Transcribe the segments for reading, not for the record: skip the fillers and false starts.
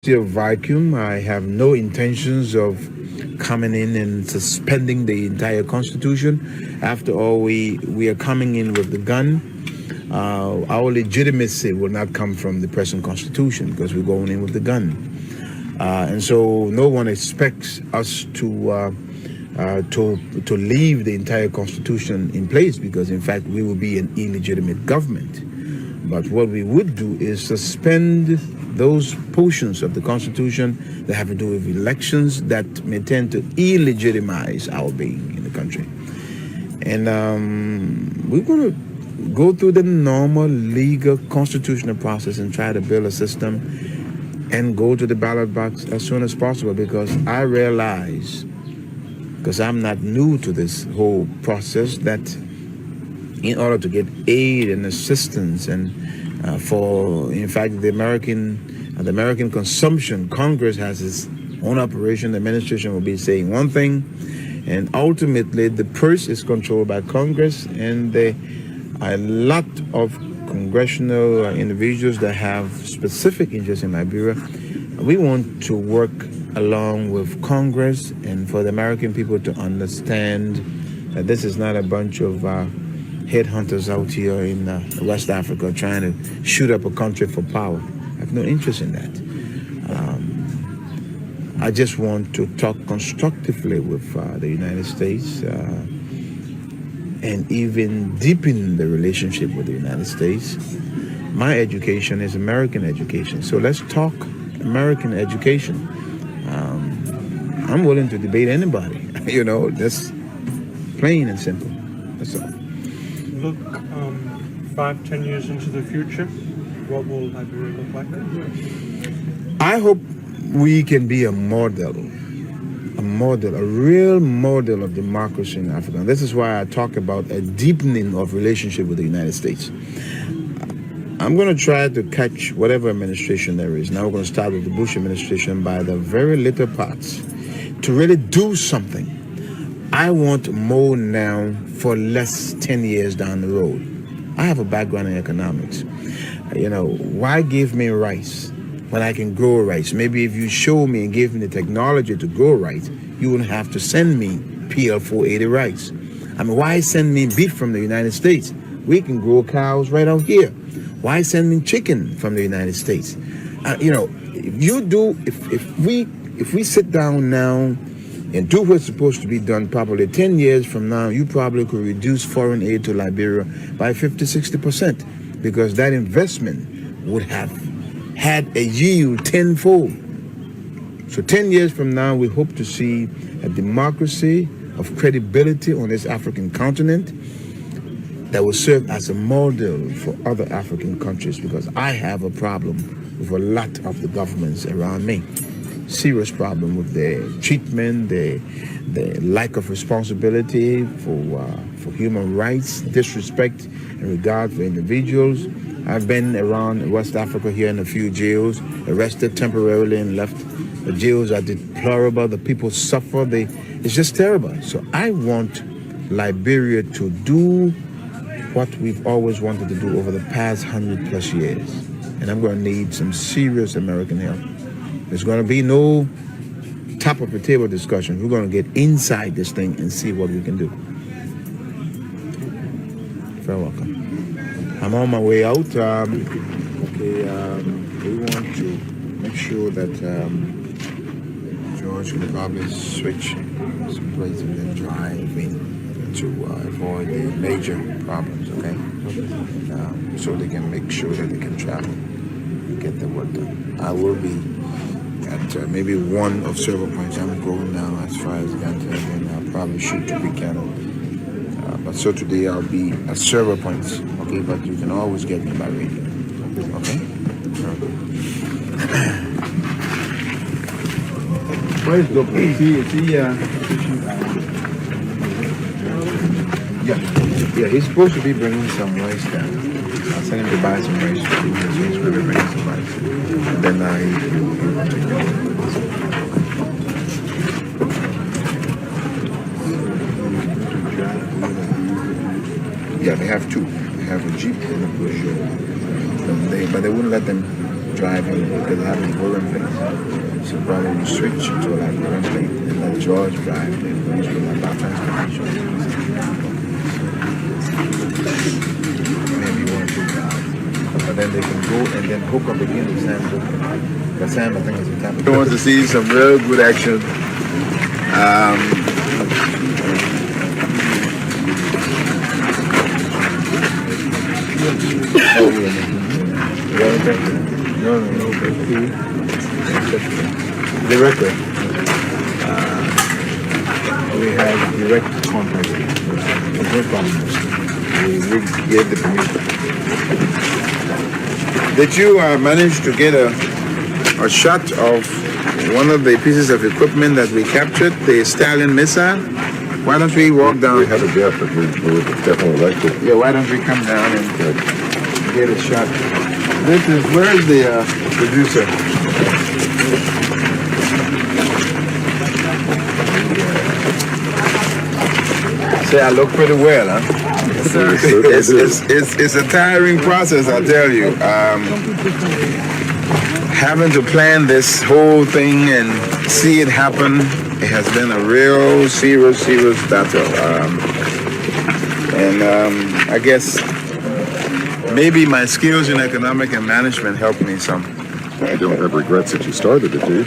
still vacuum. I have no intentions of coming in and suspending the entire Constitution. After all, we are coming in with the gun. Our legitimacy will not come from the present Constitution because we're going in with the gun. And so no one expects us to leave the entire Constitution in place because, in fact, we will be an illegitimate government. But what we would do is suspend those portions of the Constitution that have to do with elections that may tend to illegitimize our being in the country. And we're going to go through the normal legal constitutional process and try to build a system and go to the ballot box as soon as possible, because I realize, because I'm not new to this whole process, that in order to get aid and assistance and for, in fact, the American consumption, Congress has its own operation. The administration will be saying one thing, and ultimately the purse is controlled by Congress, and a lot of congressional individuals that have specific interests in Liberia. We want to work along with Congress and for the American people to understand that this is not a bunch of headhunters out here in West Africa trying to shoot up a country for power. I have no interest in that. I just want to talk constructively with the United States and even deepen the relationship with the United States. My education is American education, so let's talk American education. I'm willing to debate anybody, that's plain and simple. That's all. Look 5-10 years into the future, what will Liberia look like? I hope we can be a model, a real model of democracy in Africa. And this is why I talk about a deepening of relationship with the United States. I'm going to try to catch whatever administration there is. Now we're going to start with the Bush administration by the very little parts to really do something. I want more now for less 10 years down the road. I have a background in economics. Why give me rice when I can grow rice? Maybe if you show me and give me the technology to grow rice, you wouldn't have to send me PL 480 rice. Why send me beef from the United States? We can grow cows right out here. Why send me chicken from the United States? If we sit down now and do what's supposed to be done properly, 10 years from now, you probably could reduce foreign aid to Liberia by 50-60%, because that investment would have had a yield tenfold. So 10 years from now, we hope to see a democracy of credibility on this African continent that will serve as a model for other African countries, because I have a problem with a lot of the governments around me. Serious problem with their treatment, the lack of responsibility for human rights, disrespect and regard for individuals. I've been around West Africa here in a few jails, arrested temporarily and left. The jails are deplorable. The people suffer. It's just terrible. So I want Liberia to do what we've always wanted to do over the past 100+ years. And I'm going to need some serious American help. There's going to be no top of the table discussion. We're going to get inside this thing and see what we can do. Very welcome. I'm on my way out. We want to make sure that George will probably switch some places and then drive in to avoid the major problems, okay? So they can make sure that they can travel and get the work done. I will be at maybe one of several points. I'm going now as far as Ganta, and I'll probably shoot to Buchanan. But so today I'll be at several points, okay? But you can always get me by radio, okay? Where's Dope? Yeah, he's supposed to be bringing some rice down. I'll send him to buy some rice. He's going to be bringing some rice. And then he'll take it. Yeah, they have two. They have a Jeep and a Peugeot. But they wouldn't let them driving because they have a rolling plate. So probably we switch to like rolling plate and let George drive. Then we use about transportation. Maybe one or two cars. But then they can go and then hook up again with Sam. Because Sam, I think, is the type of... I want to see some real good action. Oh, no. Director. We have direct contact. No problem. We gave the permission. Did you manage to get a shot of one of the pieces of equipment that we captured, the Stallion missile? Why don't we walk down? We have a jet, but we would definitely like to. Yeah, why don't we come down and get a shot? Where is the producer? Say I look pretty well, huh? Yes, sir. It's a tiring process, I tell you. Having to plan this whole thing and see it happen, it has been a real serious battle. I guess maybe my skills in economic and management helped me some. You don't have regrets that you started it, do you?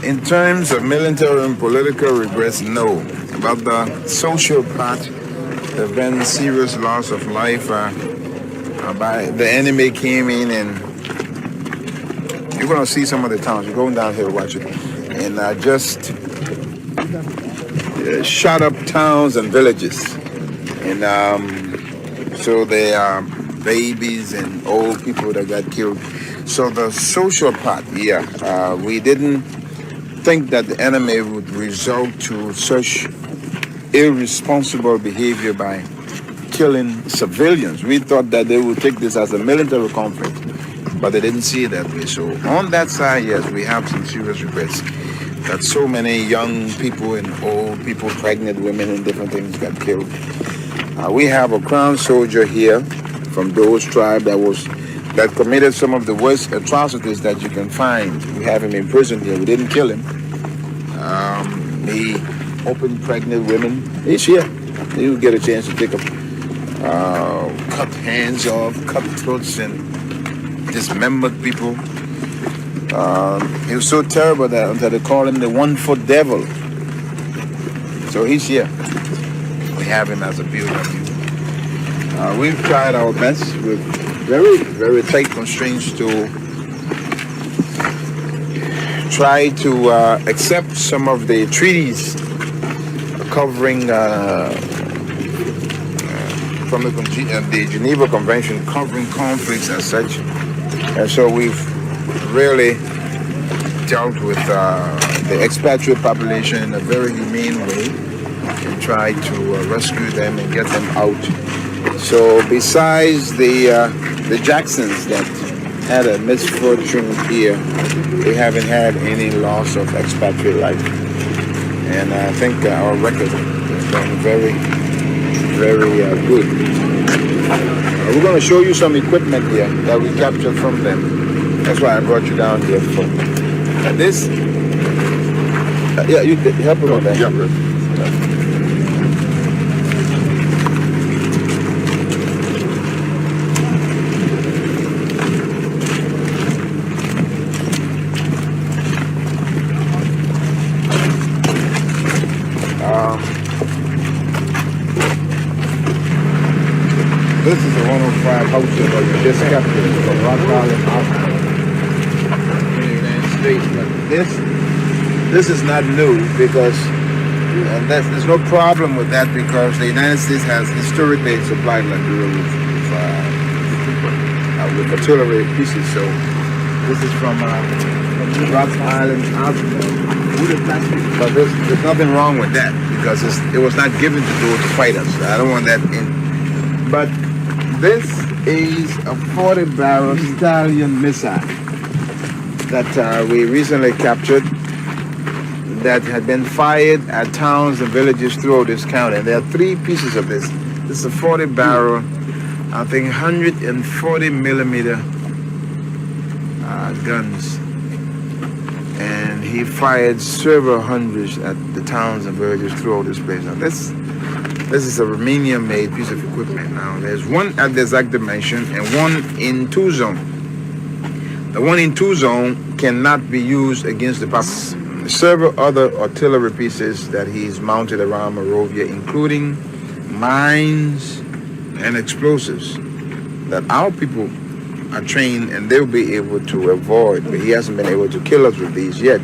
In terms of military and political regrets, no. About the social part, there have been serious loss of life. By the enemy came in, and you're going to see some of the towns. You're going down here, watch it, and just shot up towns and villages, and so they are babies and old people that got killed. So the social part, we didn't think that the enemy would resort to such irresponsible behavior by killing civilians. We thought that they would take this as a military conflict, but they didn't see it that way. So on that side, yes, we have some serious regrets that so many young people and old people, pregnant women and different things got killed. We have a crown soldier here from those tribe that committed some of the worst atrocities that you can find. We have him in prison here. We didn't kill him. He opened pregnant women. He's here. He will get a chance to take a cut hands off, cut throats, and dismembered people. He was so terrible that they call him the 1-foot devil. So he's here. We have him as a POW. We've tried our best with very tight constraints to try to accept some of the treaties covering from the Geneva Convention covering conflicts as such. And so we've really dealt with the expatriate population in a very humane way and tried to rescue them and get them out. So besides the Jacksons that had a misfortune here, we haven't had any loss of expatriate life. And I think our record has been very good. We're going to show you some equipment here that we captured from them. That's why I brought you down here for this. Yeah, you help me with that. Yeah, This is a 105 house that we just captured from Rock Island Hospital in the United States. But this is not new because there's no problem with that because the United States has historically supplied Liberia with artillery pieces. So this is from Rock Island Hospital. But there's nothing wrong with that because it was not given to those to fight us. I don't want that in. But this is a 40-barrel Stallion missile that we recently captured that had been fired at towns and villages throughout this county. And there are 3 pieces of this. This is a 40-barrel I think 140 millimeter guns, and he fired several hundreds at the towns and villages throughout this place. Now this is a Romanian-made piece of equipment. Now there's one at the exact dimension and one in 2 zone. The one in 2 zone cannot be used against the bus. Several other artillery pieces that he's mounted around Monrovia, including mines and explosives that our people are trained and they'll be able to avoid, but he hasn't been able to kill us with these yet.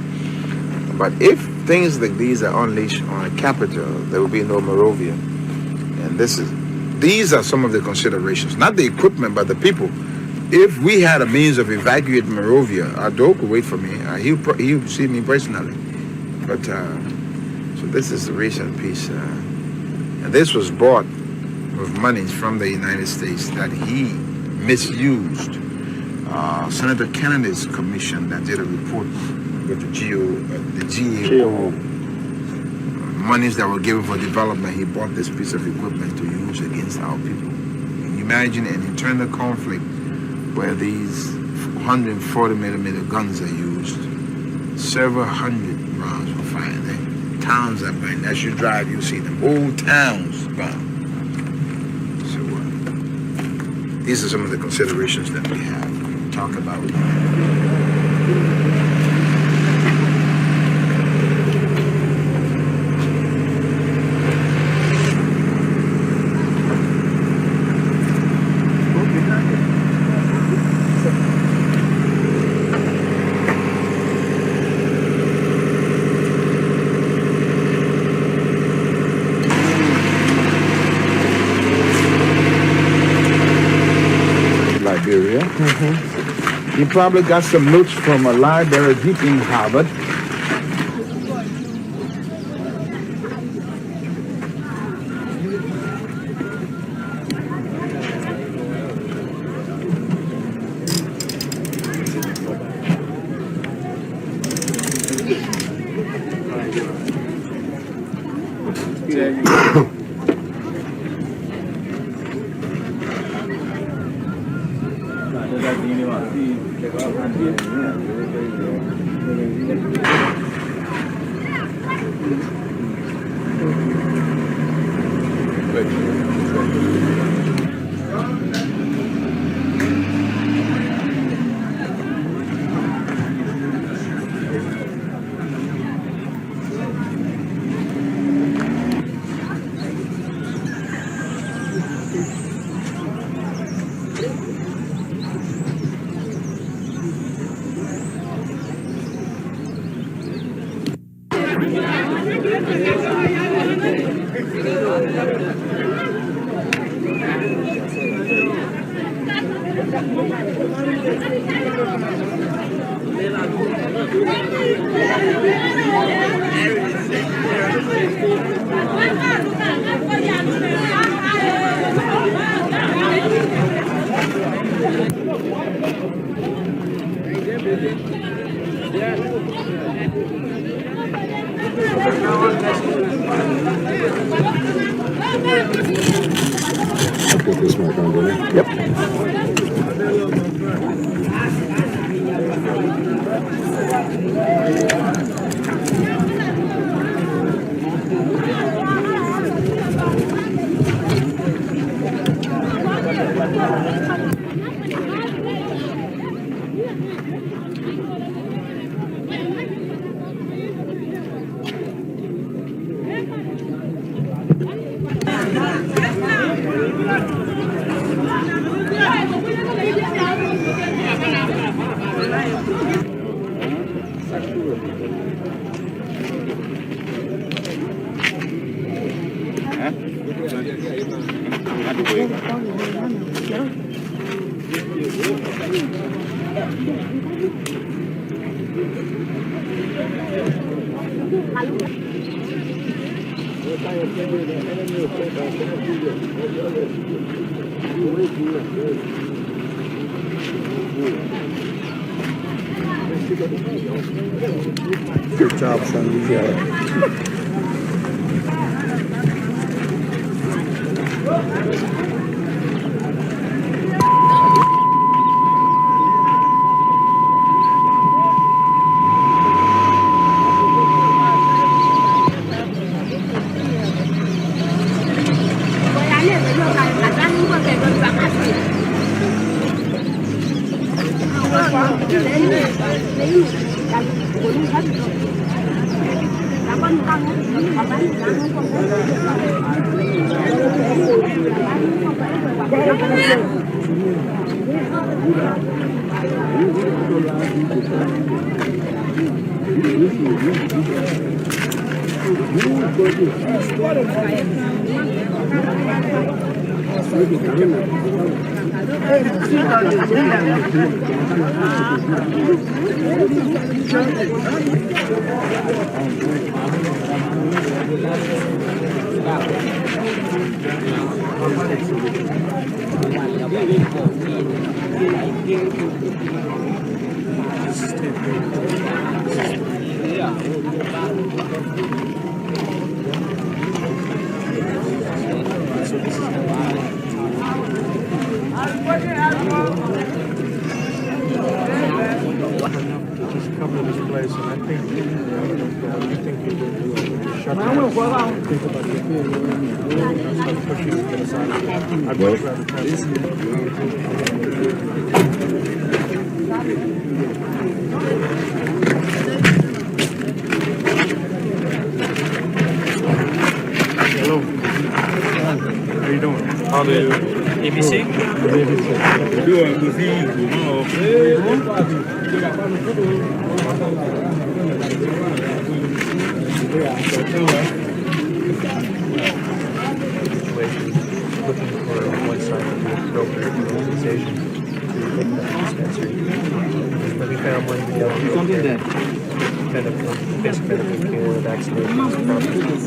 But if things like these are unleashed on a capital, there will be no Monrovia. And these are some of the considerations, not the equipment, but the people. If we had a means of evacuating Monrovia, Ado could wait for me. He'll see me personally. But so this is the recent piece, and this was bought with monies from the United States that he misused. Senator Kennedy's commission that did a report with the GAO, monies that were given for development, he bought this piece of equipment to use against our people. Can you imagine an internal conflict where these 140 millimeter guns are used? Several hundred rounds were fired. Towns are burned. As you drive, you see them. Whole towns burned. These are some of the considerations that we have to talk about. Liberia. He probably got some notes from a library deep in Harvard. Put this mic on, don't I? Yep. Good job, son. Yeah. Just cover this place, and I think what you think you will do is shut down. Think about it. Start pushing to get us out of here. I'd much rather try this. Hello. How you doing? How do you? ABC? Looking for one side of the appropriate organization to make that dispensary. But we found one medical, basic medical care, vaccinations,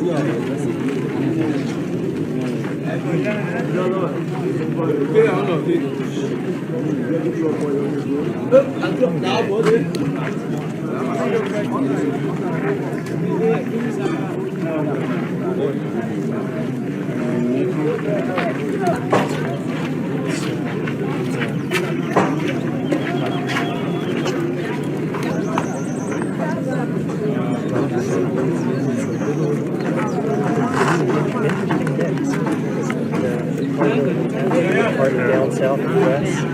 partner down south and west.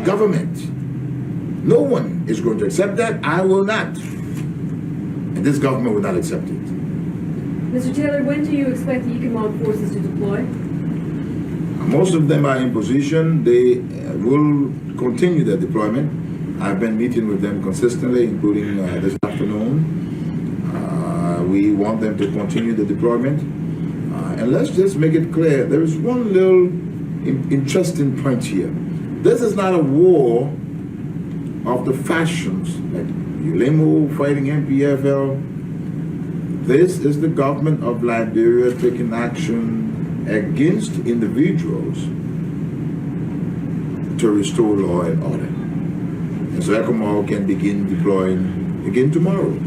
Government. No one is going to accept that. I will not. And this government will not accept it. Mr. Taylor, when do you expect the Economic forces to deploy? Most of them are in position. They will continue their deployment. I've been meeting with them consistently, including this afternoon. We want them to continue the deployment. And let's just make it clear, there is one little interesting point here. This is not a war of the factions, like ULEMO fighting MPFL. This is the government of Liberia taking action against individuals to restore law and order. And so ECOMOG can begin deploying again tomorrow.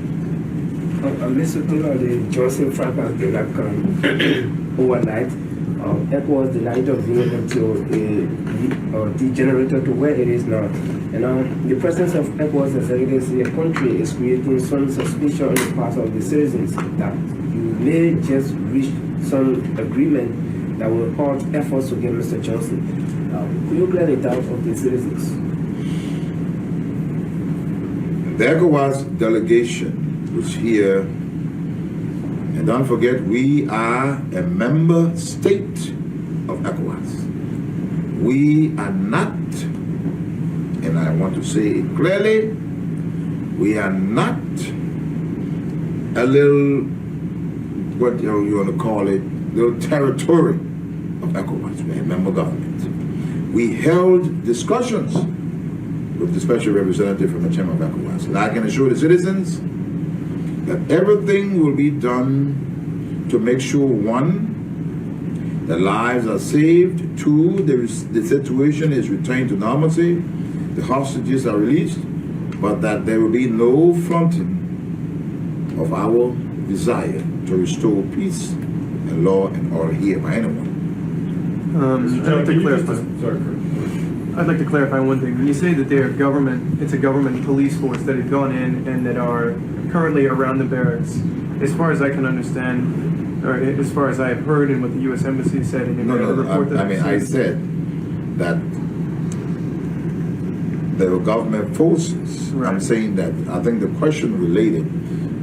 Mr. Taylor, the Johnson fracas did not come overnight. ECOWAS denied of being until degenerated to where it is now. And the presence of ECOWAS executives in the country is creating some suspicion on the part of the citizens that you may just reach some agreement that will halt efforts to get Mr. Johnson. Could you clear the doubt of the citizens? The ECOWAS delegation was here, and don't forget, we are a member state of ECOWAS. We are not, and I want to say it clearly, we are not a little, what you want to call it, little territory ECOWAS. We're a member government. We held discussions with the special representative from the chairman of ECOWAS. And I can assure the citizens that everything will be done to make sure, one, the lives are saved, two, the situation is returned to normalcy, the hostages are released, but that there will be no fronting of our desire to restore peace and law and order here by anyone. I'd like to clarify one thing. When you say that they're government, it's a government police force that has gone in and that are currently around the barracks. As far as I can understand, or as far as I have heard and what the U.S. Embassy said in the report that I said that there were government forces. Right. I'm saying that I think the question related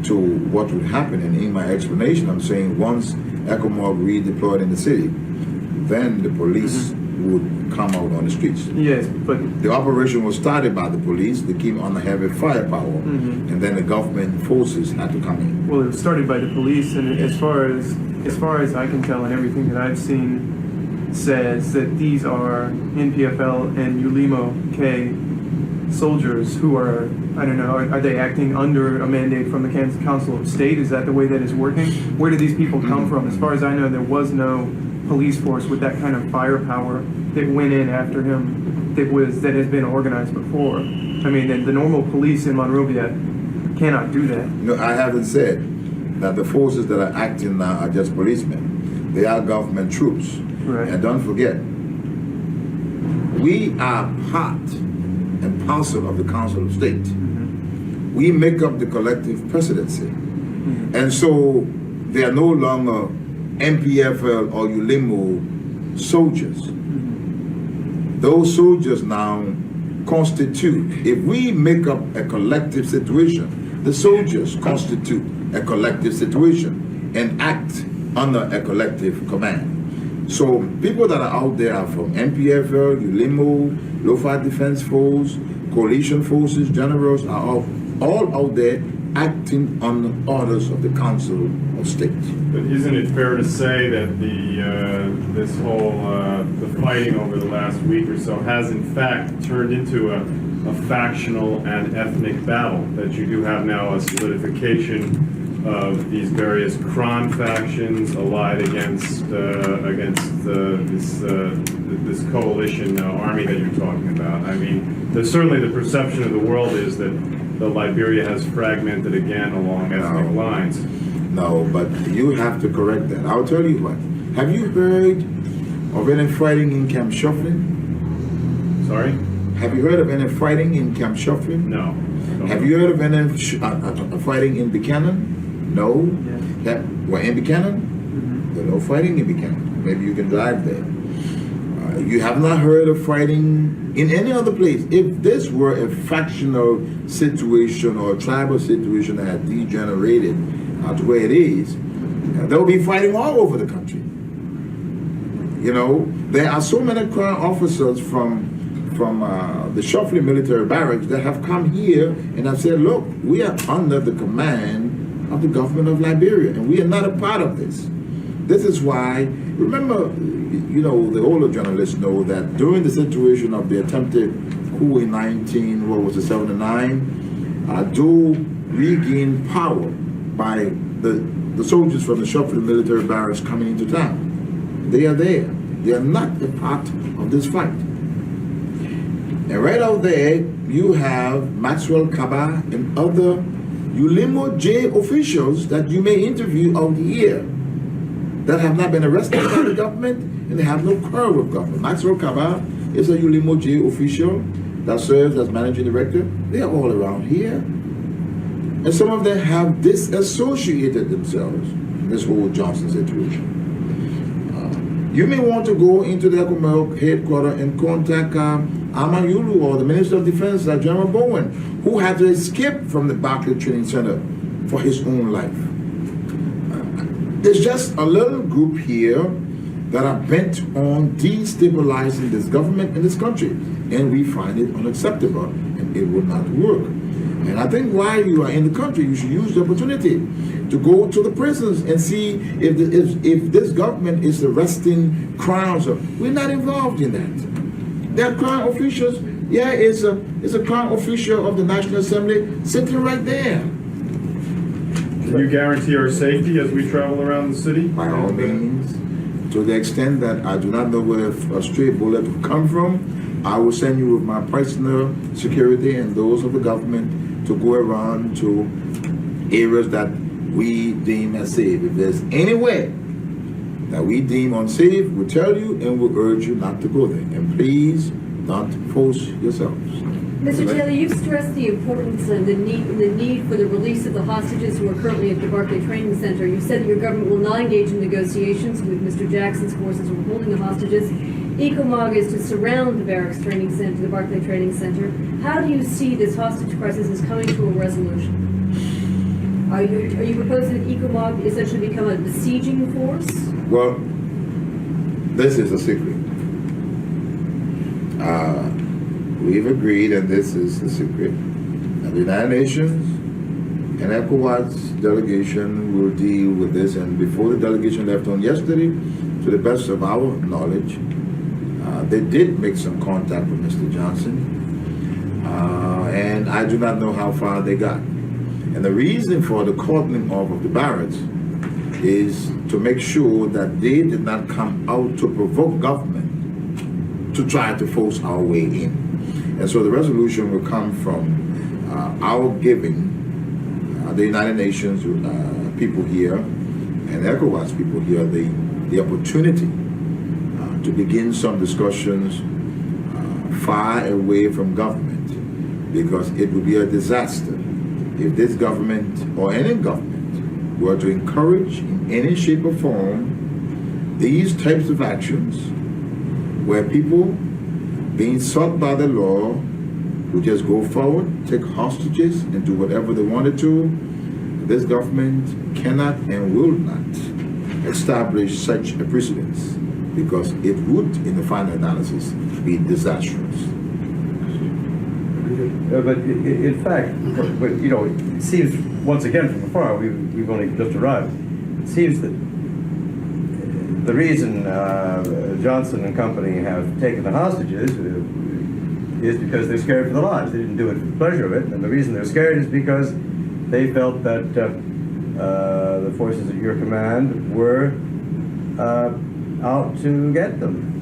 to what would happen, and in my explanation, I'm saying once ECOMOG redeployed in the city, then the police would come out on the streets. Yes, but The operation was started by the police. They came under heavy firepower, and then the government forces had to come in. well, it was started by the police, and as far as I can tell, and everything that I've seen says that these are NPFL and ULIMO-K soldiers who are, I don't know, are they acting under a mandate from the Council of State? Is that the way that it's working? Where do these people come from? As far as I know, there was no police force with that kind of firepower that went in after him that has been organized before. I mean, the normal police in Monrovia cannot do that. No, I haven't said that the forces that are acting now are just policemen. They are government troops. Right. And don't forget, we are part and parcel of the Council of State. We make up the collective presidency. And so they are no longer MPFL or ULIMO soldiers. Those soldiers now constitute, if we make up a collective situation, the soldiers constitute a collective situation and act under a collective command. So people that are out there are from MPFL, ULIMO, Low-Fi Defense Force, coalition forces, generals are all out there acting on the orders of the Council of State. But isn't it fair to say that this whole the fighting over the last week or so has in fact turned into a factional and ethnic battle? That you do have now a solidification of these various Kron factions allied against this coalition army that you're talking about. I mean, certainly the perception of the world is that Liberia has fragmented again along ethnic lines. No, but you have to correct that. I'll tell you what. Have you heard of any fighting in Camp Shuffling? Sorry? Have you heard of any fighting in Camp Shuffling? No. Have you heard of any fighting in Buchanan? No. Well, in Buchanan? There's no fighting in Buchanan. Maybe you can drive there. You have not heard of fighting in any other place. If this were a factional situation or a tribal situation that had degenerated to where it is, there will be fighting all over the country. You know, there are so many current officers from the Shuffling military barracks that have come here and have said, look, we are under the command of the government of Liberia, and we are not a part of this. This is why, remember, you know, the older journalists know that during the situation of the attempted coup in 79, Joe regained power by the soldiers from the Shuffling military barracks coming into town. They are there. They are not a part of this fight. And right out there, you have Maxwell Kaba and other ULIMO J officials that you may interview out here that have not been arrested by the government and they have no quarrel with government. Maxwell Kaba is a ULIMO J official that serves as managing director. They are all around here. And some of them have disassociated themselves in this whole Johnson situation. You may want to go into the ECOMOG headquarters and contact Amayulu or the Minister of Defense, General Bowen, who had to escape from the Barclay Training Center for his own life. There's just a little group here that are bent on destabilizing this government and this country, and we find it unacceptable, and it will not work. And I think while you are in the country, you should use the opportunity to go to the prisons and see if this government is arresting crimes. We're not involved in that. There are crime officials. Yeah, it's a crime official of the National Assembly sitting right there. Can you guarantee our safety as we travel around the city? By all means, to the extent that I do not know where a stray bullet will come from, I will send you with my personal security and those of the government to go around to areas that we deem as safe. If there's anywhere that we deem unsafe, we'll tell you and we'll urge you not to go there. And please don't force yourselves. Mr. Taylor, you've stressed the importance and the need for the release of the hostages who are currently at the Barclay Training Center. You said that your government will not engage in negotiations with Mr. Jackson's forces who are holding the hostages. ECOMOG is to surround the barracks training center, the Barclay Training Center. How do you see this hostage crisis as coming to a resolution? Are you proposing that ECOMOG essentially become a besieging force? Well, this is a secret. We've agreed, and this is the secret, that the United Nations and ECOWAS delegation will deal with this. And before the delegation left on yesterday, to the best of our knowledge, they did make some contact with Mr. Johnson, and I do not know how far they got. And the reason for the cordoning off of the barracks is to make sure that they did not come out to provoke government to try to force our way in. And so the resolution will come from our giving the United Nations people here and ECOWAS people here the opportunity to begin some discussions far away from government, because it would be a disaster if this government or any government were to encourage in any shape or form these types of actions where people being sought by the law would just go forward, take hostages, and do whatever they wanted to. This government cannot and will not establish such a precedence, because it would, in the final analysis, be disastrous. But in fact, it seems, once again from afar, we've only just arrived, it seems that the reason Johnson and company have taken the hostages is because they're scared for their lives. They didn't do it for the pleasure of it, and the reason they're scared is because they felt that the forces at your command were out to get them.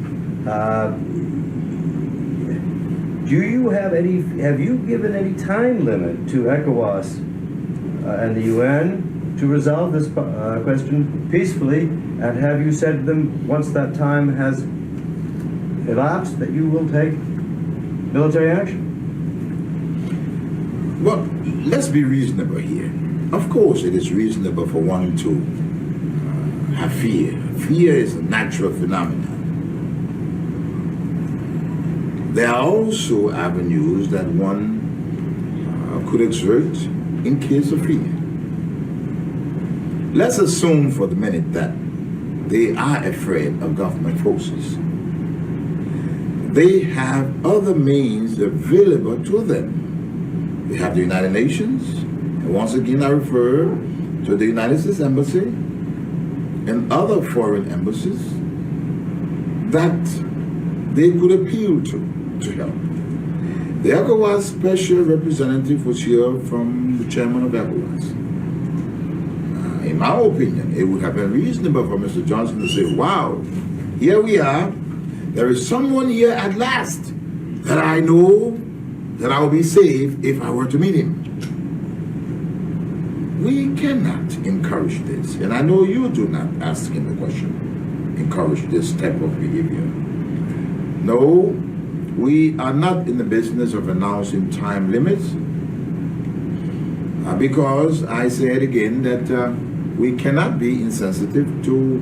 Have you given any time limit to ECOWAS and the UN to resolve this question peacefully? And have you said to them, once that time has elapsed, that you will take military action? Well, let's be reasonable here. Of course, it is reasonable for one to have fear. Fear is a natural phenomenon. There are also avenues that one could exert in case of fear. Let's assume for the minute that they are afraid of government forces. They have other means available to them. They have the United Nations, and once again I refer to the United States Embassy and other foreign embassies that they could appeal to help. The ECOWAS special representative was here from the chairman of ECOWAS. In my opinion, it would have been reasonable for Mr. Johnson to say, wow, here we are. There is someone here at last that I know that I will be safe if I were to meet him. We cannot encourage this. And I know you do not, asking the question, encourage this type of behavior. No, we are not in the business of announcing time limits, because I say it again that we cannot be insensitive to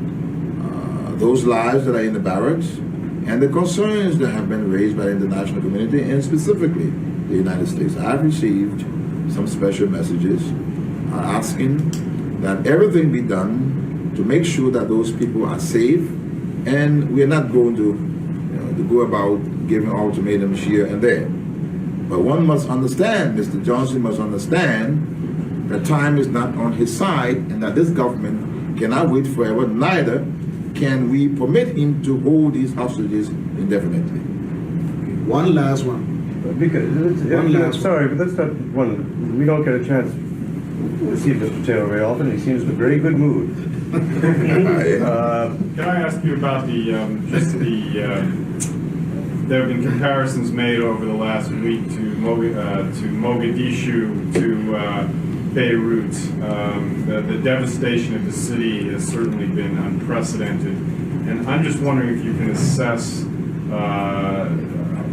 those lives that are in the barracks and the concerns that have been raised by the international community and specifically the United States. I've received some special messages asking that everything be done to make sure that those people are safe, and we're not going to, to go about giving ultimatums here and there. But one must understand, Mr. Johnson must understand, that time is not on his side and that this government cannot wait forever, neither can we permit him to hold these hostages indefinitely. One last one. Because, One last sorry, but that's not one, we don't get a chance to see Mr. Taylor very often. He seems in a very good mood. Can I ask you about there have been comparisons made over the last week to Mogadishu, to Beirut. The devastation of the city has certainly been unprecedented. And I'm just wondering if you can assess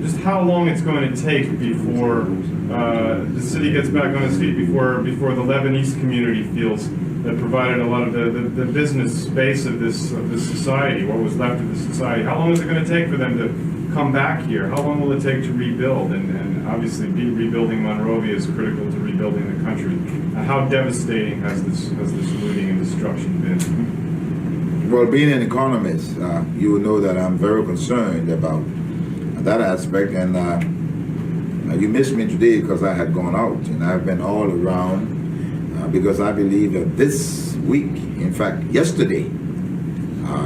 just how long it's going to take before the city gets back on its feet, before the Lebanese community feels that provided a lot of the business base of this society, what was left of the society. How long is it going to take for them to come back here? How long will it take to rebuild? And obviously, rebuilding Monrovia is critical to rebuilding the country. How devastating has this looting and destruction been? Well, being an economist, you will know that I'm very concerned about that aspect. And you missed me today because I had gone out, and I've been all around because I believe that this week, in fact, yesterday,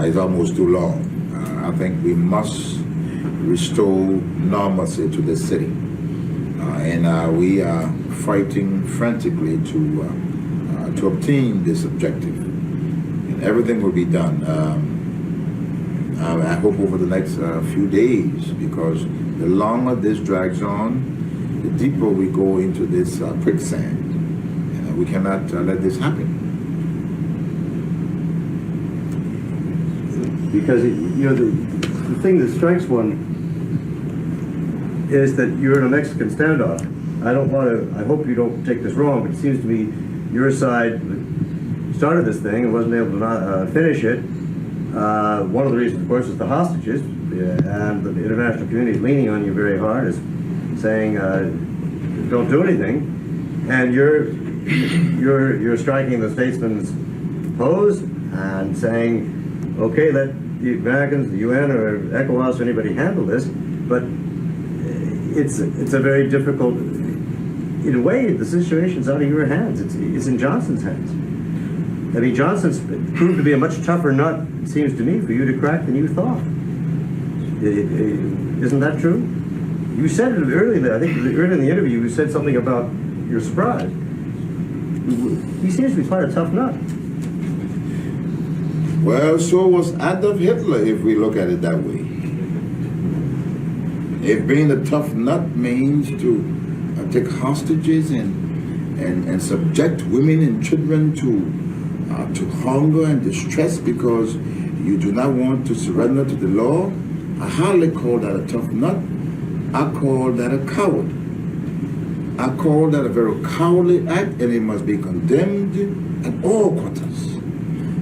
is almost too long. I think we must restore normalcy to the city. And we are fighting frantically to obtain this objective. And everything will be done, I hope, over the next few days, because the longer this drags on, the deeper we go into this quicksand. And we cannot let this happen. Because, the thing that strikes one is that you're in a Mexican standoff. I hope you don't take this wrong, but it seems to me your side started this thing and wasn't able to finish it. One of the reasons, of course, is the hostages, and the international community is leaning on you very hard, is saying, don't do anything. And you're striking the statesman's pose and saying, okay, let the Americans, the UN, or ECOWAS, or anybody handle this, but it's a very difficult, in a way, the situation's out of your hands. It's in Johnson's hands. I mean, Johnson's proved to be a much tougher nut, it seems to me, for you to crack than you thought. Isn't that true? You said it earlier, I think earlier in the interview, you said something about your surprise. He seems to be quite a tough nut. Well, so was Adolf Hitler, if we look at it that way. If being a tough nut means to take hostages and subject women and children to hunger and distress because you do not want to surrender to the law, I hardly call that a tough nut. I call that a coward. I call that a very cowardly act, and it must be condemned at all quarters.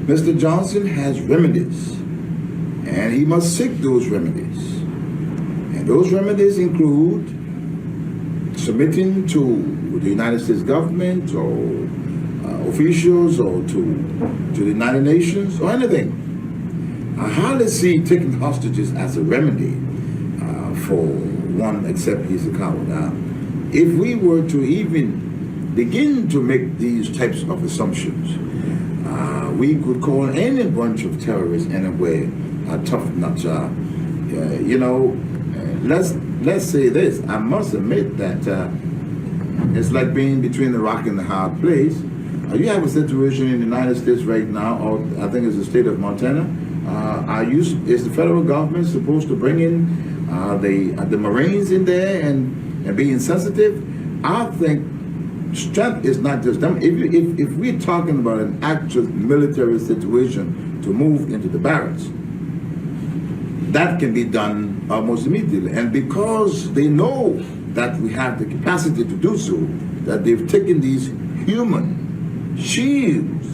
Mr. Johnson has remedies, and he must seek those remedies. And those remedies include submitting to the United States government or officials or to the United Nations or anything. I hardly see taking hostages as a remedy for one, except he's a coward. If we were to even begin to make these types of assumptions, we could call any bunch of terrorists anyway tough nuts. Let's say this. I must admit that it's like being between the rock and the hard place. You have a situation in the United States right now, or I think it's the state of Montana. Is the federal government supposed to bring in the Marines in there and be insensitive? I think strength is not just them. If we're talking about an actual military situation to move into the barracks, that can be done almost immediately. And because they know that we have the capacity to do so, that they've taken these human shields.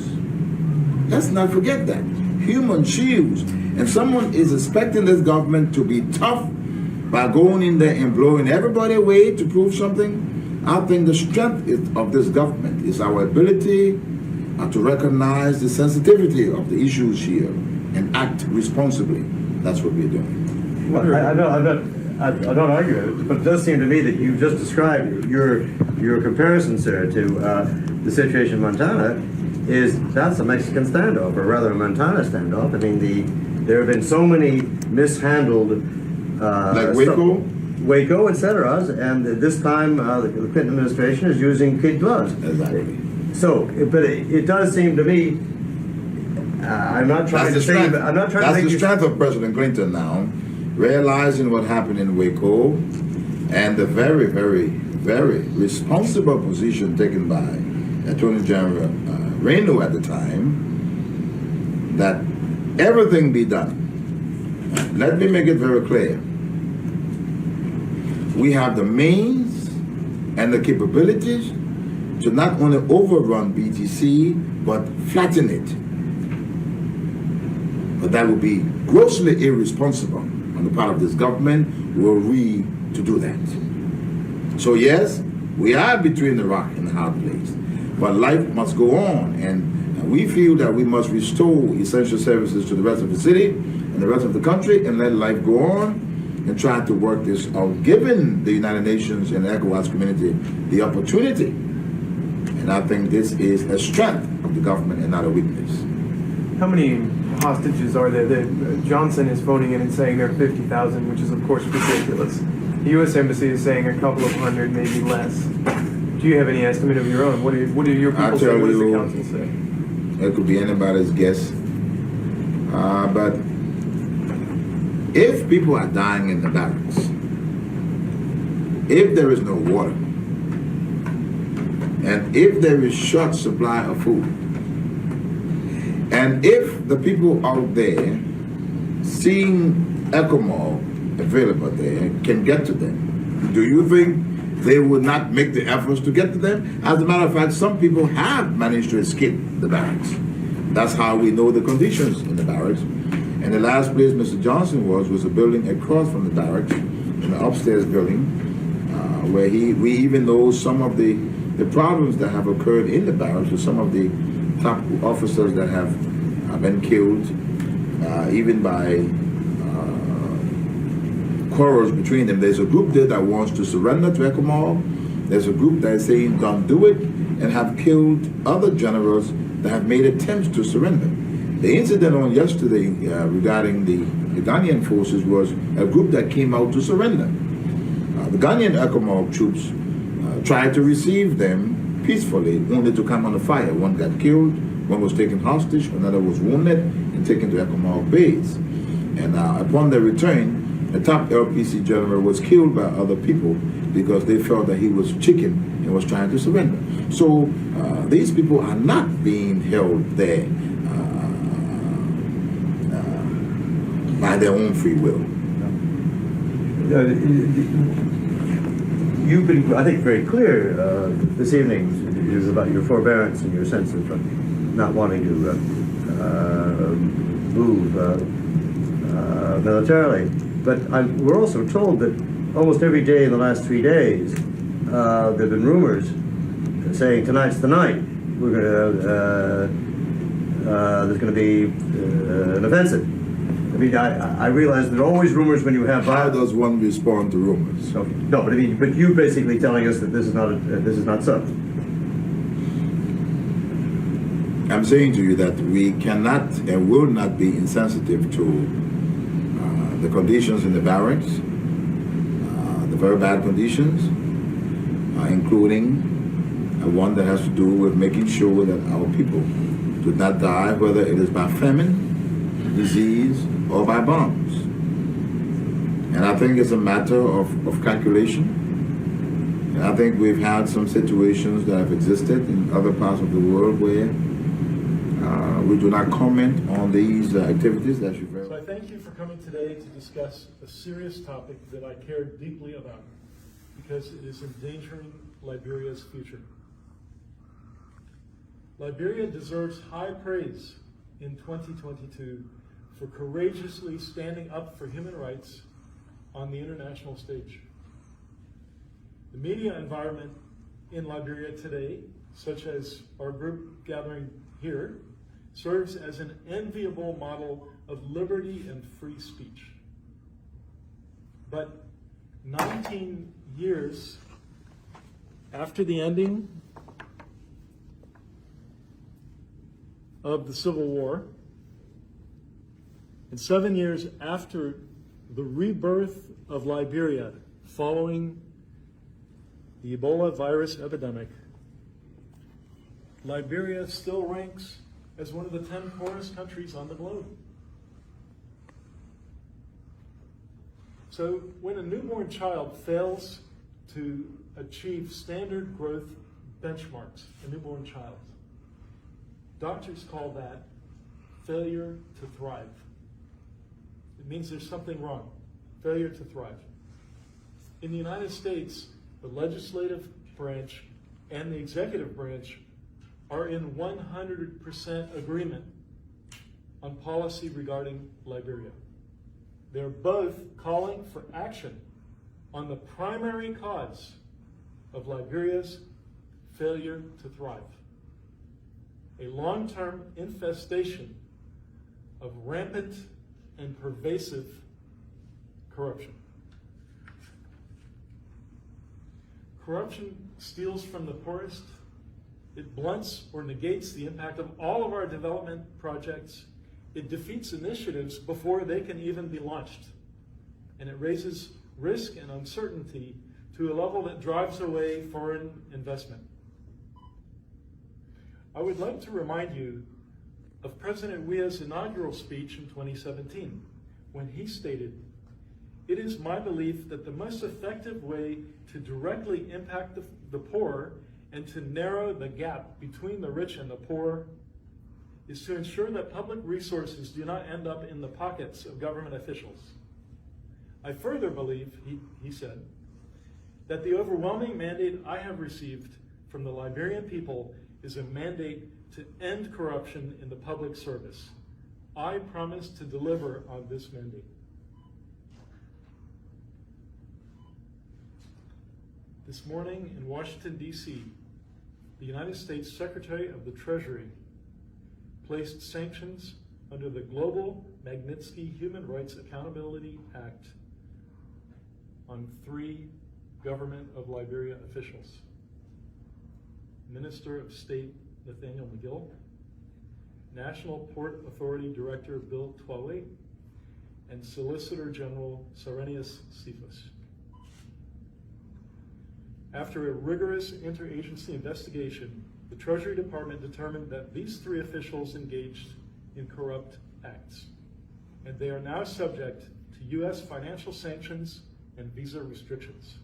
Let's not forget that. Human shields. And someone is expecting this government to be tough by going in there and blowing everybody away to prove something. I think the strength of this government is our ability to recognize the sensitivity of the issues here and act responsibly. That's what we're doing. Well, I don't argue it, but it does seem to me that you just described your comparison, sir, to the situation in Montana. That's a Mexican standoff, or rather a Montana standoff. I mean, there have been so many mishandled Like Waco? Waco, etc. And this time the Clinton administration is using kid gloves. Exactly. So, but it does seem to me. I'm not trying to say. I'm not trying to make That's the you. strength of President Clinton now, realizing what happened in Waco, and the very, very, very responsible position taken by Attorney General Reno at the time, that everything be done. Let me make it very clear. We have the means and the capabilities to not only overrun BTC, but flatten it. But that would be grossly irresponsible on the part of this government were we to do that. So yes, we are between the rock and the hard place, but life must go on, and we feel that we must restore essential services to the rest of the city and the rest of the country and let life go on and try to work this out, given the United Nations and the ECOWAS community the opportunity. And I think this is a strength of the government and not a weakness. How many hostages are there? Johnson is phoning in and saying there are 50,000, which is of course ridiculous. The U.S. Embassy is saying a couple of hundred, maybe less. Do you have any estimate of your own? What do your people say? What does the council say? It could be anybody's guess. But if people are dying in the barracks, if there is no water, and if there is short supply of food, and if the people out there seeing ECOMOG available there can get to them, do you think they would not make the efforts to get to them? As a matter of fact, some people have managed to escape the barracks. That's how we know the conditions in the barracks. And the last place Mr. Johnson was a building across from the barracks, in the upstairs building, where we even know some of the problems that have occurred in the barracks with some of the top officers that have been killed, even by quarrels between them. There's a group there that wants to surrender to ECOMOG. There's a group that is saying don't do it, and have killed other generals that have made attempts to surrender. The incident on yesterday regarding the Ghanaian forces was a group that came out to surrender. The Ghanaian ECOMOG troops tried to receive them peacefully, only to come under fire. One got killed, one was taken hostage, another was wounded and taken to ECOMOG base. And upon their return, the top LPC general was killed by other people because they felt that he was chicken and was trying to surrender. So these people are not being held there by their own free will. You've been, I think, very clear this evening is about your forbearance and your sense of not wanting to move militarily. But we're also told that almost every day in the last 3 days, there have been rumors saying tonight's the night. We're going to there's going to be an offensive. I mean, I realize there are always rumors when you have. How does one respond to rumors? Okay. No, but I mean, but you basically telling us that this is not so. I'm saying to you that we cannot and will not be insensitive to the conditions in the barracks, the very bad conditions, including one that has to do with making sure that our people do not die, whether it is by famine, disease, or by bombs. And I think it's a matter of calculation. And I think we've had some situations that have existed in other parts of the world where we do not comment on these activities that you very So I thank you for coming today to discuss a serious topic that I care deeply about because it is endangering Liberia's future. Liberia deserves high praise in 2022 for courageously standing up for human rights on the international stage. The media environment in Liberia today, such as our group gathering here, serves as an enviable model of liberty and free speech. But 19 years after the ending of the Civil War, and 7 years after the rebirth of Liberia following the Ebola virus epidemic, Liberia still ranks as one of the 10 poorest countries on the globe. So when a newborn child fails to achieve standard growth benchmarks, a newborn child, doctors call that failure to thrive. It means there's something wrong. Failure to thrive. In the United States, the legislative branch and the executive branch are in 100% agreement on policy regarding Liberia. They're both calling for action on the primary cause of Liberia's failure to thrive: a long-term infestation of rampant and pervasive corruption. Corruption steals from the poorest. It blunts or negates the impact of all of our development projects. It defeats initiatives before they can even be launched. And it raises risk and uncertainty to a level that drives away foreign investment. I would like to remind you of President Weah's inaugural speech in 2017, when he stated, "It is my belief that the most effective way to directly impact the poor and to narrow the gap between the rich and the poor is to ensure that public resources do not end up in the pockets of government officials. I further believe," he said, "that the overwhelming mandate I have received from the Liberian people is a mandate to end corruption in the public service. I promise to deliver on this mandate." This morning in Washington, D.C., the United States Secretary of the Treasury placed sanctions under the Global Magnitsky Human Rights Accountability Act on 3 Government of Liberia officials: Minister of State Nathaniel McGill, National Port Authority Director Bill Twaley, and Solicitor General Cyrenius Cephas. After a rigorous interagency investigation, the Treasury Department determined that these 3 officials engaged in corrupt acts, and they are now subject to U.S. financial sanctions and visa restrictions.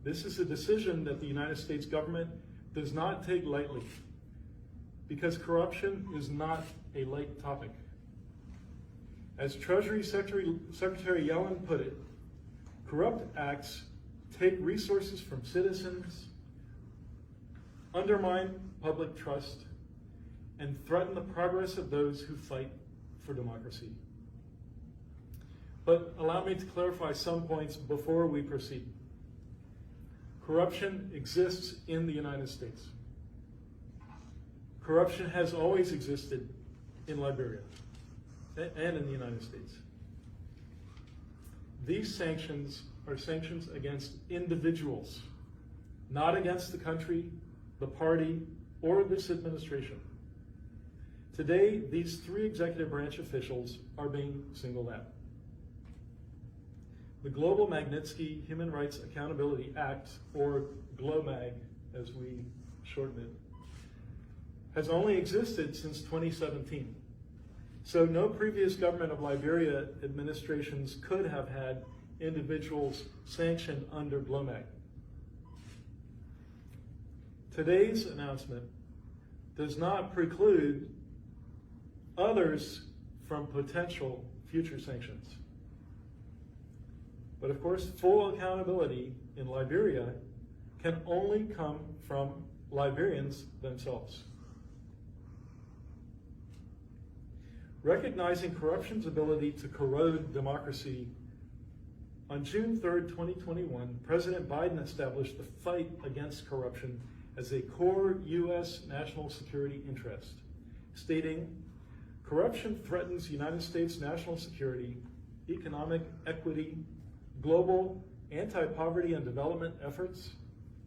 This is a decision that the United States government does not take lightly, because corruption is not a light topic. As Treasury Secretary Yellen put it, corrupt acts take resources from citizens, undermine public trust, and threaten the progress of those who fight for democracy. But allow me to clarify some points before we proceed. Corruption exists in the United States. Corruption has always existed in Liberia and in the United States. These sanctions are sanctions against individuals, not against the country, the party, or this administration. Today, these 3 executive branch officials are being singled out. The Global Magnitsky Human Rights Accountability Act, or GLOMAG as we shorten it, has only existed since 2017. So no previous government of Liberia administrations could have had individuals sanctioned under GLOMAG. Today's announcement does not preclude others from potential future sanctions. But of course, full accountability in Liberia can only come from Liberians themselves. Recognizing corruption's ability to corrode democracy, on June 3rd, 2021, President Biden established the fight against corruption as a core U.S. national security interest, stating, "Corruption threatens United States national security, economic equity, global anti-poverty and development efforts,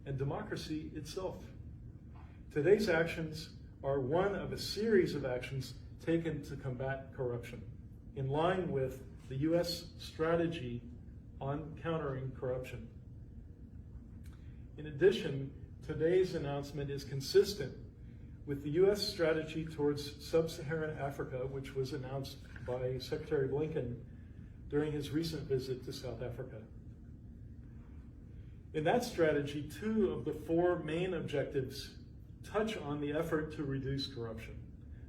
and democracy itself. Today's actions are one of a series of actions taken to combat corruption, in line with the U.S. strategy on countering corruption. In addition, today's announcement is consistent with the U.S. strategy towards sub-Saharan Africa, which was announced by Secretary Blinken during his recent visit to South Africa. In that strategy, 2 of the 4 main objectives touch on the effort to reduce corruption.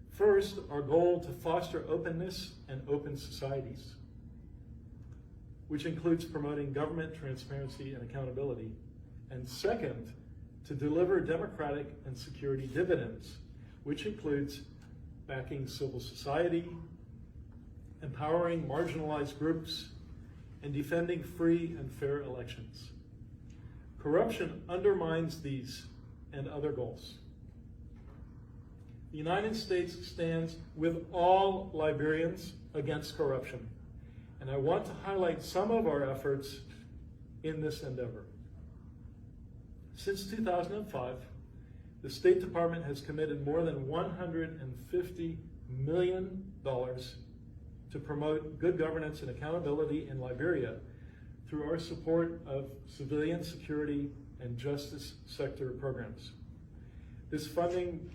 First, our goal to foster openness and open societies, which includes promoting government transparency and accountability. And second, to deliver democratic and security dividends, which includes backing civil society, empowering marginalized groups, and defending free and fair elections. Corruption undermines these and other goals. The United States stands with all Liberians against corruption, and I want to highlight some of our efforts in this endeavor. Since 2005, the State Department has committed more than $150 million to promote good governance and accountability in Liberia through our support of civilian security and justice sector programs. This funding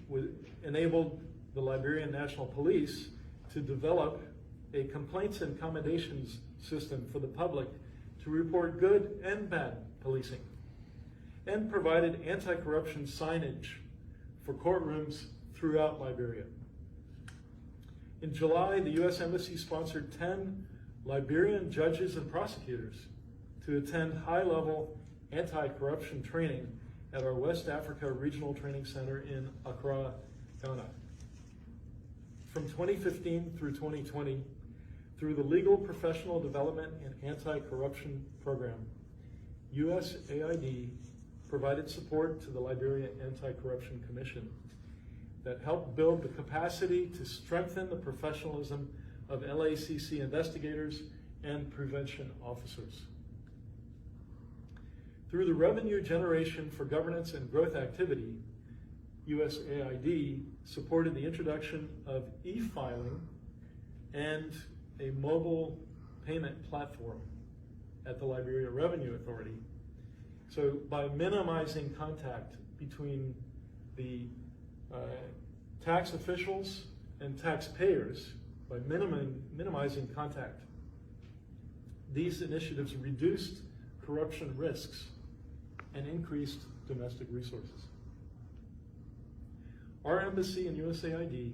enabled the Liberian National Police to develop a complaints and accommodations system for the public to report good and bad policing, and provided anti-corruption signage for courtrooms throughout Liberia. In July, the U.S. Embassy sponsored 10 Liberian judges and prosecutors to attend high-level anti-corruption training at our West Africa Regional Training Center in Accra, Ghana. From 2015 through 2020, through the Legal Professional Development and Anti-Corruption Program, USAID provided support to the Liberia Anti-Corruption Commission that helped build the capacity to strengthen the professionalism of LACC investigators and prevention officers. Through the Revenue Generation for Governance and Growth activity, USAID supported the introduction of e-filing and a mobile payment platform at the Liberia Revenue Authority. So by minimizing contact between the tax officials and taxpayers, by minimizing contact, these initiatives reduced corruption risks and increased domestic resources. Our embassy and USAID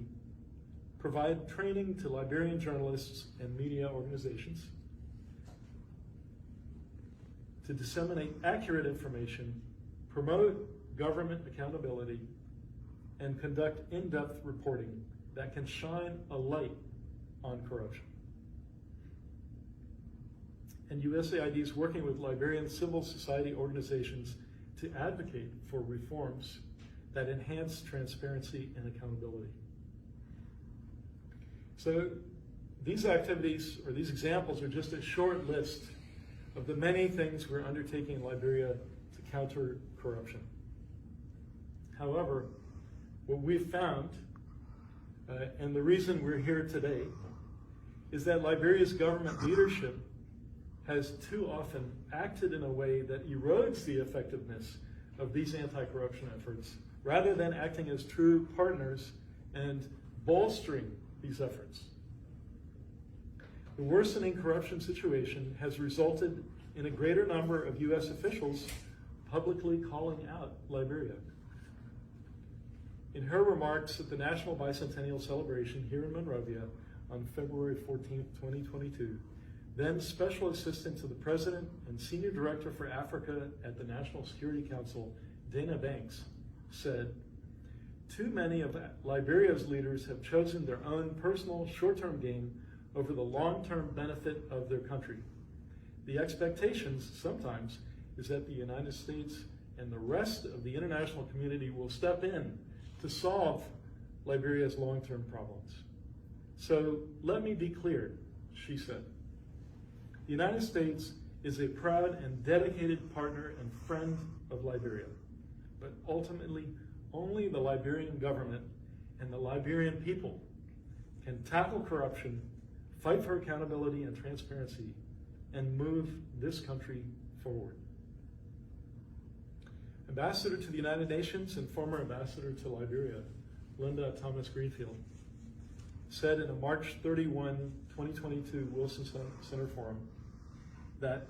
provide training to Liberian journalists and media organizations to disseminate accurate information, promote government accountability, and conduct in-depth reporting that can shine a light on corruption. And USAID is working with Liberian civil society organizations to advocate for reforms that enhance transparency and accountability. So these activities, or these examples, are just a short list of the many things we're undertaking in Liberia to counter corruption. However, what we've found, and the reason we're here today, is that Liberia's government leadership has too often acted in a way that erodes the effectiveness of these anti-corruption efforts, rather than acting as true partners and bolstering these efforts. The worsening corruption situation has resulted in a greater number of U.S. officials publicly calling out Liberia. In her remarks at the National Bicentennial Celebration here in Monrovia on February 14, 2022, then Special Assistant to the President and Senior Director for Africa at the National Security Council, Dana Banks, said, "Too many of Liberia's leaders have chosen their own personal short-term gain over the long-term benefit of their country. The expectations sometimes is that the United States and the rest of the international community will step in to solve Liberia's long-term problems. So let me be clear," she said. "The United States is a proud and dedicated partner and friend of Liberia. But ultimately, only the Liberian government and the Liberian people can tackle corruption, fight for accountability and transparency, and move this country forward. Ambassador to the United Nations and former ambassador to Liberia, Linda Thomas Greenfield, said in a March 31, 2022 Wilson Center Forum that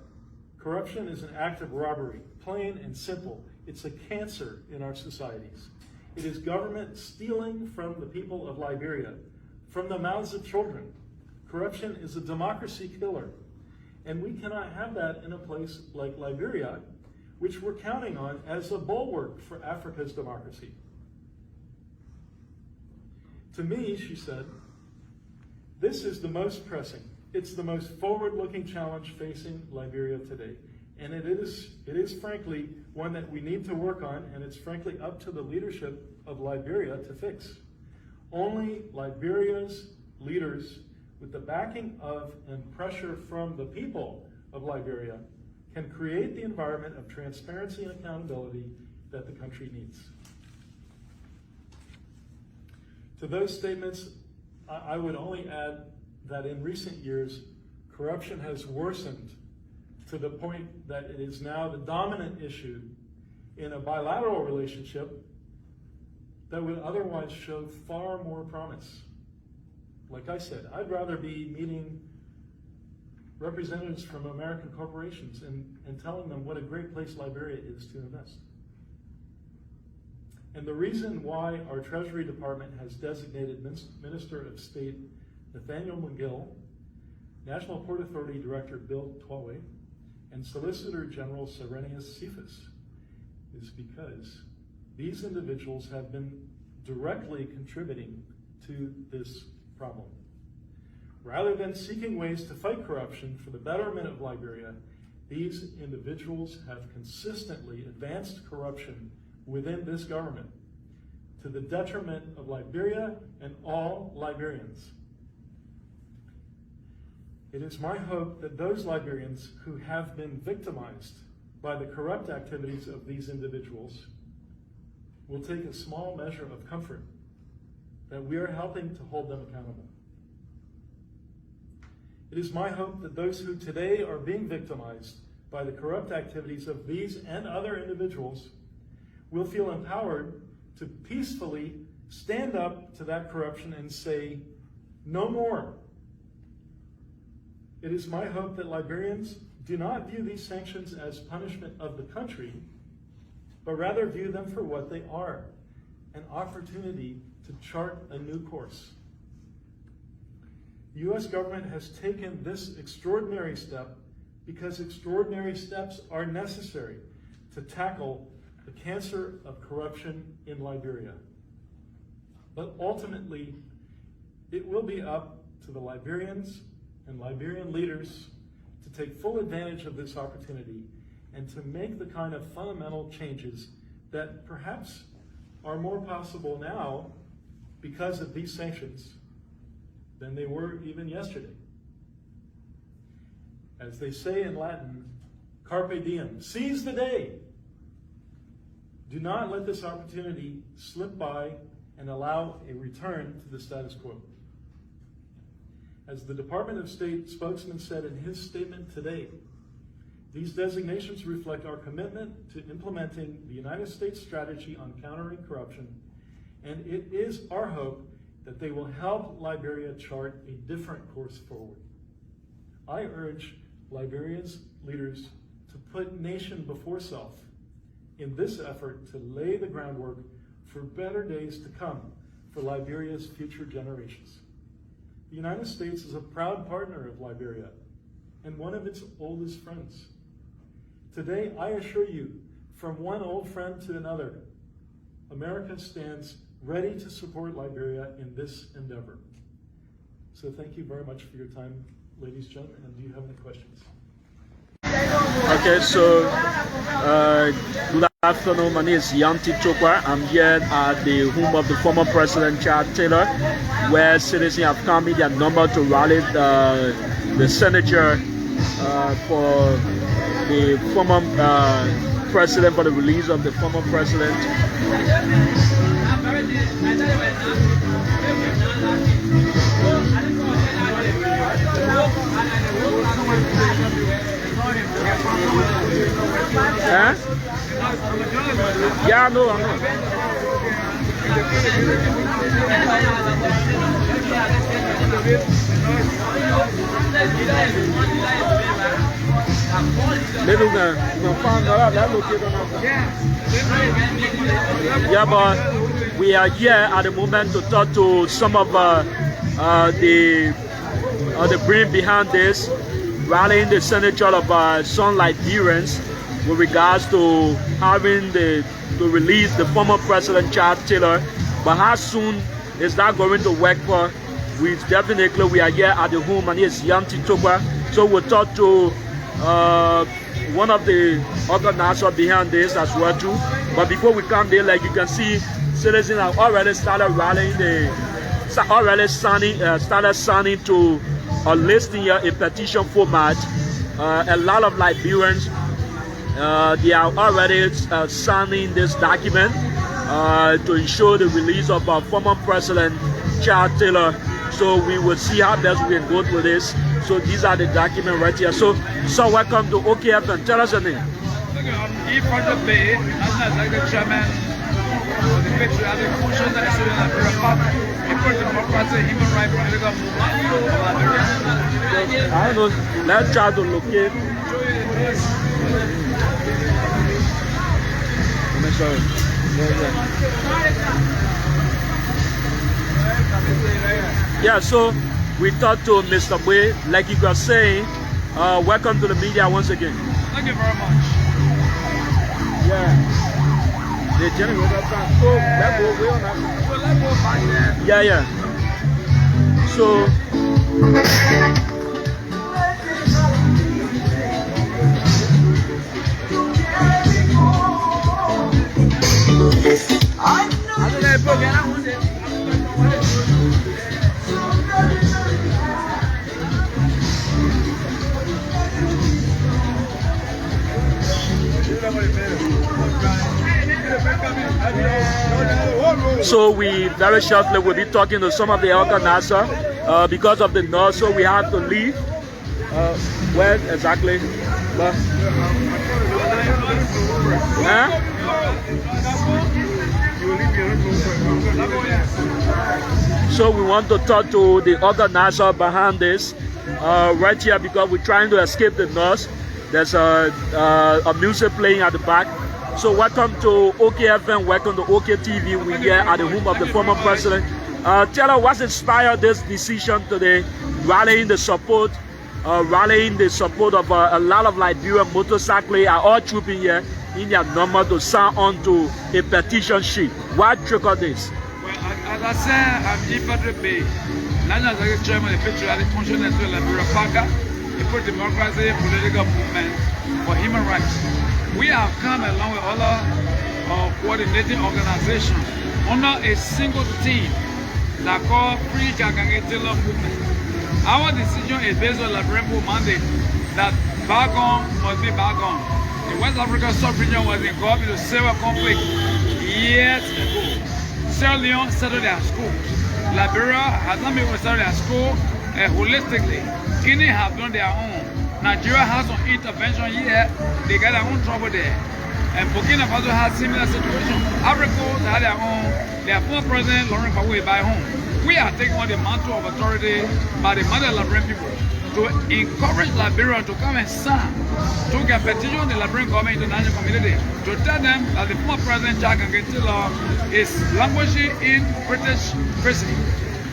corruption is an act of robbery, plain and simple. It's a cancer in our societies. It is government stealing from the people of Liberia, from the mouths of children. Corruption is a democracy killer. And we cannot have that in a place like Liberia, which we're counting on as a bulwark for Africa's democracy. To me, she said, this is the most pressing. It's the most forward-looking challenge facing Liberia today. And it is frankly one that we need to work on, and it's frankly up to the leadership of Liberia to fix. Only Liberia's leaders, with the backing of and pressure from the people of Liberia, can create the environment of transparency and accountability that the country needs. To those statements, I would only add that in recent years, corruption has worsened to the point that it is now the dominant issue in a bilateral relationship that would otherwise show far more promise. Like I said, I'd rather be meeting representatives from American corporations and telling them what a great place Liberia is to invest. And the reason why our Treasury Department has designated Minister of State Nathaniel McGill, National Port Authority Director Bill Twawe, and Solicitor General Serenius Cephas is because these individuals have been directly contributing to this problem. Rather than seeking ways to fight corruption for the betterment of Liberia, these individuals have consistently advanced corruption within this government to the detriment of Liberia and all Liberians. It is my hope that those Liberians who have been victimized by the corrupt activities of these individuals will take a small measure of comfort that we are helping to hold them accountable. It is my hope that those who today are being victimized by the corrupt activities of these and other individuals will feel empowered to peacefully stand up to that corruption and say, no more. It is my hope that Liberians do not view these sanctions as punishment of the country, but rather view them for what they are, an opportunity to chart a new course. The U.S. government has taken this extraordinary step because extraordinary steps are necessary to tackle the cancer of corruption in Liberia. But ultimately, it will be up to the Liberians and Liberian leaders to take full advantage of this opportunity and to make the kind of fundamental changes that perhaps are more possible now because of these sanctions than they were even yesterday. As they say in Latin, carpe diem, seize the day. Do not let this opportunity slip by and allow a return to the status quo. As the Department of State spokesman said in his statement today, these designations reflect our commitment to implementing the United States strategy on countering corruption, and it is our hope that they will help Liberia chart a different course forward. I urge Liberia's leaders to put nation before self in this effort to lay the groundwork for better days to come for Liberia's future generations. The United States is a proud partner of Liberia and one of its oldest friends. Today, I assure you, from one old friend to another, America stands ready to support Liberia in this endeavor. So thank you very much for your time, ladies and gentlemen, and do you have any questions? Okay, so good afternoon. My name is Yanti Chokwa. I'm here at the home of the former President Chad Taylor, where citizens have come in their number to rally the senator for the former president, for the release of the former president. Huh? Yeah, no, I'm not. Yeah, but we are here at the moment to talk to some of the brain behind this, rallying the signature of some Liberians with regards to having to release the former president Charles Taylor. But how soon is that going to work for? We are here at the home, and it's Yanti Tokwa. So we'll talk to one of the organizers behind this as well too. But before we come there, like you can see, citizens have already started rallying, started signing to a list here, a petition format. A lot of Liberians, they are already signing this document to ensure the release of our former president Charles Taylor. So we will see how best we can go through this. So these are the documents right here. So welcome to OKF, and tell us your name. Bay, National Chairman of the Patriotic Commission that is in Liberia, democracy, human rights, political movement. I don't know. Let's try to locate. Yeah, so we talked to Mr. Bwe, like you were saying. Welcome to the media once again. Thank you very much. Yeah. The general yeah. So we very shortly will be talking to some of the organizers because of the noise, so we have to leave. Where exactly? But, so we want to talk to the organizer behind this right here because we're trying to escape the noise. There's a music playing at the back. So welcome to OKFM, welcome to OKTV. We're here at the home of the former president. Tell us what inspired this decision today, rallying the support of a lot of Liberian motorcyclists are all trooping here in their number to sign on to a petition sheet. What triggered this? Well, as I said, I'm Ifadre Bay, National Executive Chairman of the Patriotic Commission of Liberia, for democracy, political movement, for human rights. We have come along with other coordinating organizations under a single team that called Free Kakange Taylor Movement. Our decision is based on Liberian mandate that Bagon must be Bagon. The West African sub-region was involved in the civil conflict years ago. Sierra Leone settled their schools. Liberia has not been able to settle their school holistically. Guinea have done their own. Nigeria has some intervention here. They got their own trouble there. And Burkina Faso has similar situation. Africa had their own. Their former president, Laurent Gbagbo, is by home. We are taking on the mantle of authority by the mother Liberian people to encourage Liberia to come and sign, to get petition the Liberian government international community to tell them that the former president Charles Taylor is languishing in British prison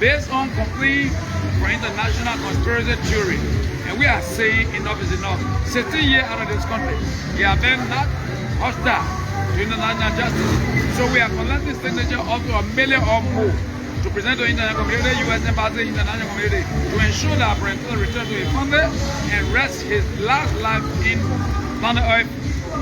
based on complete for international conspiracy theory. And we are saying enough is enough. 16 years out of this country, they have been not hostile to international justice. So we are collecting signature up to 1 million or more to present to the international community, U.S. Embassy, international community, to ensure that Brent will return to his family and rest his last life in planet Earth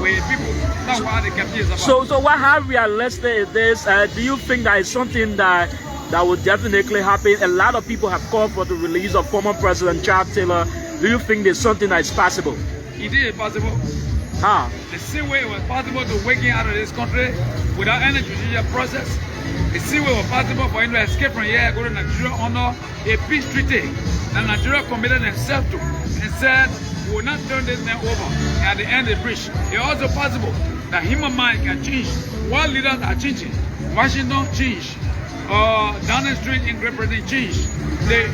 with people. That's why the captive is about. So what have realistic is this? Do you think that is something that will definitely happen? A lot of people have called for the release of former President Charles Taylor. Do you think there's something that is possible? He did it possible. How? The same way it was possible to wake him out of this country without any judicial process. The same way it was possible for him to escape from here and go to Nigeria under a peace treaty that Nigeria committed themselves to and said, we will not turn this thing over. And at the end, they breached. It's also possible that human mind can change. World leaders are changing. Washington changed. Downing Street in Great Britain changed. The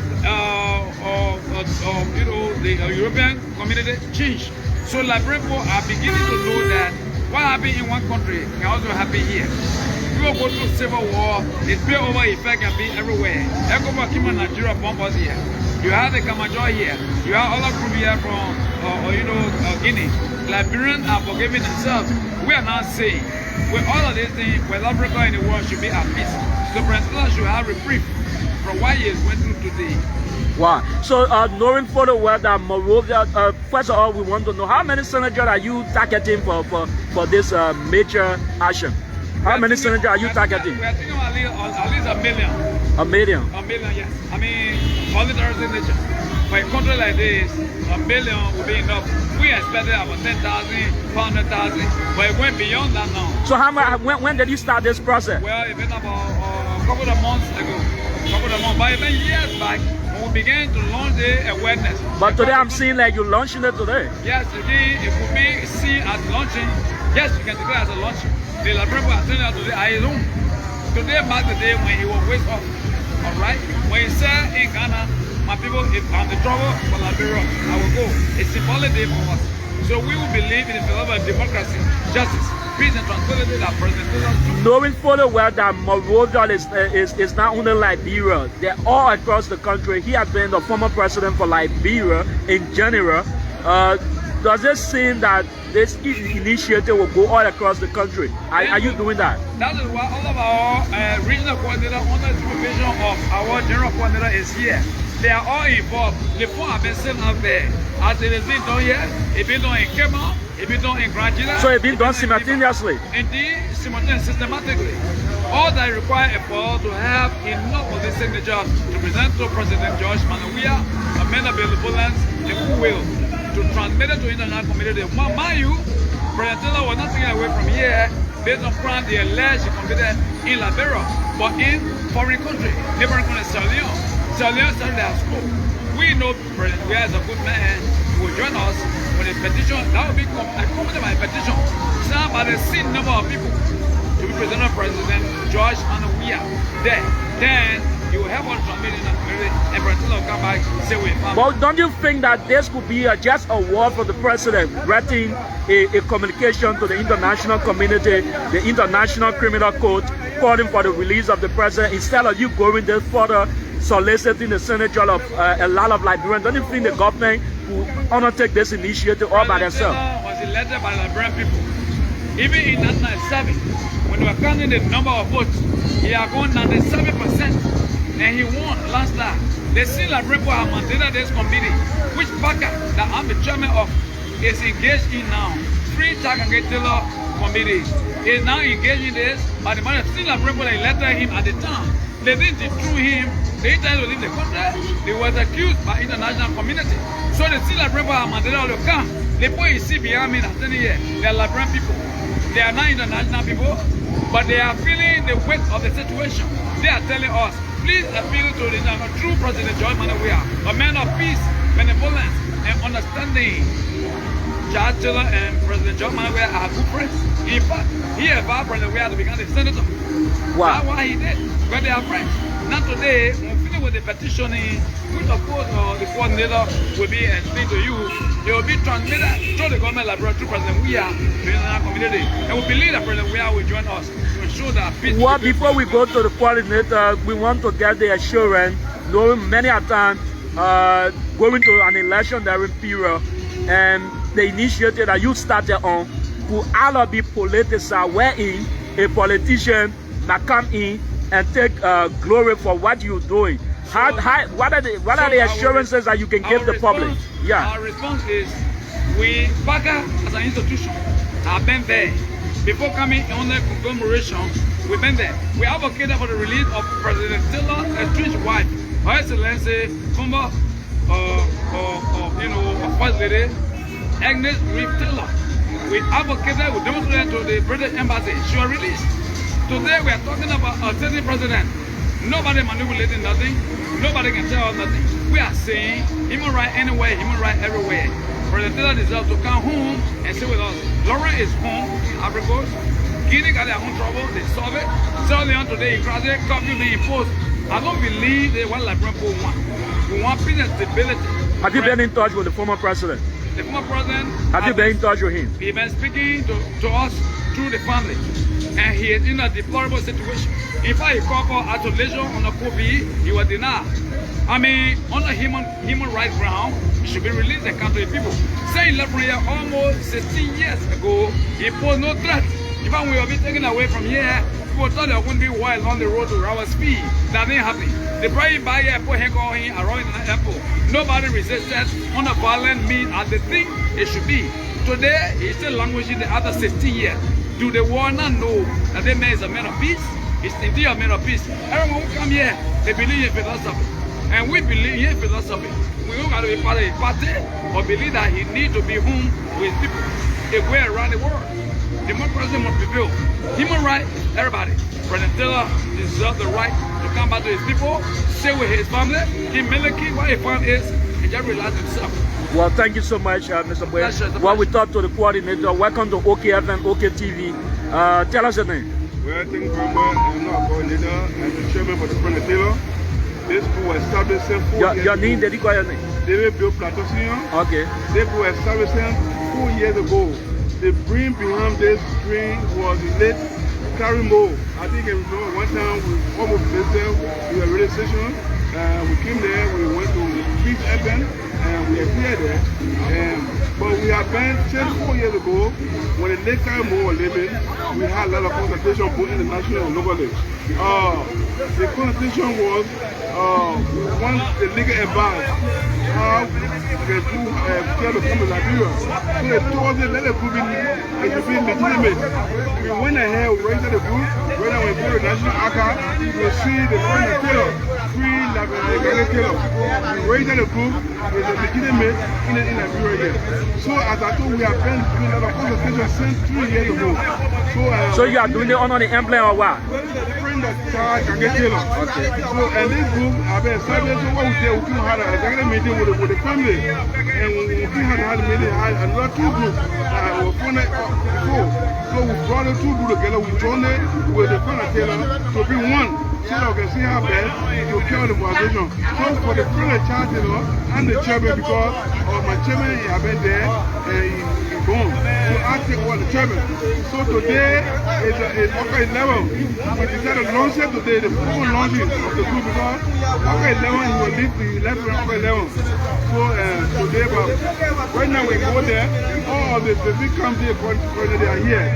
European community changed. So Liberian people are beginning to know that what happened in one country can also happen here. People go through civil war, the spillover effect can be everywhere. ECOWAS came in Nigeria, bomb us here. You have the Kamajo here. You have other group here from Guinea. Liberians are forgiving themselves. We are not saying with all of these things, West Africa in the world should be at peace. So President should have reprieve from what he is going through today. Wow. So knowing for the well that Monrovia, first of all, we want to know how many senators are you targeting for this major action? How many senators are you targeting? We are thinking at least a million. A million? A million, yes. I mean, voluntary signature. For a country like this, a million will be enough. We expected about 10,000, 400,000, but it went beyond that now. So when did you start this process? Well, it been about a couple of months ago. But even years back, we began to launch the awareness. But today I'm seeing like you're launching it today. Yes, today it could be seen as launching. Yes, you can declare as a launch. The Liberian are telling us today, I alone. Today marks the day when he will wake up. Alright? When he said in Ghana, my people, if I'm in trouble for Liberia, I will go. It's a symbolic day for us. So we will believe in the philosophy of democracy, justice, peace and tranquility that President Taylor. Knowing fully well that Monrovia is not only Liberia, they're all across the country. He has been the former president for Liberia in general. Does it seem that this initiative will go all across the country? Are you doing that? That is why all of our regional coordinator under the supervision of our general coordinator is here. They are all involved. The phone have been sent out there. As it has been done here, it's been done in Kema, it's been done in Grand Gila. So it's been done simultaneously? Indeed, simultaneously, systematically. All that require a to have enough of the signatures to present to President George Manawia, a man of benevolence, and who will to transmit it to international community. Mind you, President Taylor was not taken away from here based on crime they alleged he committed in Liberia, but in foreign country, neighboring country, Sierra Leone. Sierra Leone started their school. We know President Weah is a good man who will join us with a petition. That will be accompanied by a petition signed by the same number of people to be presented President George Manawia there. Then he will help us transmit in the community and President will come back and say we're family. But don't you think that this could be just a word for the president, writing a communication to the international community, the International Criminal Court, calling for the release of the president, instead of you going there further, soliciting the signature of a lot of Liberians? Don't you think the government will undertake this initiative all by themselves? Was elected by Liberian people. Even in 1997, when they were counting the number of votes, he had won 97%. And he won last time. They see Liberian people have mandated this committee, which Parker, that I'm the chairman of, is engaged in now. 3 Jack and Taylor committees is now engaged in this, but the man of still Liberian people elected him at the time. They didn't dethrone him. They tried to leave the country. They was accused by international community. So the still Liberian people have mandated all the come. The people you see behind me that's standing here, they are Liberian people. They are not international people, but they are feeling the weight of the situation. They are telling us, please appeal to the true President George Manawia, a man of peace, benevolence, and understanding. George Taylor and President George Manawia are good friends. In fact, he advised President Weah to become the senator. Wow. That's why he did, because they are friends. Now today, we're feeling with the petitioning, which of course the coordinator will be explained to you. It will be transmitted through the government library to President Weah to the international community. And we believe that President Weah will join us to ensure that peace. Well, before we go to the coordinator, we want to get the assurance, knowing many a time going to an election there in period, and the initiative that you started on could all be politicized, wherein a politician that come in and take glory for what you're doing. What are the assurances that you can give the public? Yeah. Our response is, we, Parker as an institution, have been there. Before coming on the conglomeration, we've been there. We advocated for the release of President Taylor's estranged wife, Her Excellency, former First Lady, Agnes Reeve Taylor. We advocated, we demonstrated to the British Embassy. She was released. Today we are talking about a sitting president. Nobody manipulating nothing. Nobody can tell us nothing. We are saying human right anywhere, human right everywhere. President Taylor deserves to come home and stay with us. Lauren is home, Ivory Coast. Guinea got their own trouble, they solve it. Sierra Leone today, Ukraine, curfew being imposed. I don't believe they want Liberian people want. We want peace and stability. Have you been in touch with the former president? The former president. Have you been in touch with him? He's been speaking to us through the family. And he is in a deplorable situation. In fact, he called for isolation on the COVID, he was denied. I mean, on a human rights ground, he should be released and come to the people. Say he left from here almost 16 years ago, he posed no threat. Even we will be taken away from here, people thought there wouldn't be war along the road to our speed. That didn't happen. They brought him by here, put him on him, around the airport. Nobody resisted on a violent means as they think it should be. Today, he's still languishing the other 16 years. Do the world not know that that man is a man of peace? He's indeed a man of peace. Everyone who come here, they believe in philosophy. And we believe in philosophy. We don't got to be part of a party or believe that he needs to be home with people everywhere around the world. Democracy must be built. Human rights, everybody. President Taylor deserves the right to come back to his people, stay with his family, give Miliki what his family is, and just realize himself. Well, thank you so much, Mr. Boy. Well, we talked to the coordinator. Welcome to OKFM, OKTV. Tell us your name. Well, thank you very much. I'm not a coordinator. I'm the chairman for the President Taylor. This school was established 4 years your name, ago. did you call your name? David Bill Plateau Senior. Okay. This school was established 4 years ago. The brain behind this dream was late Carrie Moe. I think I remember one time we almost visited with a radio station. We came there, we went to Beach FM, and we appeared there. But we have been since 4 years ago, when the late Carrie Moe was living, we had a lot of consultation both international and locally. The consultation was once the legal advice how the two tell the come to Liberia. So they told us let the group be legitimate. We went ahead, we registered the group, when we go to the National Archive, we will see the President Taylor, free Liberia Taylor. We registered the group, it's a legitimate in Liberia. So as I told, we have been doing a lot of consultation since 3 years ago. So you are doing it under the emblem or what? Friend of Charles Taylor. Okay. So and this group have been established. So what we did, we had a executive meeting with the family, and we had a meeting, had another 2 groups that were funded before. So we brought the 2 groups together. We joined it with the friend of Taylor to be one. So that we can see how best to carry the organization. So for the friend of Charles Taylor, I'm the chairman because my chairman he have been there and he gone. So I take over the chairman. So today is okay 11. We decided to launch it today, the full launching of the group because okay 11 he will leave the 11 okay 11. So today, but right now we go there. All of the big companies they are here.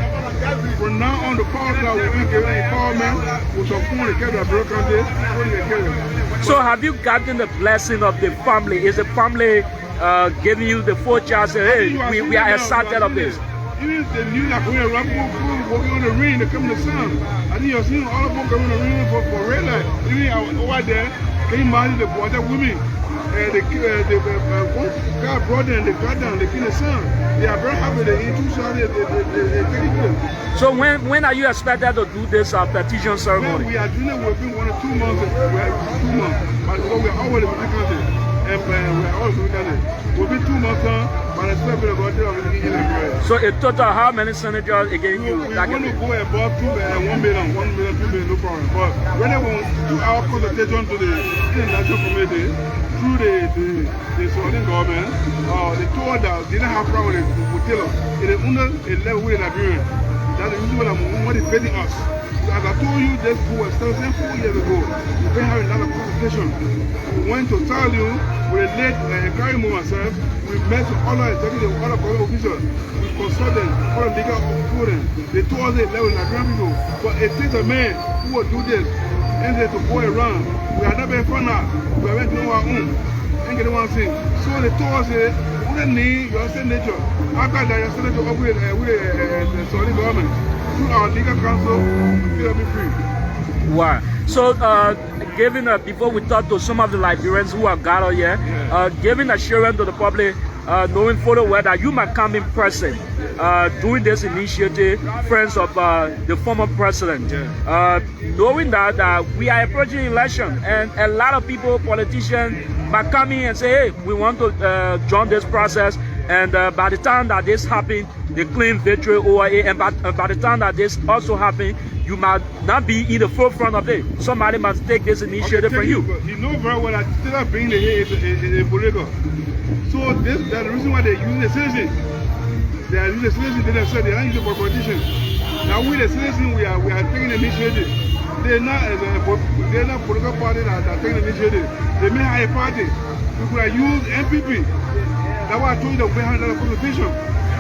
From now on, the power cloud will be given empowerment with some phone to carry the country. So have you gotten the blessing of the family? Is the family giving you the full chance? Hey, we are excited of this. Even the news are going around, people walking on the ring, they come to the sun. I think you're seeing all of them coming on the ring for real life. Even over there, can you imagine the water women? God brought them, they got down, they killed the son. They are very happy, they eat 2 shots, they take it. So when are you expected to do this petition ceremony? Well, we are doing it within 1 or 2 months. We have 2 months. But we are always in the country. And we are always in the country. Within 2 months, but I expect we are going to get. So in total, how many senators again you? We want to go above 1 million, 1 million, 2 million, no problem. But when we do our consultation to the National Committee, through the surrounding government, they told that they didn't have problem with Taylor. It is under a level with Liberian. That's the reason why what is beating us. As I told you, this group was started 4 years ago. We've been having a lot of consultation. We went to tell you, we led Carrie Moe myself. We met with other executives, other government officials. We consulted other legal students. They told us they level Liberian people. But it takes a man who will do this and they to go around. We are not very fun now. We are going to do our own. And get one thing. So they told us, we don't need your state nature. After that, you started to operate with the Saudi government. Through our legal council, we feel free. Wow. So, given before we talk to some of the Liberians who are gathered here, giving assurance to the public, knowing full well that you might come in person doing this initiative, Friends of the former president. Knowing that we are approaching election and a lot of people, politicians, might come in and say, hey, we want to join this process. And by the time that this happens, they claim victory over it. And by the time that this also happens, you might not be in the forefront of it. Somebody must take this initiative from you. You know very well that still not being the head is political. So that's the reason why they use the citizen. They are using the citizen. They themselves, they are not using for politicians. Now we the citizen, we are taking the initiative. They're not political party that are taking the initiative. They may have a party. We could have used MPP. That's why I told you that we had a conversation.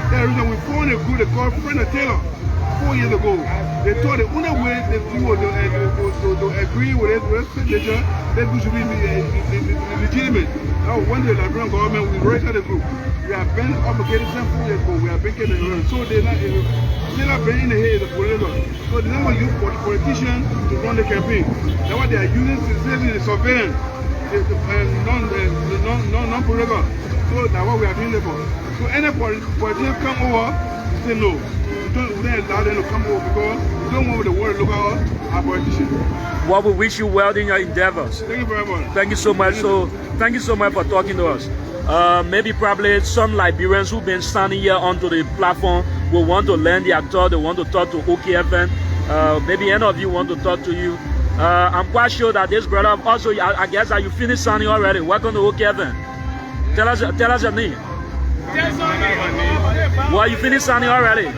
That's the reason we formed a group they called Friend of Taylor 4 years ago. They thought the only way they would to agree with it, signature, that we should be legitimate. Now, when the Liberian government, we registered the group. We have been obligated some 4 years ago. We have been getting it. So they're not been in the head of political. So they're not going to use politicians to run the campaign. That's why they are using the surveillance, non-political. So that's what we are doing it for. So any politician come over, we say no. We don't allow them to come over because we don't want the world to look at us as politicians. Well, we wish you well in your endeavors. Thank you very much. Thank you so much. So thank you so much for talking to us. Maybe probably some Liberians who've been standing here onto the platform will want to learn their thought. They want to talk to OKFN. Maybe any of you want to talk to you. I'm quite sure that this brother also, I guess that you finished signing already. Welcome to OKFN. Tell us your name. Well, you finished signing already.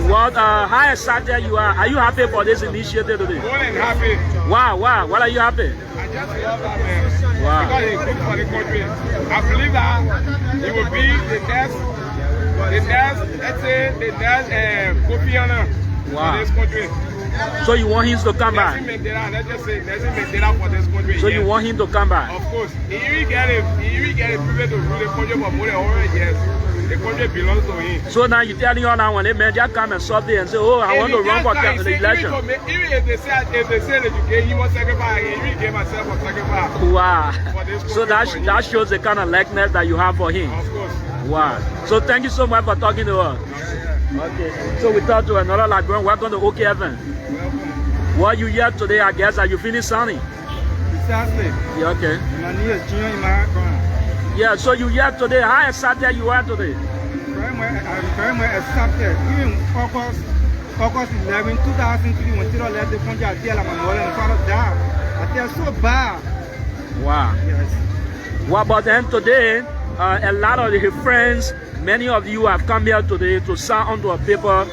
What, how excited you are? Are you happy for this initiative today? More than happy. Wow. What are you happy? I just love that man. Wow. Because he's good for the country. I believe that he will be the next, let's say, the next Kofi Annan for this country. So you want him to come back? Let's just say, let's make that for this country. So you want him to come back? Of course. He will get a privilege to rule the country for more than 100 years. The country belongs to him. So now you're telling us now when they men just come and stop there and say, oh, I want to run for the election. Even if they say that you gave him a sacrifice, he will give myself a sacrifice. Wow. So that shows the kind of likeness that you have for him. Of course. Wow. So thank you so much for talking to us. Okay. So we talked to another Liberian. Welcome to OKFN. Welcome. What you here today, I guess, are you finished signing? Exactly. Yeah, okay. My knee is junior in my background. Yeah, so you here today. How excited you are today? I'm very much excited. Even August 11, 2003, when Tito left the country, I tell him I'm all in front of that. I feel so bad. Wow. Yes. What about then today? A lot of his friends, many of you have come here today to sign onto a paper.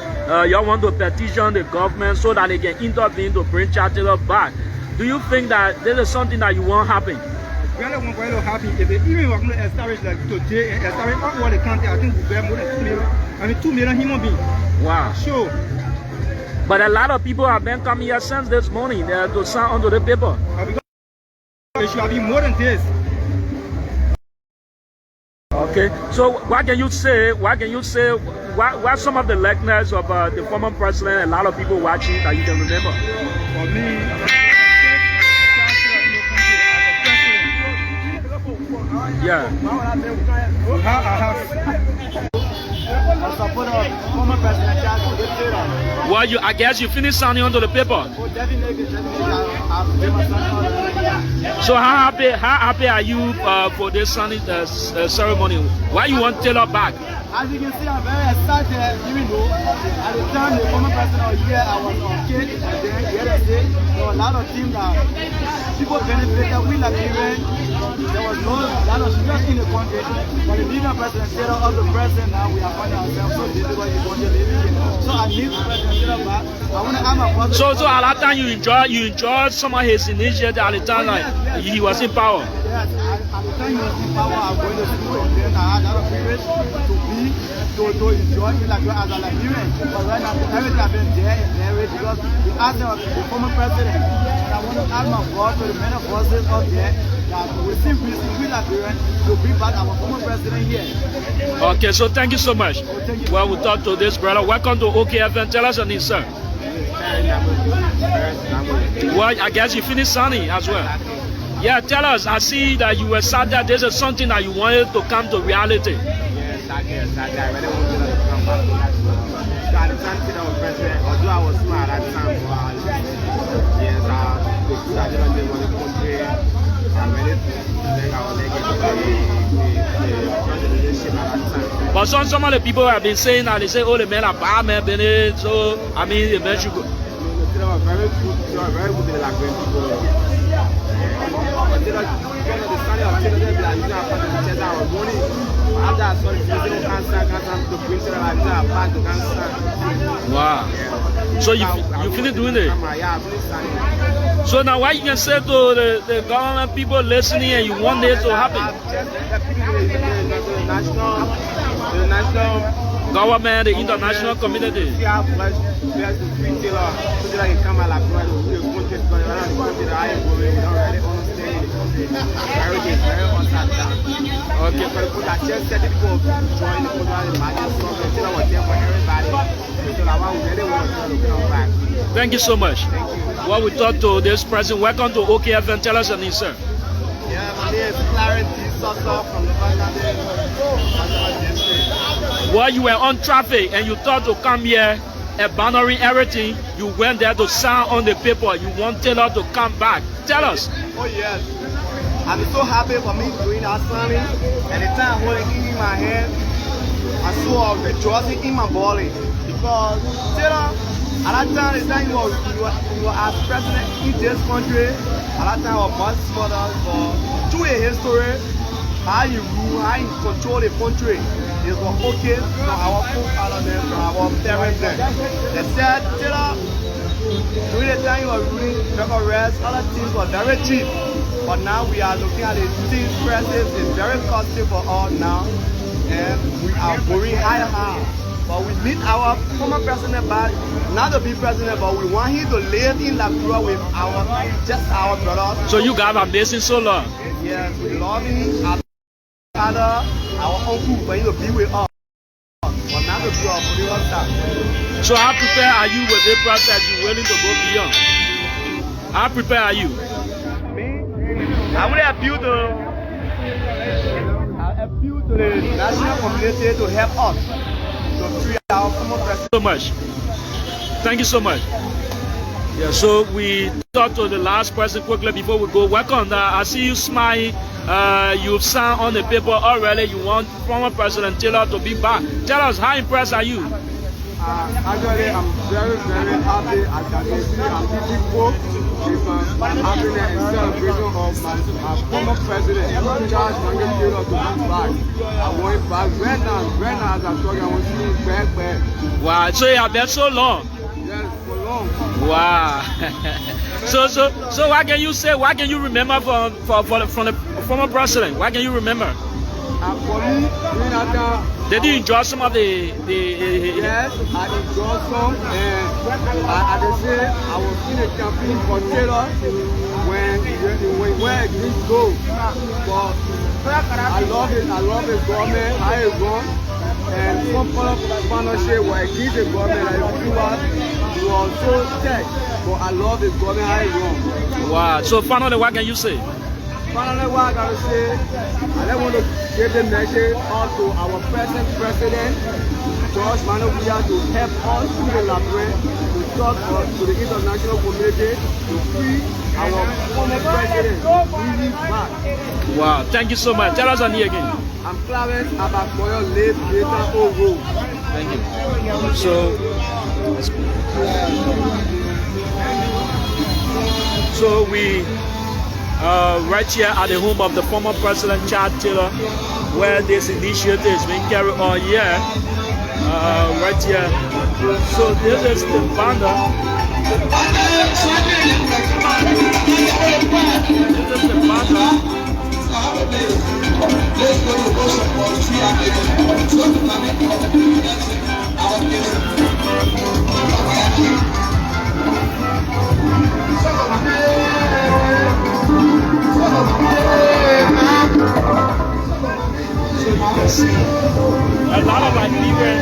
You want to petition the government so that they can intervene to bring Charles Taylor back. Do you think that this is something that you want happen? Really want to happy if they even want to establish like today, establish all over the country. I think we're more than 2 million human beings. Wow. Sure. But a lot of people have been coming here since this morning to sign onto the paper. It should be more than this. Okay. So what can you say? What some of the likeness of the former president? A lot of people watching that you can remember. For me. Yeah. Well, I guess you finished signing onto the paper. So how happy are you for this signing ceremony? Why you want Taylor back? As you can see, I'm very excited, even though at the time the former president was here, I was on cake, and then the other day, there were a lot of things that people benefited, we Liberians, there was no lot of stress in the country, but the leader president said of the president, now we are finding ourselves so busy what he's going to live in. So I need the president Taylor back. I want to ask my brother. So at that time you enjoyed some of his initiatives at the time he was in power. Yes, at the time he was in power, I was going to school and then I had a lot of privilege to enjoy it like as a Liberian. But right now, everything has been there and there because we asked the former president, and I want to ask my God to the many voices out there that we see we Liberians to bring back our former president here. Okay, so thank you so much. Well, we'll talk to this brother. Welcome to OKFN. Tell us your name, sir. Well, I guess you finished signing as well. Yeah, tell us. I see that you were sad that this is something that you wanted to come to reality. Yes, I really wanted to come back to national. So at the time I was president, although I was smart at that time, yes, the food I didn't live in the country, I really think I was the leadership at that time. But some of the people have been saying that they say, oh, the men are bad men, so I mean, the men should go. They were very good, they like when people. Until the standing of children, they are using our part of the chest and money. After I saw the president cancer to bring to them, I used our part to cancer. Wow. Yeah. So you finish doing it? Yeah, I finished standing. So now what you can say to the government people listening and you want it to happen? The national government, the international community. Thank you so much. What we talk to this president. Welcome to OKFM. Tell us your name, sir. Yeah, my name is Clarence Sosa from the Bangladesh district. While you were on traffic and you thought to come here, abandoning everything, you went there to sign on the paper. You want Taylor to come back. Tell us. Oh yes. I'm so happy for me doing that signing. And the time holding it in my hand, I saw rejoicing in my body. Because Taylor, at that time, the time you were as president in this country, at that time, our boss mother for through a history, how you rule, how you control the country. It was okay from our forefathers and from our parents. They said, Taylor, during the time you were ruling, record rest, other things were very cheap. But now we are looking at the things prices is very costly for us now. And we are going higher. But we need our former president back, not to be president, but we want him to live in Liberia with our brothers. So you guys are based in so long? Yes, we love him, our father, our uncle, for him to be with us. But not to be our political star. So how prepared are you with this process? You willing to go beyond? How prepared are you? I will appeal to the national community to help us. So much. Thank you so much. Yeah, so we talked to the last person quickly before we go. Welcome. I see you smiling. You've signed on the paper already. You want former President Taylor to be back. Tell us, how impressed are you? Actually, I'm very, very happy. I can see I'm giving hope with my happiness and celebration of my former president, Charles Daniel Taylor, to be back. I want him back. Right now, as I'm talking, I want to see him back. Wow, so you have been so long? Yes, for long. Wow. so what can you say? What can you remember from the former president? What can you remember? For me, during that time, did you enjoy some of the Yes, I enjoyed some, and I say I was in a campaign for Taylor when Greece go. But I love his government, how it run, and some partnership were against the government like he was so tech. But I love his government, how it run. Wow. So finally, what can you say? Finally, what I gotta say, I just want to give the message out to our present president, George Manobuya, to help us through the Liberia, to talk to the international community, to free our former president, really back. Wow, thank you so much. Tell us on here again. I'm Clarence Abakoyo, live later Ogo. Thank you. So we right here at the home of the former President Charles Taylor, where this initiative is being carried on here, right here. So this is the banner. This is the banner. So you can see a lot of like people.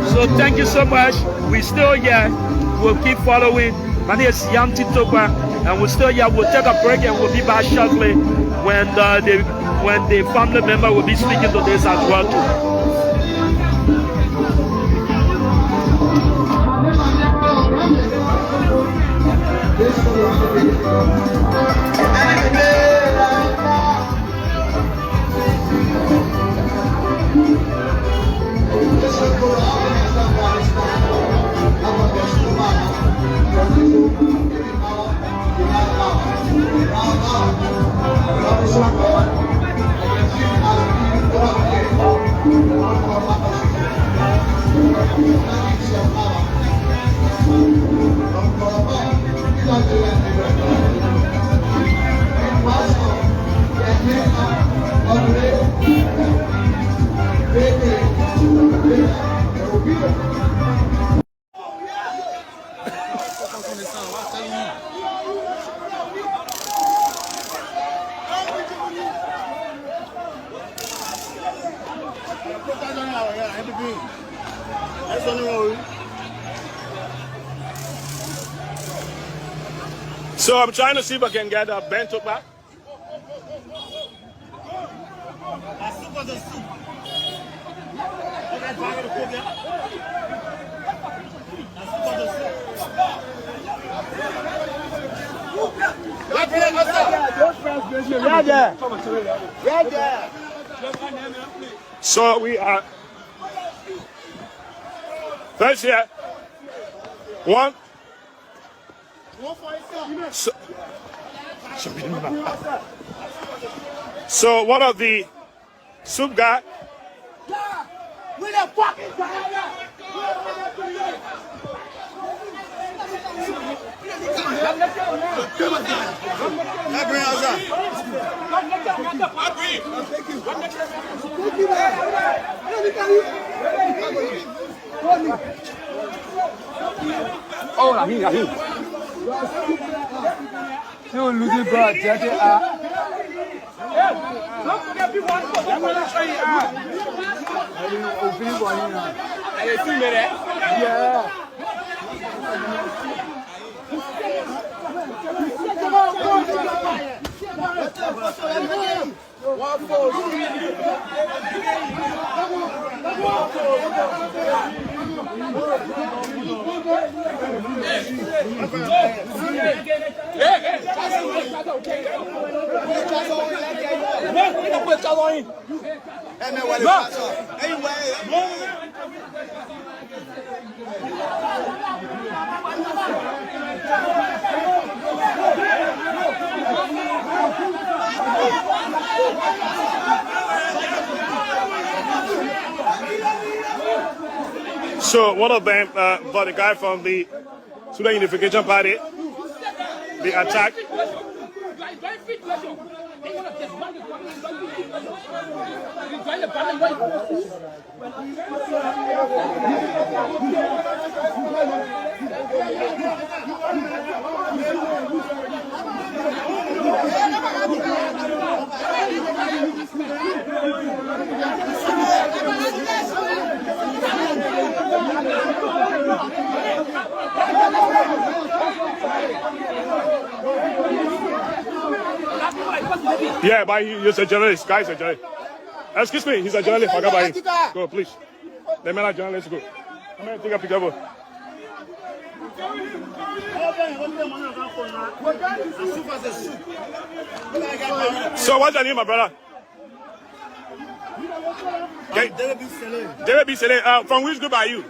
So thank you so much. We're still here. We'll keep following. My name is Yanti Tokwa, and we're still here. We'll take a break and we'll be back shortly when the family member will be speaking to this as well too. So I'm trying to see if I can get a bento back. So we are first here. One. So one of the soup guy. Oh, Rahim. You lose bro, So one of them, but the guy from the Sudan Unification Party, the attack. Yeah, but he's a journalist. Guy's a journalist. Excuse me, he's a journalist. Forget about him. Go, please. The man is a journalist. Go. Come here, take a picture. So what's your name, my brother? I'm David B. Saleh. David B. Saleh, from which group are you?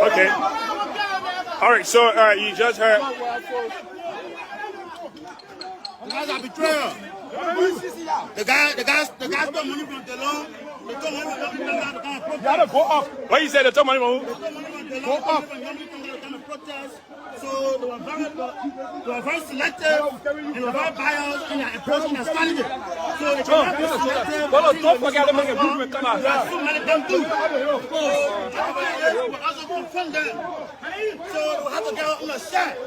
Okay. All right, so you just heard. The guy's a betrayer. The guy stole money from the loan. They took money from the protest. Go up. What you said? They took money from who? Go up. So they were very selective and they were very biased in their approach and their strategy. So they cannot be selective. Don't forget to make a movement come out. So many them do. So we also confront them. So we have to get on the set.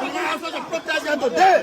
We have such a protest here today.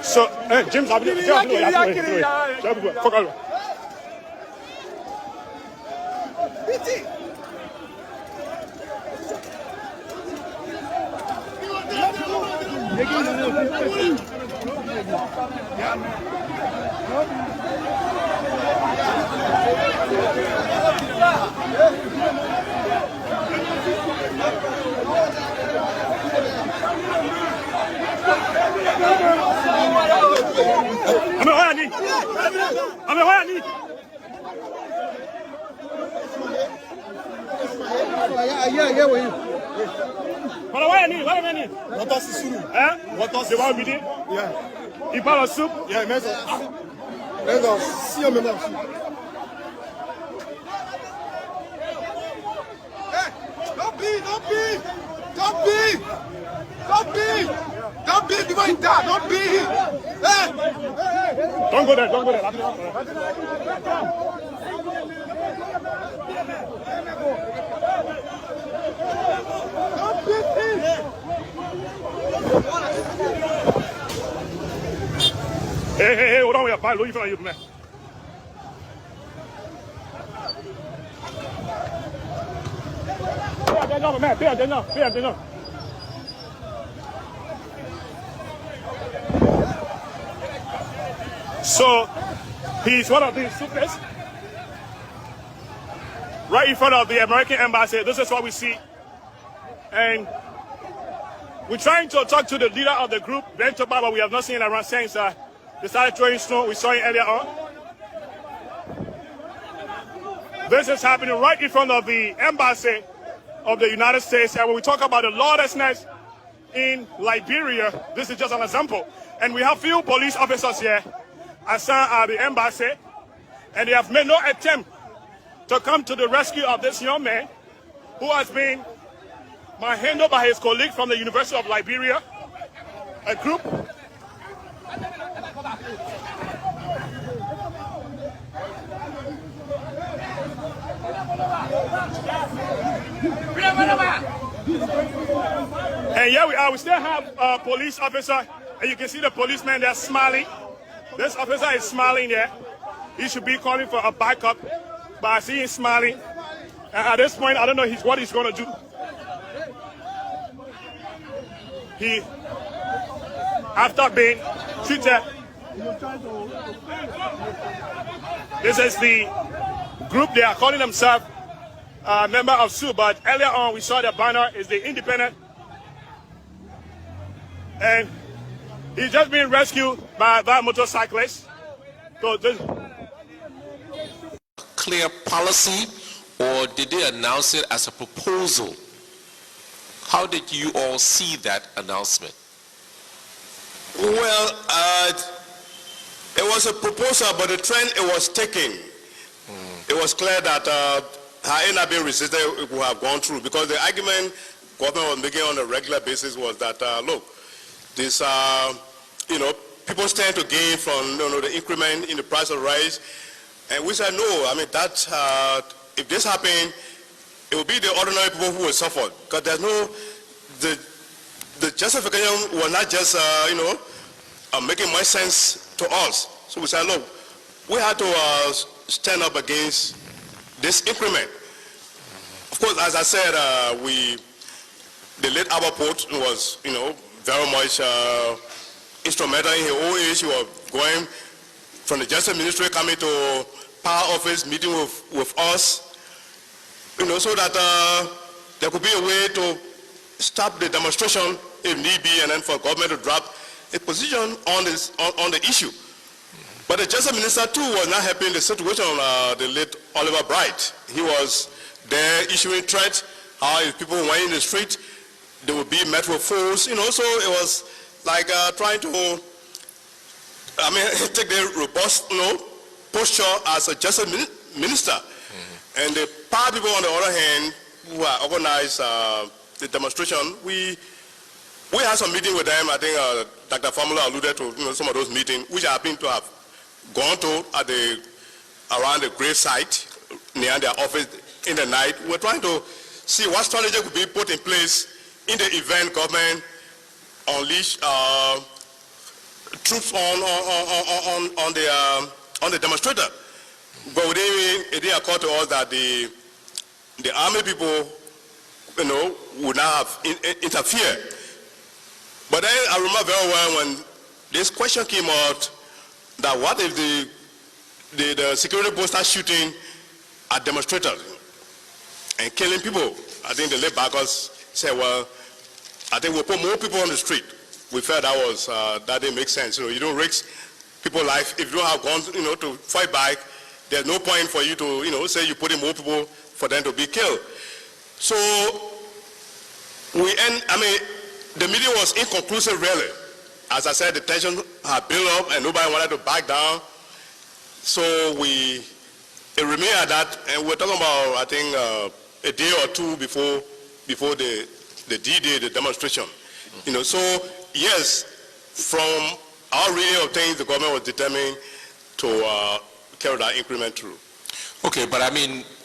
So, James, I'll be fuck all. Il parle en soupe? Yeah, mais ça. Si on me l'a soupe. Don't be before you die. Don't be. Hey. Don't go there. Hey, hold on, we are fine. Look in front of you, man. Pay attention. So, he's one of these supers. Right in front of the American embassy. This is what we see. And we're trying to talk to the leader of the group, Ben Toba, but we have not seen him around since they started throwing snow. We saw him earlier on. This is happening right in front of the embassy of the United States. And when we talk about the lawlessness in Liberia, this is just an example. And we have few police officers here assigned at the embassy, and they have made no attempt to come to the rescue of this young man who has been manhandled by his colleague from the University of Liberia, a group. And here we are. We still have a police officer, and you can see the policeman there smiling. This officer is smiling there. He should be calling for a backup, but I see him smiling. And at this point, I don't know what he's going to do. He, after being treated, this is the group. They are calling themselves a member of SU, but earlier on we saw the banner is the Independent, and he's just being rescued by that motorcyclist. So this clear policy, or did they announce it as a proposal? How did you all see that announcement? Well, it was a proposal, but the trend it was taking, it was clear that had it not been resisted, it would have gone through, because the argument government was making on a regular basis was that, look, this, people stand to gain from the increment in the price of rice, and we said no. I mean, that if this happened, it would be the ordinary people who will suffer, because there's no the justification was not just making more sense to us. So we said, look, we had to stand up against this increment. Of course, as I said, the late Albert Port was, very much instrumental in his old age. He was going from the Justice Ministry, coming to Power Office, meeting with us, so that there could be a way to stop the demonstration if need be, and then for government to drop a position on the issue. But the Justice Minister too was not helping the situation of the late Oliver Bright. He was there issuing threats, how if people went in the street, they would be met with force, so it was like trying to, take the robust, posture as a Justice Minister. And the power people, on the other hand, who organized the demonstration, we had some meeting with them. I think Dr. Formula alluded to some of those meetings, which I happen to have gone to around the grave site near their office in the night. We're trying to see what strategy could be put in place in the event government unleash troops on the demonstrator. But it didn't occur to us that the army people, would not have interfered. But then I remember very well when this question came out, that what if the security force start shooting at demonstrators and killing people? I think the late backers said, well, I think we'll put more people on the street. We felt that didn't make sense. You don't risk people's life. If you don't have guns, to fight back, there's no point for you to, say you put in more people for them to be killed. So the meeting was inconclusive, really. As I said, the tension had built up and nobody wanted to back down. So it remained at that, and we're talking about, I think, a day or two before the D-Day, the demonstration. So yes, from our reading of things, the government was determined to carry that increment through. Okay, but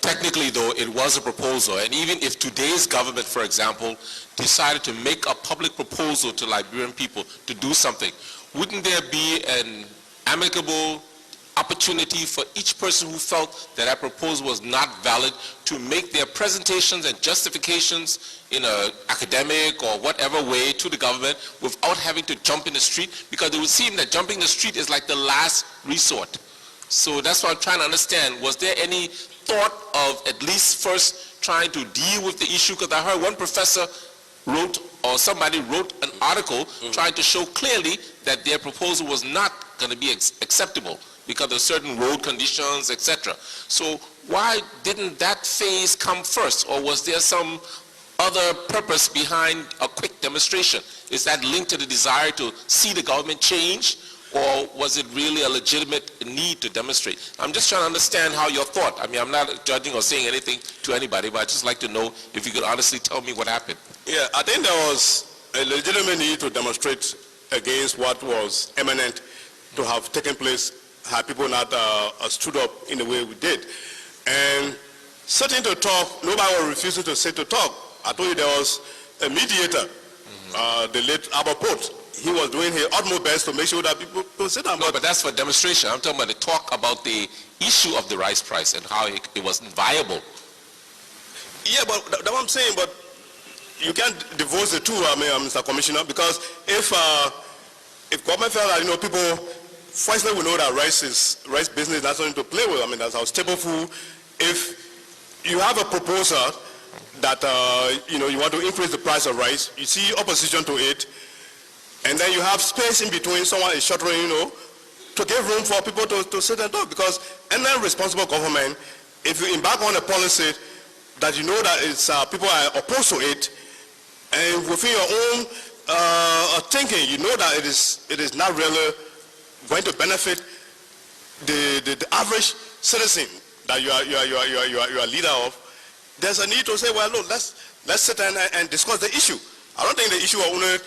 technically though, it was a proposal, and even if today's government, for example, decided to make a public proposal to Liberian people to do something, wouldn't there be an amicable opportunity for each person who felt that that proposal was not valid to make their presentations and justifications in an academic or whatever way to the government without having to jump in the street? Because it would seem that jumping the street is like the last resort. So that's what I'm trying to understand. Was there any thought of at least first trying to deal with the issue? Because I heard one professor somebody wrote an article trying to show clearly that their proposal was not going to be acceptable because of certain road conditions, etc. So why didn't that phase come first? Or was there some other purpose behind a quick demonstration? Is that linked to the desire to see the government change? Or was it really a legitimate need to demonstrate? I'm just trying to understand how your thought. I'm not judging or saying anything to anybody, but I'd just like to know if you could honestly tell me what happened. Yeah, I think there was a legitimate need to demonstrate against what was imminent to have taken place had people not stood up in the way we did. And sitting to talk, nobody was refusing to sit to talk. I told you there was a mediator, the late Albert Port. He was doing his utmost best to make sure that people don't sit down. No, but that's for demonstration. I'm talking about the talk about the issue of the rice price and how it wasn't viable. Yeah, but that's what I'm saying. But you can't divorce the two, Mr. Commissioner, because if government felt that people, firstly, we know that rice business is not something to play with. That's our staple food. If you have a proposal that you want to increase the price of rice, you see opposition to it. And then you have space in between, someone is shuttering, to give room for people to sit and talk. Because any responsible government, if you embark on a policy that you know that it's people are opposed to it, and within your own thinking, you know that it is not really going to benefit the average citizen that you are a leader of, there's a need to say, well, look, let's sit and discuss the issue. I don't think the issue are only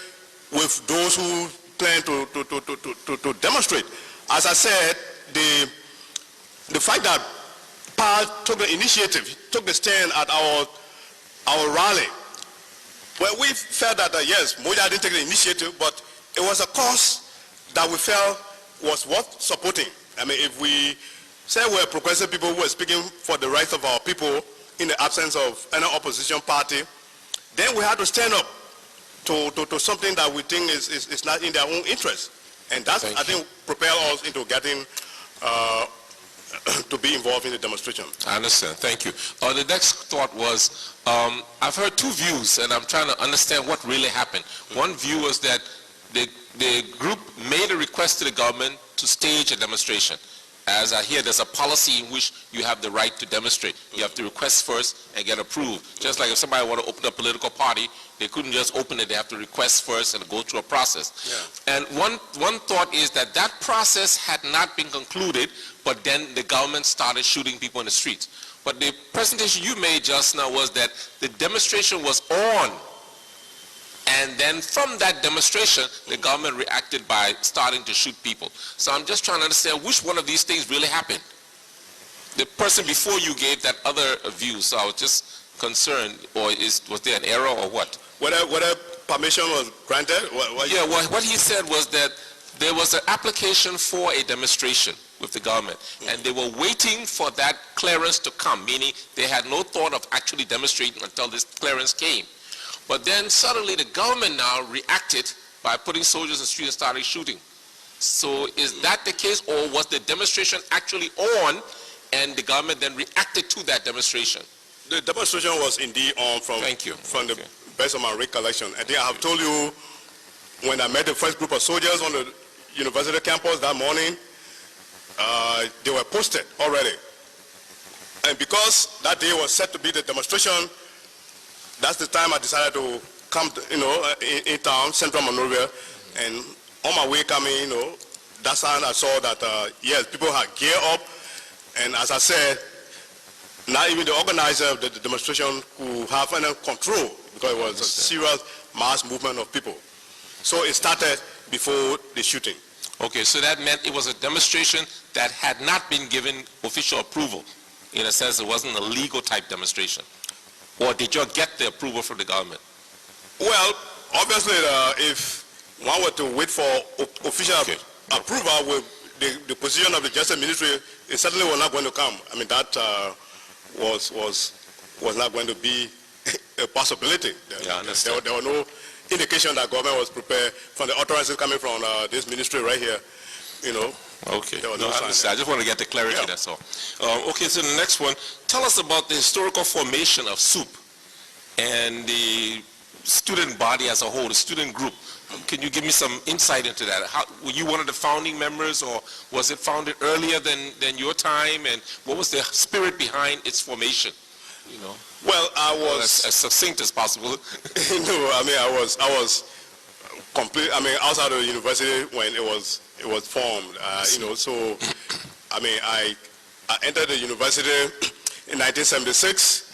with those who plan to demonstrate. As I said, the fact that PAL took the initiative, took the stand at our rally, well, we felt that, yes, Moja didn't take the initiative, but it was a cause that we felt was worth supporting. I mean, if we say we're progressive people who are speaking for the rights of our people in the absence of any opposition party, then we have to stand up to something that we think is not in their own interest. And that's, I think, propel us into getting to be involved in the demonstration. I understand. Thank you. The next thought was, I've heard two views, and I'm trying to understand what really happened. One view was that the group made a request to the government to stage a demonstration. As I hear, there's a policy in which you have the right to demonstrate. You have to request first and get approved. Just like if somebody want to open a political party, they couldn't just open it. They have to request first and go through a process. Yeah. And one thought is that that process had not been concluded, but then the government started shooting people in the streets. But the presentation you made just now was that the demonstration was on. And then from that demonstration, the government reacted by starting to shoot people. So I'm just trying to understand which one of these things really happened. The person before you gave that other view, so I was just concerned, or was there an error or what? Whether permission was granted? What he said was that there was an application for a demonstration with the government, and they were waiting for that clearance to come, meaning they had no thought of actually demonstrating until this clearance came. But then suddenly the government now reacted by putting soldiers in the street and started shooting. So is that the case, or was the demonstration actually on and the government then reacted to that demonstration? The demonstration was indeed on from the best of my recollection. I think I have told you when I met the first group of soldiers on the university campus that morning, they were posted already. And because that day was set to be the demonstration, that's the time I decided to come, in town, Central Monrovia, and on my way coming, that's time I saw that, yes, people had geared up, and as I said, not even the organizer of the demonstration could have any control, because it was a serious mass movement of people. So it started before the shooting. Okay, so that meant it was a demonstration that had not been given official approval. In a sense, it wasn't a legal type demonstration. Or did you get the approval from the government? Well, obviously, if one were to wait for official approval with the position of the Justice Ministry, it certainly was not going to come. I mean, that was not going to be a possibility. Yeah, I understand. There were no indication that government was prepared from the utterances coming from this ministry right here, Okay, I understand. I just want to get the clarity, that's all. Okay, so the next one, tell us about the historical formation of SUP and the student body as a whole, the student group. Can you give me some insight into that? Were you one of the founding members, or was it founded earlier than your time, and what was the spirit behind its formation? Well, I was as succinct as possible. I was complete. Outside of the university when it was formed. So I entered the university in 1976.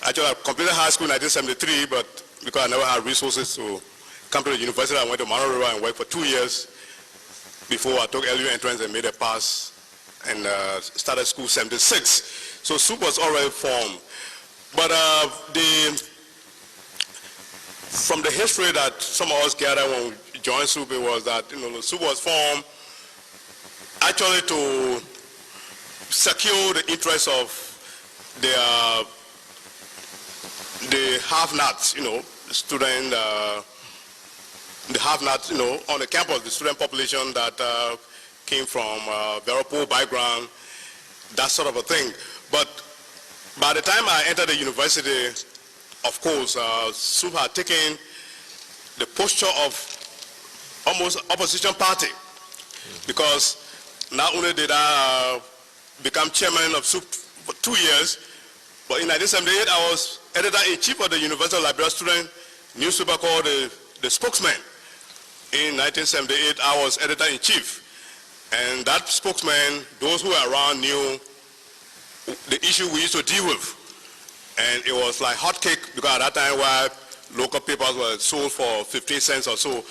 Actually, I completed high school in 1973, but because I never had resources to come to the university, I went to Monrovia and worked for 2 years before I took LU entrance and made a pass and started school 76. So SUP was already formed. But from the history that some of us gathered when we joined SUP, it was that SUP was formed actually to secure the interests of the have-nots, the student, the have-nots, on the campus, the student population that came from very poor background, that sort of a thing. But by the time I entered the university, of course, SUP had taken the posture of almost opposition party, because not only did I become chairman of SUP for 2 years, but in 1978 I was editor-in-chief of the University of Liberia student newspaper called the the spokesman. In 1978, I was editor-in-chief. And that spokesman, those who were around knew the issue we used to deal with. And it was like hotcake, because at that time where local papers were sold for 15 cents or so,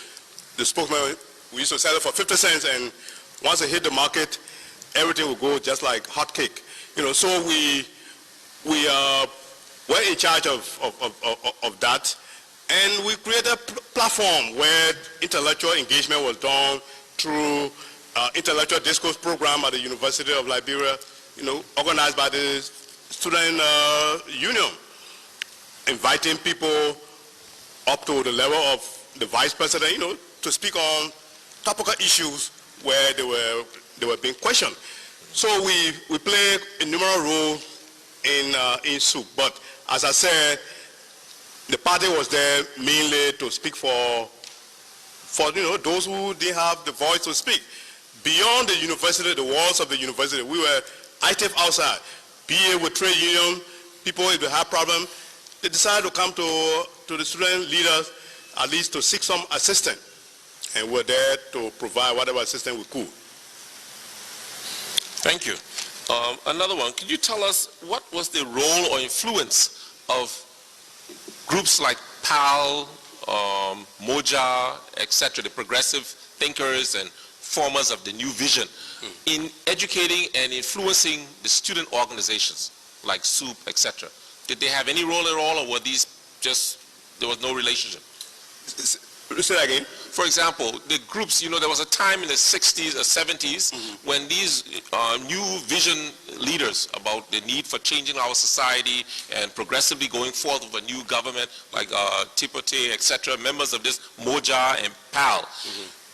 the spokesman, we used to sell it for 50 cents, and once it hit the market, everything would go just like hotcake. You know, so we were in charge of that, and we created a platform where intellectual engagement was done through intellectual discourse program at the University of Liberia, you know, organized by the student union, inviting people up to the level of the vice president, you know, to speak on topical issues where they were being questioned. So we play a numerous role in SUG, but as I said, the party was there mainly to speak for you know, those who didn't have the voice to speak. Beyond the university, the walls of the university, we were active outside. Be it with trade union, people if they have problems, they decided to come to the student leaders at least to seek some assistance. And we're there to provide whatever assistance we could. Thank you. Another one, could you tell us what was the role or influence of groups like PAL, Moja, etc., the progressive thinkers and formers of the New Vision, in educating and influencing the student organizations like SUP, etc.? Did they have any role at all, or were these just, there was no relationship? Say that again? For example, the groups, you know, there was a time in the 60s or 70s when these new vision leaders about the need for changing our society and progressively going forth with a new government like Tipote, etc., members of this Moja and PAL,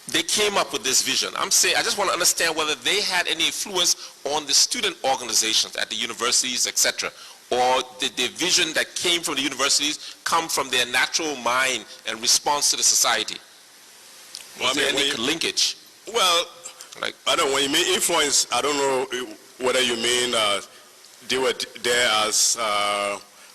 they came up with this vision. I just want to understand whether they had any influence on the student organizations at the universities, etc., or did the vision that came from the universities come from their natural mind and response to the society? Was there any linkage? Well, like, I don't know, when you mean influence, I don't know whether you mean they were there as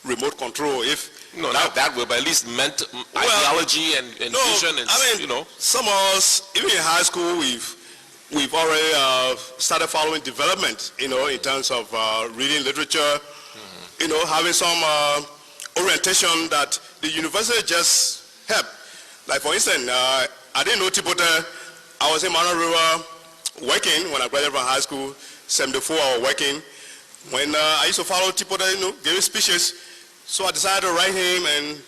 remote control. If no, not that way, but at least meant ideology and vision. And, I mean, you know, some of us, even in high school, we've already started following development, you know, in terms of reading literature, you know, having some orientation that the university just helped. Like, for instance, I didn't know Tipote. I was in Mano River working when I graduated from high school. 74, I was working. When I used to follow Tipote, you know, giving speeches. So I decided to write him, and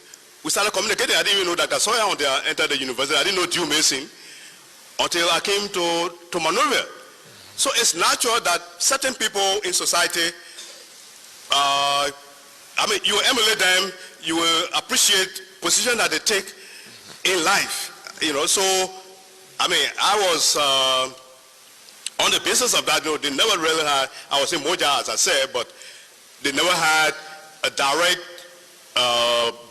we started communicating. I didn't even know that Kasoya entered the university. I didn't know Dew Mason until I came to Mano River. So it's natural that certain people in society, I mean, you will emulate them, you will appreciate position that they take in life, you know. So, I mean, I was on the basis of that, you know, they never really had, I was in Moja, as I said, but they never had a direct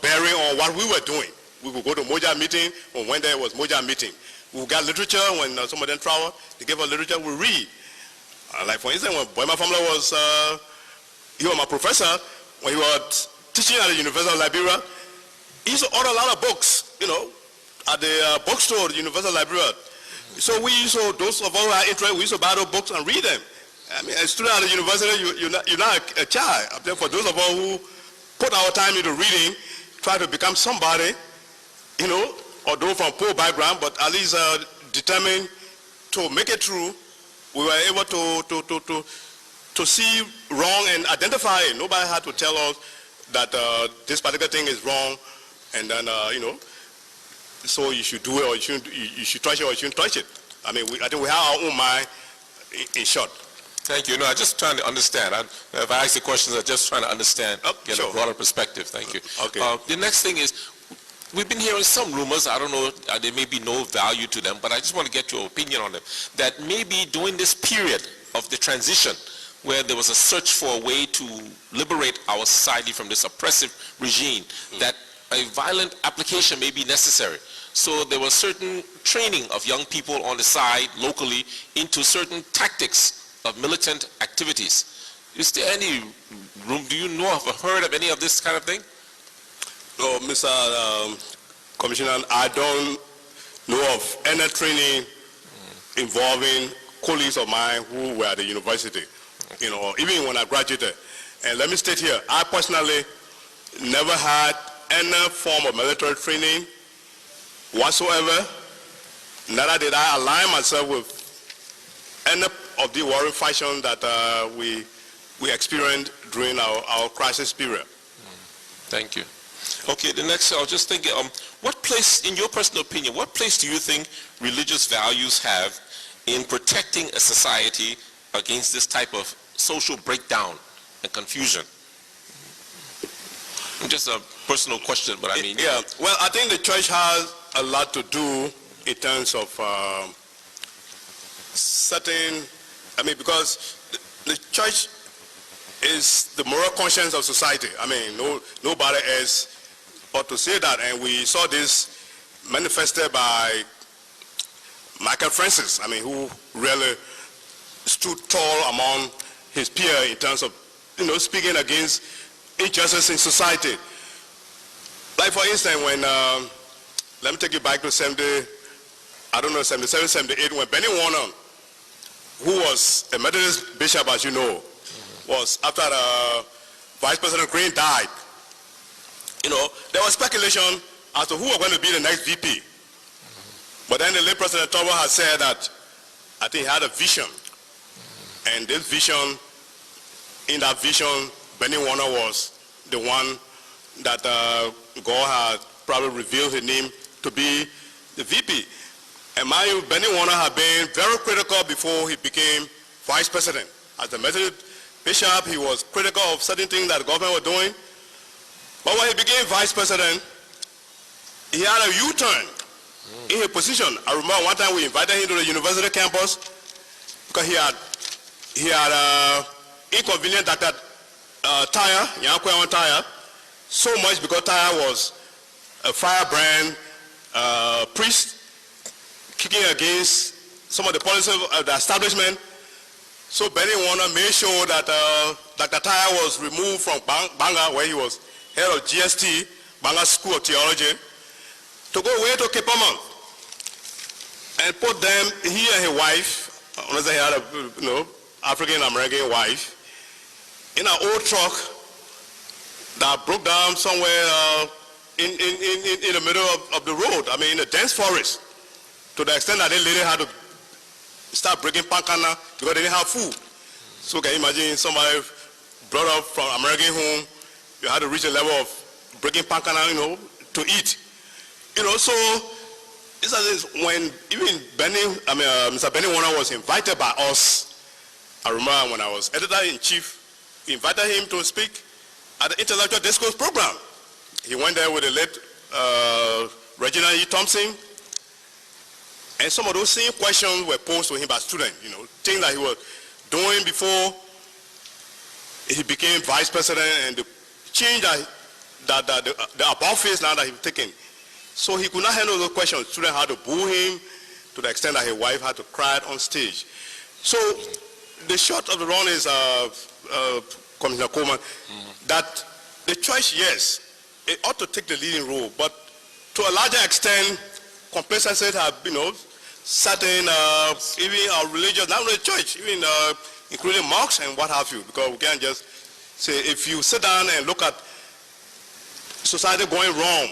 bearing on what we were doing. We would go to Moja meeting, or when there was Moja meeting. We got literature, when some of them travel, they gave us literature, we read. Like, for instance, when Boima Famla was, he was my professor, when he was teaching at the University of Liberia, he used to order a lot of books, you know, at the bookstore, the University of Liberia. So we used to, those of us who are interested, we used to buy those books and read them. I mean, a student at the university, you're not a child. For those of us who put our time into reading, try to become somebody, you know, although from poor background, but at least determined to make it through, we were able to see wrong and identify it. Nobody had to tell us that this particular thing is wrong, and then, you know, so you should do it, or you should touch it, or you shouldn't touch it. I mean, I think we have our own mind in short. Thank you. No, I'm just trying to understand. If I ask the questions, I'm just trying to understand, get a broader perspective. Thank you. Okay. The next thing is, we've been hearing some rumors, I don't know, there may be no value to them, but I just want to get your opinion on them, that maybe during this period of the transition, where there was a search for a way to liberate our society from this oppressive regime, that a violent application may be necessary. So there was certain training of young people on the side, locally, into certain tactics of militant activities. Is there any room, do you know, have heard of any of this kind of thing? Oh, Mr. Commissioner, I don't know of any training involving colleagues of mine who were at the university, even when I graduated. And let me state here, I personally never had any form of military training whatsoever. Neither did I align myself with any of the warring factions that we experienced during our crisis period. Thank you. Okay, the next, I was just thinking, what place, in your personal opinion, what place do you think religious values have in protecting a society against this type of social breakdown and confusion? Just a personal question, but I mean... Yeah, well, I think the church has a lot to do in terms of because the church is the moral conscience of society. I mean, nobody else ought to say that, and we saw this manifested by Michael Francis, who really stood tall among his peers in terms of, speaking against injustice in society. Like for instance, when, let me take you back to 77, 78, when Benny Warner, who was a Methodist bishop, as you know, was after Vice President Green died, there was speculation as to who was going to be the next VP. But then the late President Tubman had said that I think he had a vision. And this vision, in that vision, Benny Warner was the one that God had probably revealed his name to be the VP. And mind you, Benny Warner had been very critical before he became Vice President. As the Methodist bishop, he was critical of certain things that the government was doing. But when he became Vice President, he had a U-turn in his position. I remember one time we invited him to the university campus because he had inconvenienced Dr. Tyre, Yankwe Tyre, so much because Tyre was a firebrand priest kicking against some of the policies of the establishment. So Benny Warner made sure that Dr. Tyre was removed from Banga, where he was head of GST, Banga School of Theology, to go away to Cape Town and put them, he and his wife, unless they had a African-American wife, in an old truck that broke down somewhere in the middle of the road, in a dense forest, to the extent that they later had to start breaking pancana because they didn't have food. So can you imagine somebody brought up from American home, you had to reach a level of breaking pancana, to eat. So it's as if when even Mr. Benny Warner was invited by us, I remember when I was editor-in-chief, we invited him to speak at the Intellectual Discourse program. He went there with the late Reginald E. Thompson, and some of those same questions were posed to him by students, things that he was doing before he became vice president and the change that the about face now that he's taken. So he could not handle those questions. Students had to boo him to the extent that his wife had to cry on stage. So the short of the run is, Commissioner Coleman, that the church, yes, it ought to take the leading role, but to a larger extent, complacency have, certain, even our religious, not only the church, even including mosques and what have you, because we can't just say, if you sit down and look at society going wrong,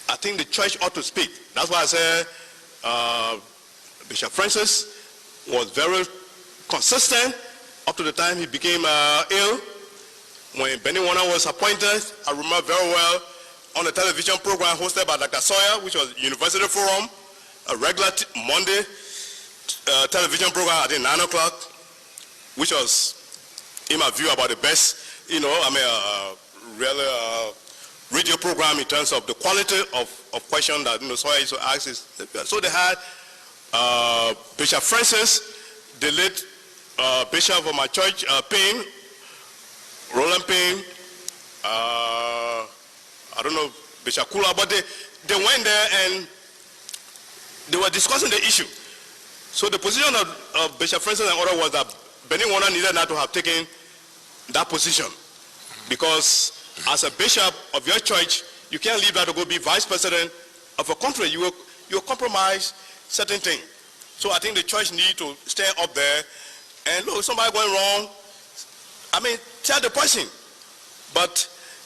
I think the church ought to speak. That's why I say Bishop Francis was very consistent up to the time he became ill. When Benny Warner was appointed, I remember very well on a television program hosted by Dr. Sawyer, which was University Forum, a regular Monday television program at 9 o'clock, which was, in my view, about the best, really radio program in terms of the quality of questions that Sawyer used to ask. So they had Bishop Francis, the late bishop of my church, Payne, Roland Payne, I don't know, Bishop Kula, but they went there and they were discussing the issue. So the position of Bishop Francis and others was that Benny Warner needed not to have taken that position, because as a bishop of your church, you can't leave that to go be vice president of a country, you compromise certain things. So I think the church need to stand up there and look, somebody going wrong, I mean, tell the person. But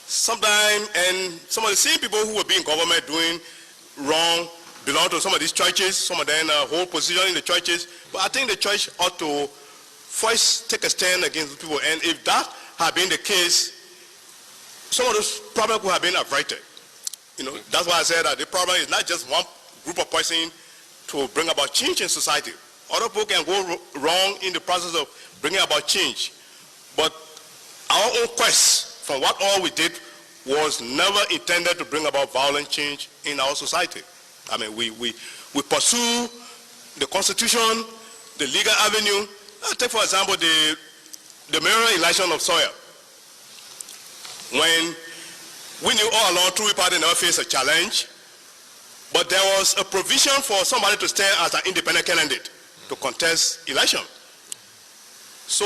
sometimes, and some of the same people who will be in government doing wrong belong to some of these churches, some of them hold position in the churches. But I think the church ought to first take a stand against people. And if that had been the case, some of those problems would have been averted. You know, that's why I said that the problem is not just one group of persons to bring about change in society. Other people can go wrong in the process of bringing about change. But our own quest from what all we did was never intended to bring about violent change in our society. I mean, we pursue the Constitution, the legal avenue. Take, for example, the mayoral election of Sawyer. When we knew all along True Party never faced a challenge, but there was a provision for somebody to stand as an independent candidate to contest election. So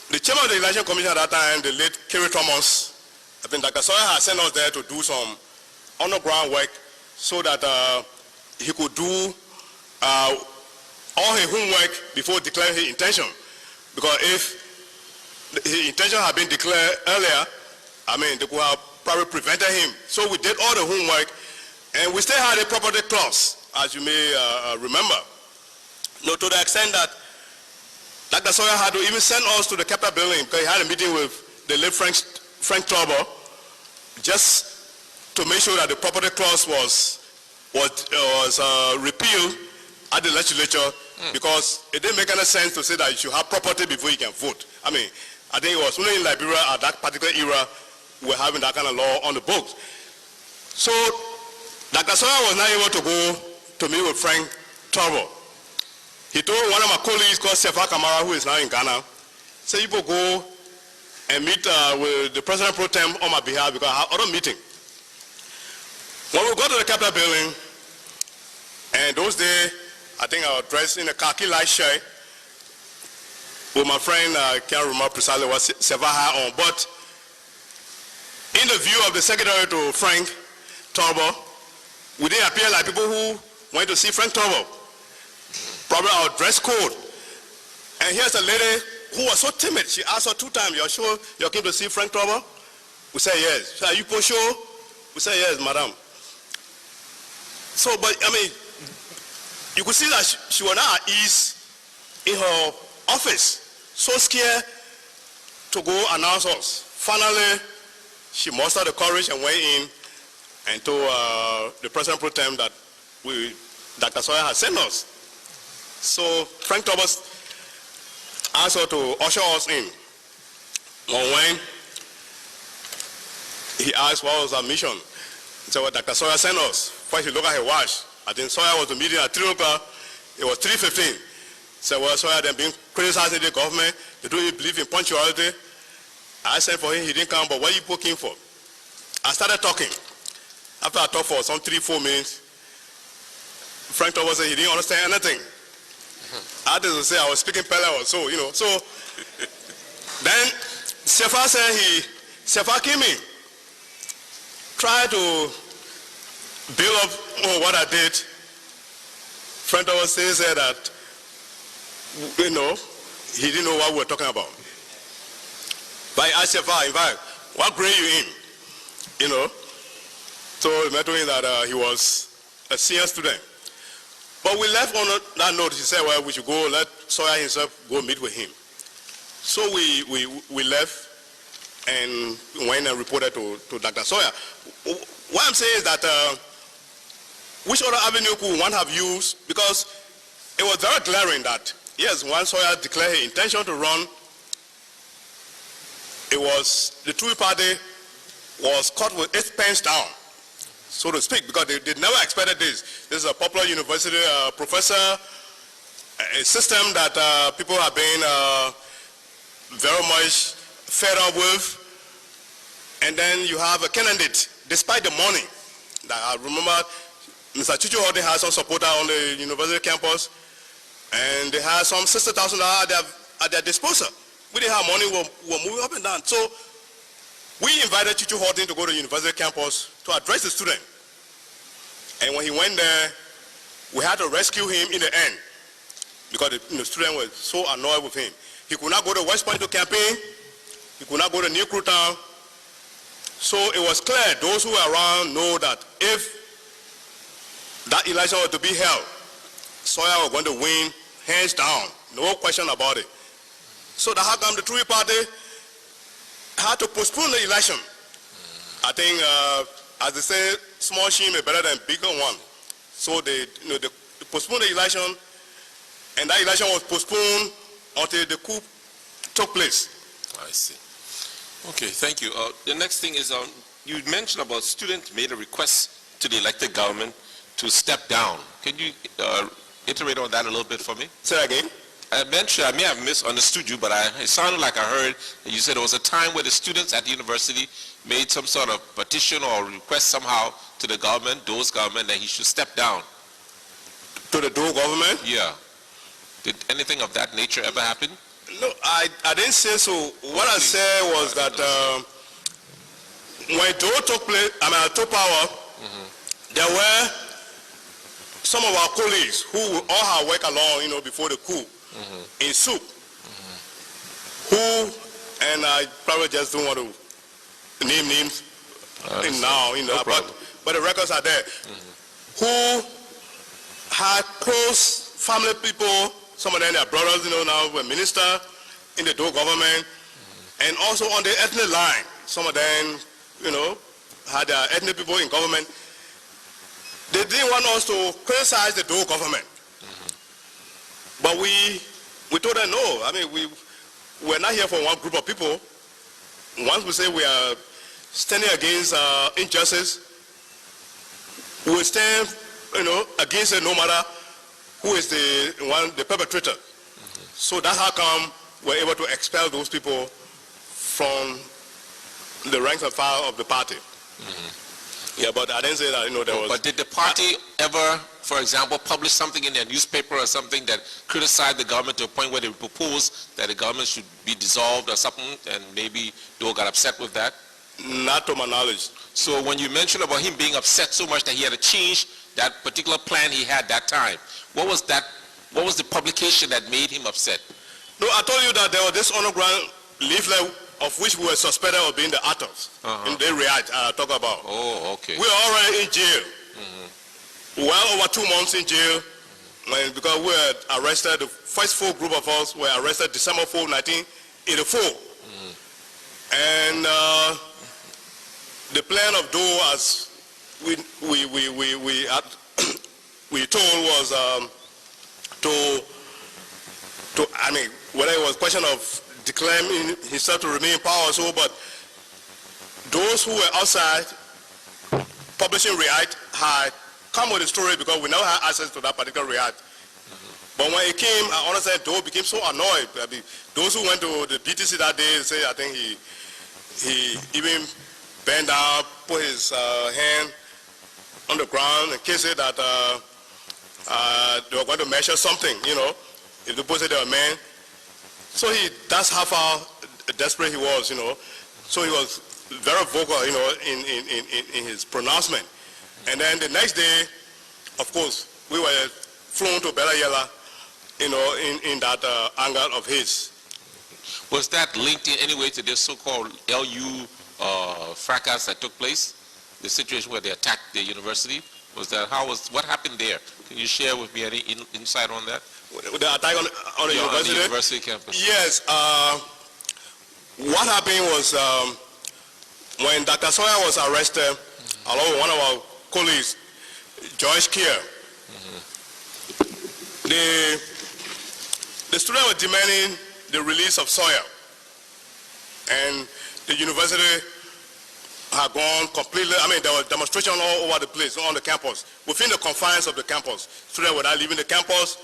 the chairman of the election commission at that time, the late Kerry Thomas, I think Dr. Sawyer had sent us there to do some underground work so that he could do all his homework before declaring his intention. Because if his intention had been declared earlier, I mean, they could have probably prevented him. So we did all the homework, and we still had a property clause, as you may remember. No, to the extent that Dr. Sawyer had to even send us to the Capitol building because he had a meeting with the late Frank Tauber, just to make sure that the property clause was repealed at the legislature, because it didn't make any sense to say that you should have property before you can vote. I mean, I think it was only in Liberia at that particular era we're having that kind of law on the books. So Dr. Sawyer was not able to go to meet with Frank Tauber. He told one of my colleagues called Sefa Kamara, who is now in Ghana, say, you will go and meet with the President Pro Tem on my behalf because I have other meeting. When we go to the Capitol building, and those days, I think I was dressed in a khaki light shirt with my friend, I can't remember precisely what Sefa had on, but in the view of the secretary to Frank Tauber, we didn't appear like people who went to see Frank Tauber. Probably our dress code. And here's a lady who was so timid. She asked her 2 times, "You're sure you came to see Frank Tauber?" We said yes. She said, "Are you for sure?" We said yes, madam. So, but I mean, you could see that she was not at ease in her office, so scared to go announce us. Finally, she mustered the courage and went in and told the President Pro Tem that Dr. Sawyer had sent us. So Frank Tauber asked her to usher us in. When he asked what was our mission, he said, well, Dr. Sawyer sent us. First he looked at his watch. I think Sawyer was the meeting at 3 o'clock. It was 3:15. He said, well, Sawyer, they've been criticizing the government. They don't even believe in punctuality. I sent for him, he didn't come, but what are you looking for? I started talking. After I talked for some 3-4 minutes, Frank Tauber said he didn't understand anything. I had to say I was speaking Pele or so, you know. So then Sefa said Sefa came in, tried to build up what I did. Frank Tauber said that, you know, he didn't know what we were talking about. But I asked Sefa, in fact, what grade you in? You know. So he met him that he was a senior student. But we left on that note. He said, well, we should go, let Sawyer himself go meet with him. So we left and went and reported to Dr. Sawyer. What I'm saying is that which other avenue could one have used? Because it was very glaring that, yes, once Sawyer declared his intention to run, it was, the True Party was caught with its pants down, so to speak, because they never expected this. This is a popular university professor, a system that people have been very much fed up with. And then you have a candidate, despite the money. That I remember Mr. Chuchu Horton had some supporter on the university campus, and they had some $60,000 at their disposal. We didn't have money, we were moving up and down. So we invited Chuchu Horton to go to the university campus to address the student. And when he went there, we had to rescue him in the end because the student was so annoyed with him. He could not go to West Point to campaign. He could not go to New Crew Town. So it was clear, those who were around know that if that election was to be held, Sawyer was going to win hands down, no question about it. So how come the Tory party had to postpone the election? I think, as they say, small shame is better than bigger one. So they postponed the election, and that election was postponed until the coup took place. I see. Okay, thank you. The next thing is, you mentioned about students made a request to the elected government to step down. Can you iterate on that a little bit for me? Say that again. I mentioned, I may have misunderstood you, but it sounded like I heard that you said there was a time where the students at the university made some sort of petition or request somehow to the government, Doe's government, that he should step down. To the Doe government? Yeah. Did anything of that nature ever happen? No, I didn't say so. What I said was that when Doe took power, there were some of our colleagues who all had worked along, before the coup in SUP, who, and I probably just don't want to name names now, but the records are there, who had close family people. Some of them, their brothers, now were minister in the Doe government, and also on the ethnic line. Some of them, had their ethnic people in government. They didn't want us to criticize the Doe government. But we told them no. I mean, we're not here for one group of people. Once we say we are standing against injustice, we will stand, against it no matter who is the perpetrator. So that's how come we're able to expel those people from the ranks and file of the party. Yeah, but I didn't say that, there was... But did the party ever, for example, publish something in their newspaper or something that criticized the government to a point where they proposed that the government should be dissolved or something, and maybe Doe got upset with that? Not to my knowledge. So when you mentioned about him being upset so much that he had to change that particular plan he had that time, what was the publication that made him upset? No, I told you that there was this underground leaflet of which we were suspected of being the authors. And they react, talk about. Oh, okay. We are already in jail. Well over 2 months in jail, because we were arrested, the first full group of us were arrested December 4, 1984. And the plan of Doe, as we told, was whether it was a question of declaring himself to remain in power or so, but those who were outside publishing React had come with a story because we now had access to that particular React. But when it came, I understand Doe became so annoyed. I mean, those who went to the BTC that day say, I think he even bent down, put his hand on the ground and kissed it that they were going to measure something, if the person they were men. So that's how far desperate he was, So he was very vocal, in his pronouncement. And then the next day, of course, we were flown to Bella Yella, in that angle of his. Was that linked in any way to this so-called LU fracas that took place? The situation where they attacked the university? What happened there? Can you share with me any insight on that? The attack on the university? On the university campus. Yes. What happened was when Dr. Sawyer was arrested, along with one of our colleagues, Joyce Kier, the students were demanding the release of Sawyer. And the university had gone completely, there was demonstration all over the place, on the campus, within the confines of the campus. Students were not leaving the campus.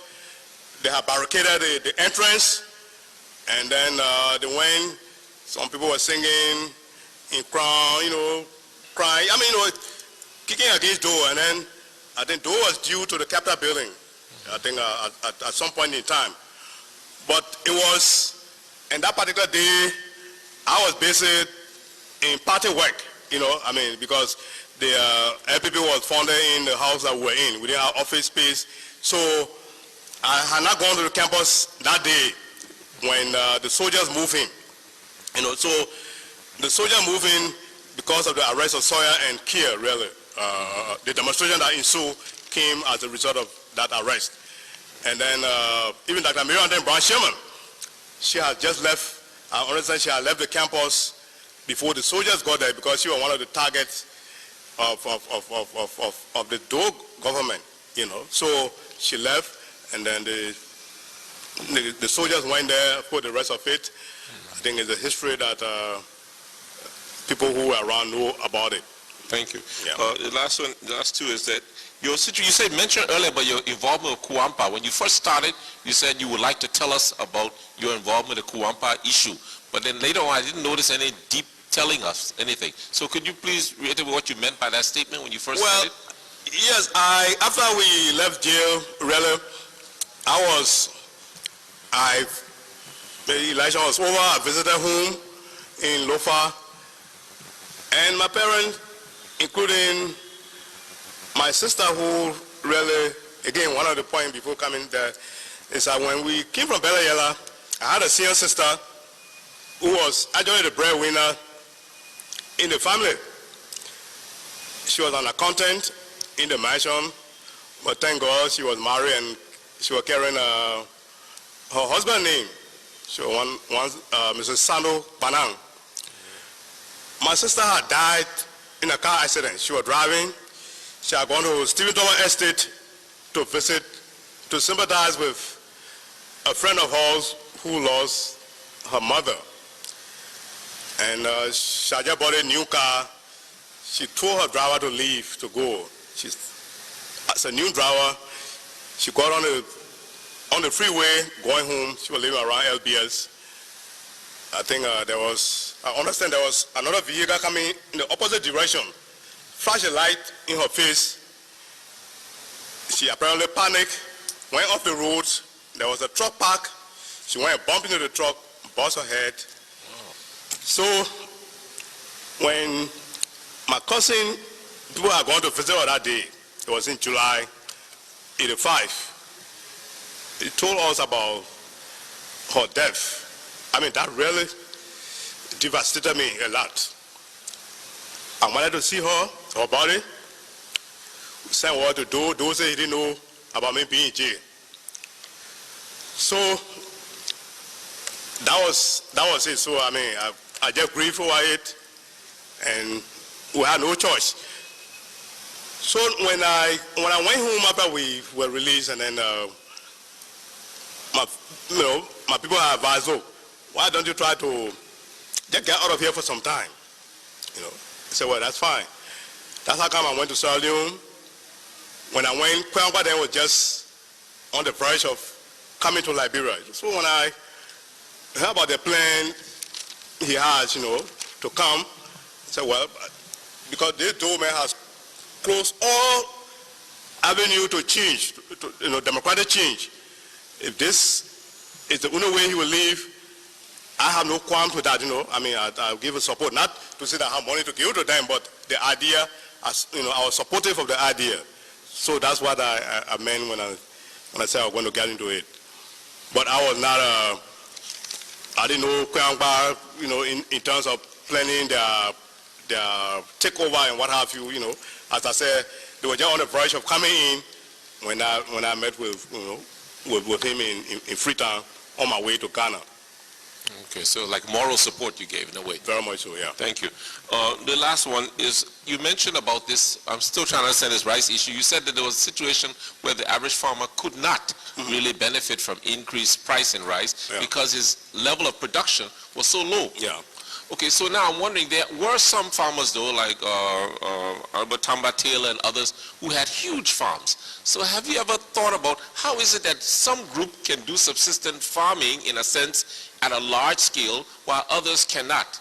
They had barricaded the entrance, and then they went. Some people were singing in crown, crying. Kicking against Doe, and then I think Doe was due to the Capitol building. I think at some point in time. But it was, in that particular day, I was busy in party work, because the LPP was founded in the house that we were in. We didn't have office space. So I had not gone to the campus that day when the soldiers moved in. So the soldier moved in because of the arrest of Sawyer and Kier, really. The demonstration that ensued came as a result of that arrest. And then even Dr. Miriam Brown Sherman, she had just left, I understand she had left the campus before the soldiers got there because she was one of the targets of the Doe government, So she left, and then the soldiers went there for the rest of it. I think it's a history that people who were around know about it. Thank you. Yeah. The last two is that you mentioned earlier about your involvement with Kuampa. When you first started, you said you would like to tell us about your involvement with the Kuampa issue. But then later on, I didn't notice any deep telling us anything. So could you please reiterate what you meant by that statement when you first started? Yes, after we left jail, really, the election was over. I visited home in Lofa, and my parents, including my sister, who really, again, one of the points before coming there is that when we came from Bella Yella, I had a senior sister who was actually the breadwinner in the family. She was an accountant in the mansion, but thank God she was married and she was carrying her husband's name. She was Mrs. Sando Banang. My sister had died in a car accident. She was driving. She had gone to Stephen Thomas Estate to visit, to sympathize with a friend of hers who lost her mother. And she had just bought a new car. She told her driver to leave, to go. As a new driver, she got on the freeway going home. She was living around LBS. I think I understand there was another vehicle coming in the opposite direction. Flashed a light in her face. She apparently panicked, went off the road. There was a truck park. She went and bumped into the truck, bust her head. So when my cousin, people are going to visit her that day, it was in July 85. He told us about her death. I mean, that really devastated me a lot. I wanted to see her body. We sent what to do. Those he didn't know about me being in jail. So that was it. So I mean, I just grieved over it, and we had no choice. So when I went home after we were released, and then my people advised, "Oh, why don't you try to just get out of here for some time?" I said, "Well, that's fine." That's how come I went to Sierra Leone. When I went, Kuampa then was just on the verge of coming to Liberia. So when I heard about the plan he has, to come, I said, well, because this doorman has closed all avenue to change, democratic change. If this is the only way he will leave, I have no qualms with that, I mean, I'll give a support, not to say that I have money to give to them, but the idea, I was supportive of the idea. So that's what I meant when I said I was going to get into it. But I was not, I didn't know Kuampa, in terms of planning their takeover and what have you, As I said, they were just on the verge of coming in when I met with him in Freetown on my way to Ghana. Okay, so like moral support you gave in a way. Very much so, yeah. Thank you. The last one is, you mentioned about this, I'm still trying to understand this rice issue. You said that there was a situation where the average farmer could not really benefit from increased price in rice because his level of production was so low. Yeah. Okay, so now I'm wondering, there were some farmers though, like Albert Tamba Taylor and others, who had huge farms. So have you ever thought about how is it that some group can do subsistent farming, in a sense, at a large scale, while others cannot?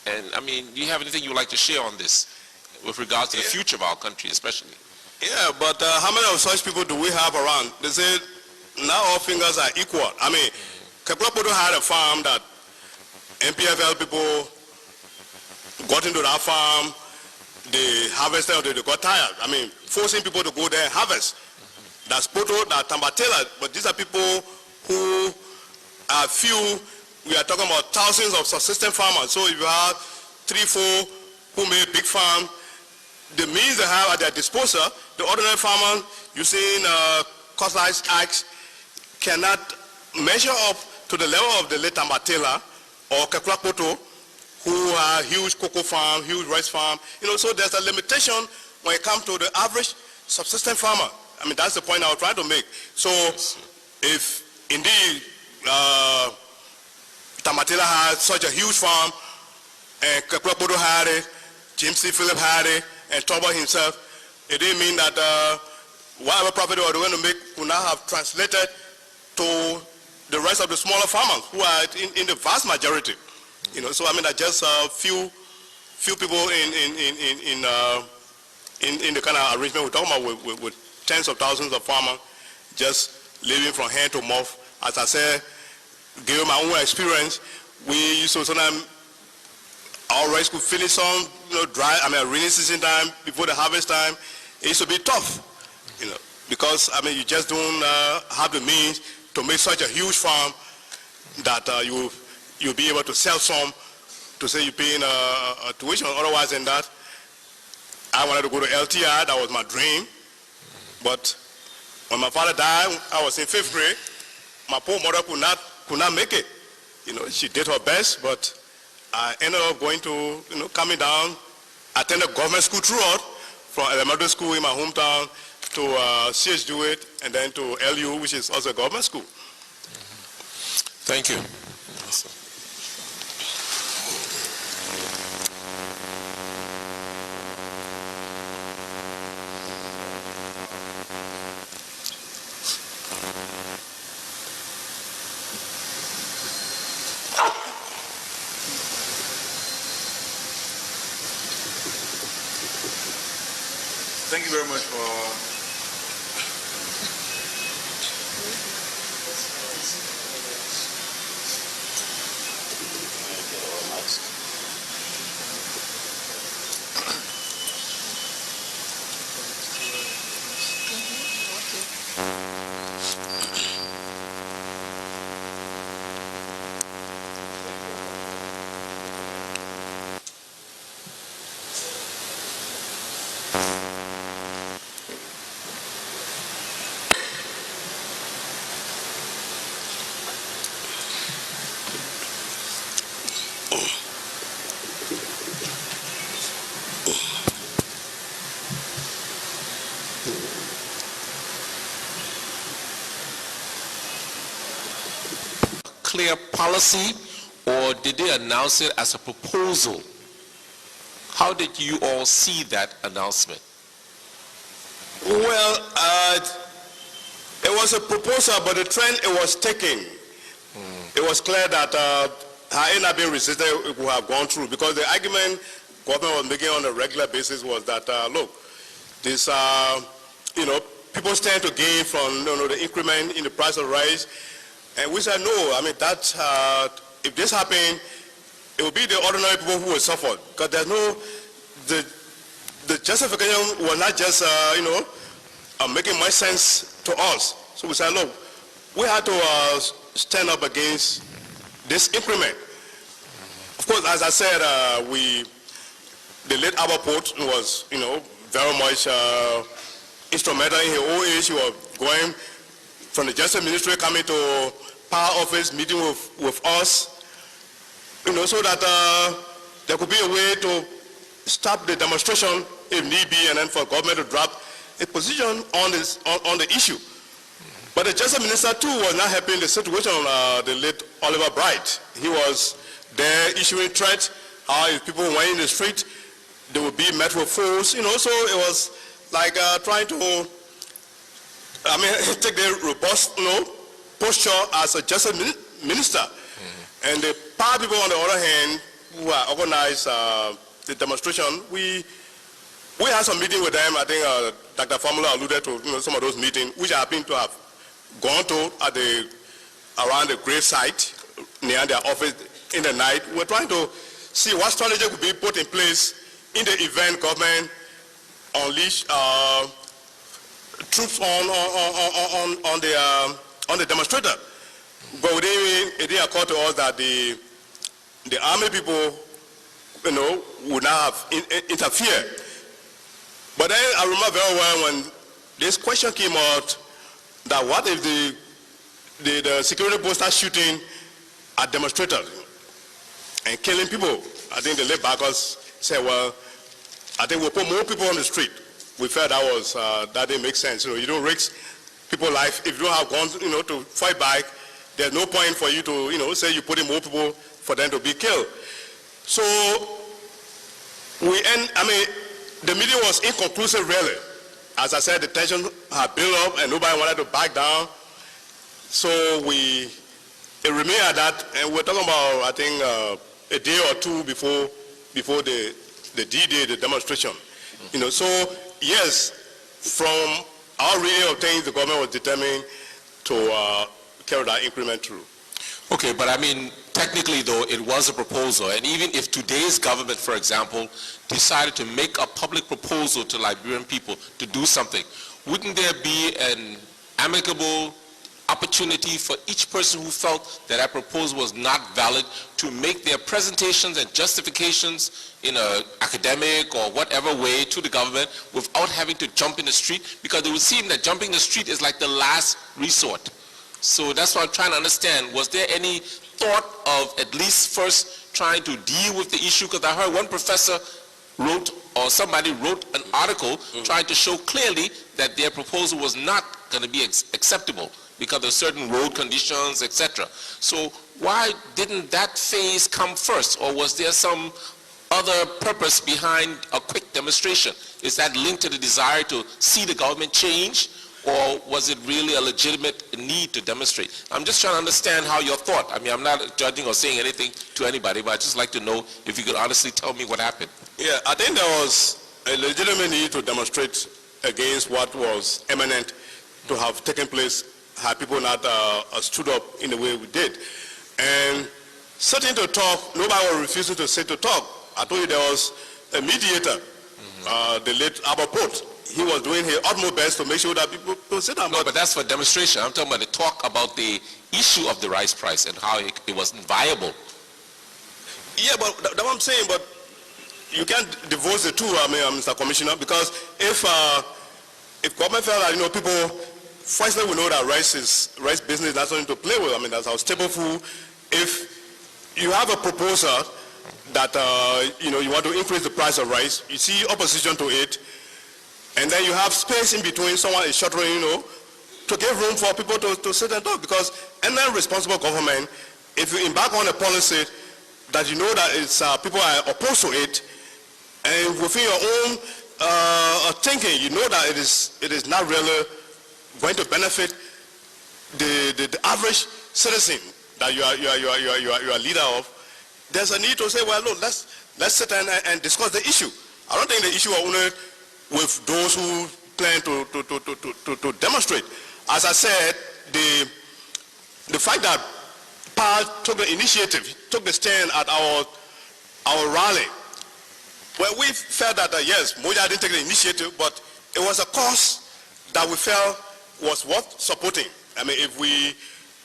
And I mean, do you have anything you would like to share on this, with regards to the future of our country especially? Yeah, but how many of such people do we have around? They say, now all fingers are equal. I mean, Kekulapoto had a farm that MPFL people got into that farm, the harvester, they got tired. I mean, forcing people to go there and harvest. That's Poto, that's Tambatela, but these are people who are few. We are talking about thousands of subsistence farmers. So if you have 3, 4 who make big farm, the means they have at their disposal, the ordinary farmer using customized acts cannot measure up to the level of the late Tambatela or Kekula Poto, who are huge cocoa farm, huge rice farm. So there's a limitation when it comes to the average subsistence farmer. I mean, that's the point I was trying to make. So if indeed Tambatela had such a huge farm, and Kekula Poto had it, James C. Philip had it, and Toba himself, it didn't mean that whatever profit they were going to make could not have translated to the rest of the smaller farmers who are in the vast majority. So I mean, that just few people in the kind of arrangement we're talking about with tens of thousands of farmers just living from hand to mouth. As I said, given my own experience, we used to sometimes our rice could finish some, dry. I mean, rainy season time before the harvest time, it used to be tough, because I mean, you just don't have the means to make such a huge farm that you'll be able to sell some to say you're paying a tuition. Otherwise than that, I wanted to go to LTI. That was my dream. But when my father died, I was in 5th grade. My poor mother could not make it. She did her best, but I ended up going to, coming down, attended government school throughout, from elementary school in my hometown to CH Dewitt, and then to LU, which is also a government school. Thank you. Thank you very much for clear policy, or did they announce it as a proposal? How did you all see that announcement? Well, it was a proposal, but the trend it was taking, it was clear that had it not been resisted, it would have gone through, because the argument government was making on a regular basis was that, look, this, people stand to gain from the increment in the price of rice. And we said, no, I mean, that, if this happened, it will be the ordinary people who will suffer. Because there's no, the justification was not just, making much sense to us. So we said, look, we had to stand up against this increment. Of course, as I said, the late Albert Port was, very much instrumental in his old age. He was going from the Justice Ministry, coming to Power Office, meeting with us, so that there could be a way to stop the demonstration if need be, and then for government to drop a position on the issue. But the Justice Minister too was not helping the situation on the late Oliver Bright. He was there issuing threats, how if people went in the street, they would be met with force, so it was like trying to, take the robust, posture as a Justice Minister. And the power people on the other hand, who are organized the demonstration, we had some meeting with them. I think Dr. Famula alluded to some of those meetings, which I happen to have gone to around the grave site near their office in the night. We're trying to see what strategy could be put in place in the event government unleash troops on the demonstrator. But it didn't occur to us that the army people, would not have interfered. But then I remember very well when this question came out that what if the security post start shooting at demonstrators and killing people? I think the late backers said, well, I think we'll put more people on the street. We felt that didn't make sense. You don't risk people's life. If you don't have guns, to fight back, there's no point for you to, say you put in more people for them to be killed. So the meeting was inconclusive really. As I said, the tension had built up and nobody wanted to back down. So it remained at that, and we're talking about, I think, a day or two before the D-Day, the demonstration. So yes, from our reading of things, the government was determined to carry that increment through. Okay, but technically though, it was a proposal, and even if today's government, for example, decided to make a public proposal to Liberian people to do something, wouldn't there be an amicable opportunity for each person who felt that that proposal was not valid to make their presentations and justifications in an academic or whatever way to the government without having to jump in the street? Because it would seem that jumping in the street is like the last resort. So that's what I'm trying to understand. Was there any thought of at least first trying to deal with the issue? Because I heard one professor somebody wrote an article trying to show clearly that their proposal was not going to be acceptable because of certain road conditions, etc. So why didn't that phase come first? Or was there some other purpose behind a quick demonstration? Is that linked to the desire to see the government change? Or was it really a legitimate need to demonstrate? I'm just trying to understand how your thought. I'm not judging or saying anything to anybody, but I'd just like to know if you could honestly tell me what happened. Yeah, I think there was a legitimate need to demonstrate against what was imminent to have taken place had people not stood up in the way we did. And sitting to talk, nobody was refusing to sit to talk. I told you there was a mediator, the late Abba Port. He was doing his utmost best to make sure that people don't sit down. No, but that's for demonstration. I'm talking about the talk about the issue of the rice price and how it wasn't viable. Yeah, but that's what I'm saying. But you can't divorce the two, Mr. Commissioner, because if government felt that people, firstly we know that rice business is not something to play with. That's our staple food. If you have a proposal that you want to increase the price of rice, you see opposition to it. And then you have space in between, someone is shuttering, to give room for people to sit and talk. Because any responsible government, if you embark on a policy that you know that it's people are opposed to it, and within your own thinking, you know that it is not really going to benefit the average citizen that you are leader of, there's a need to say, well, look, let's sit and discuss the issue. I don't think the issue are only with those who plan to demonstrate. As I said, the fact that PAL took the initiative, took the stand at our rally, well, we felt that, yes, Moja didn't take the initiative, but it was a cause that we felt was worth supporting. If we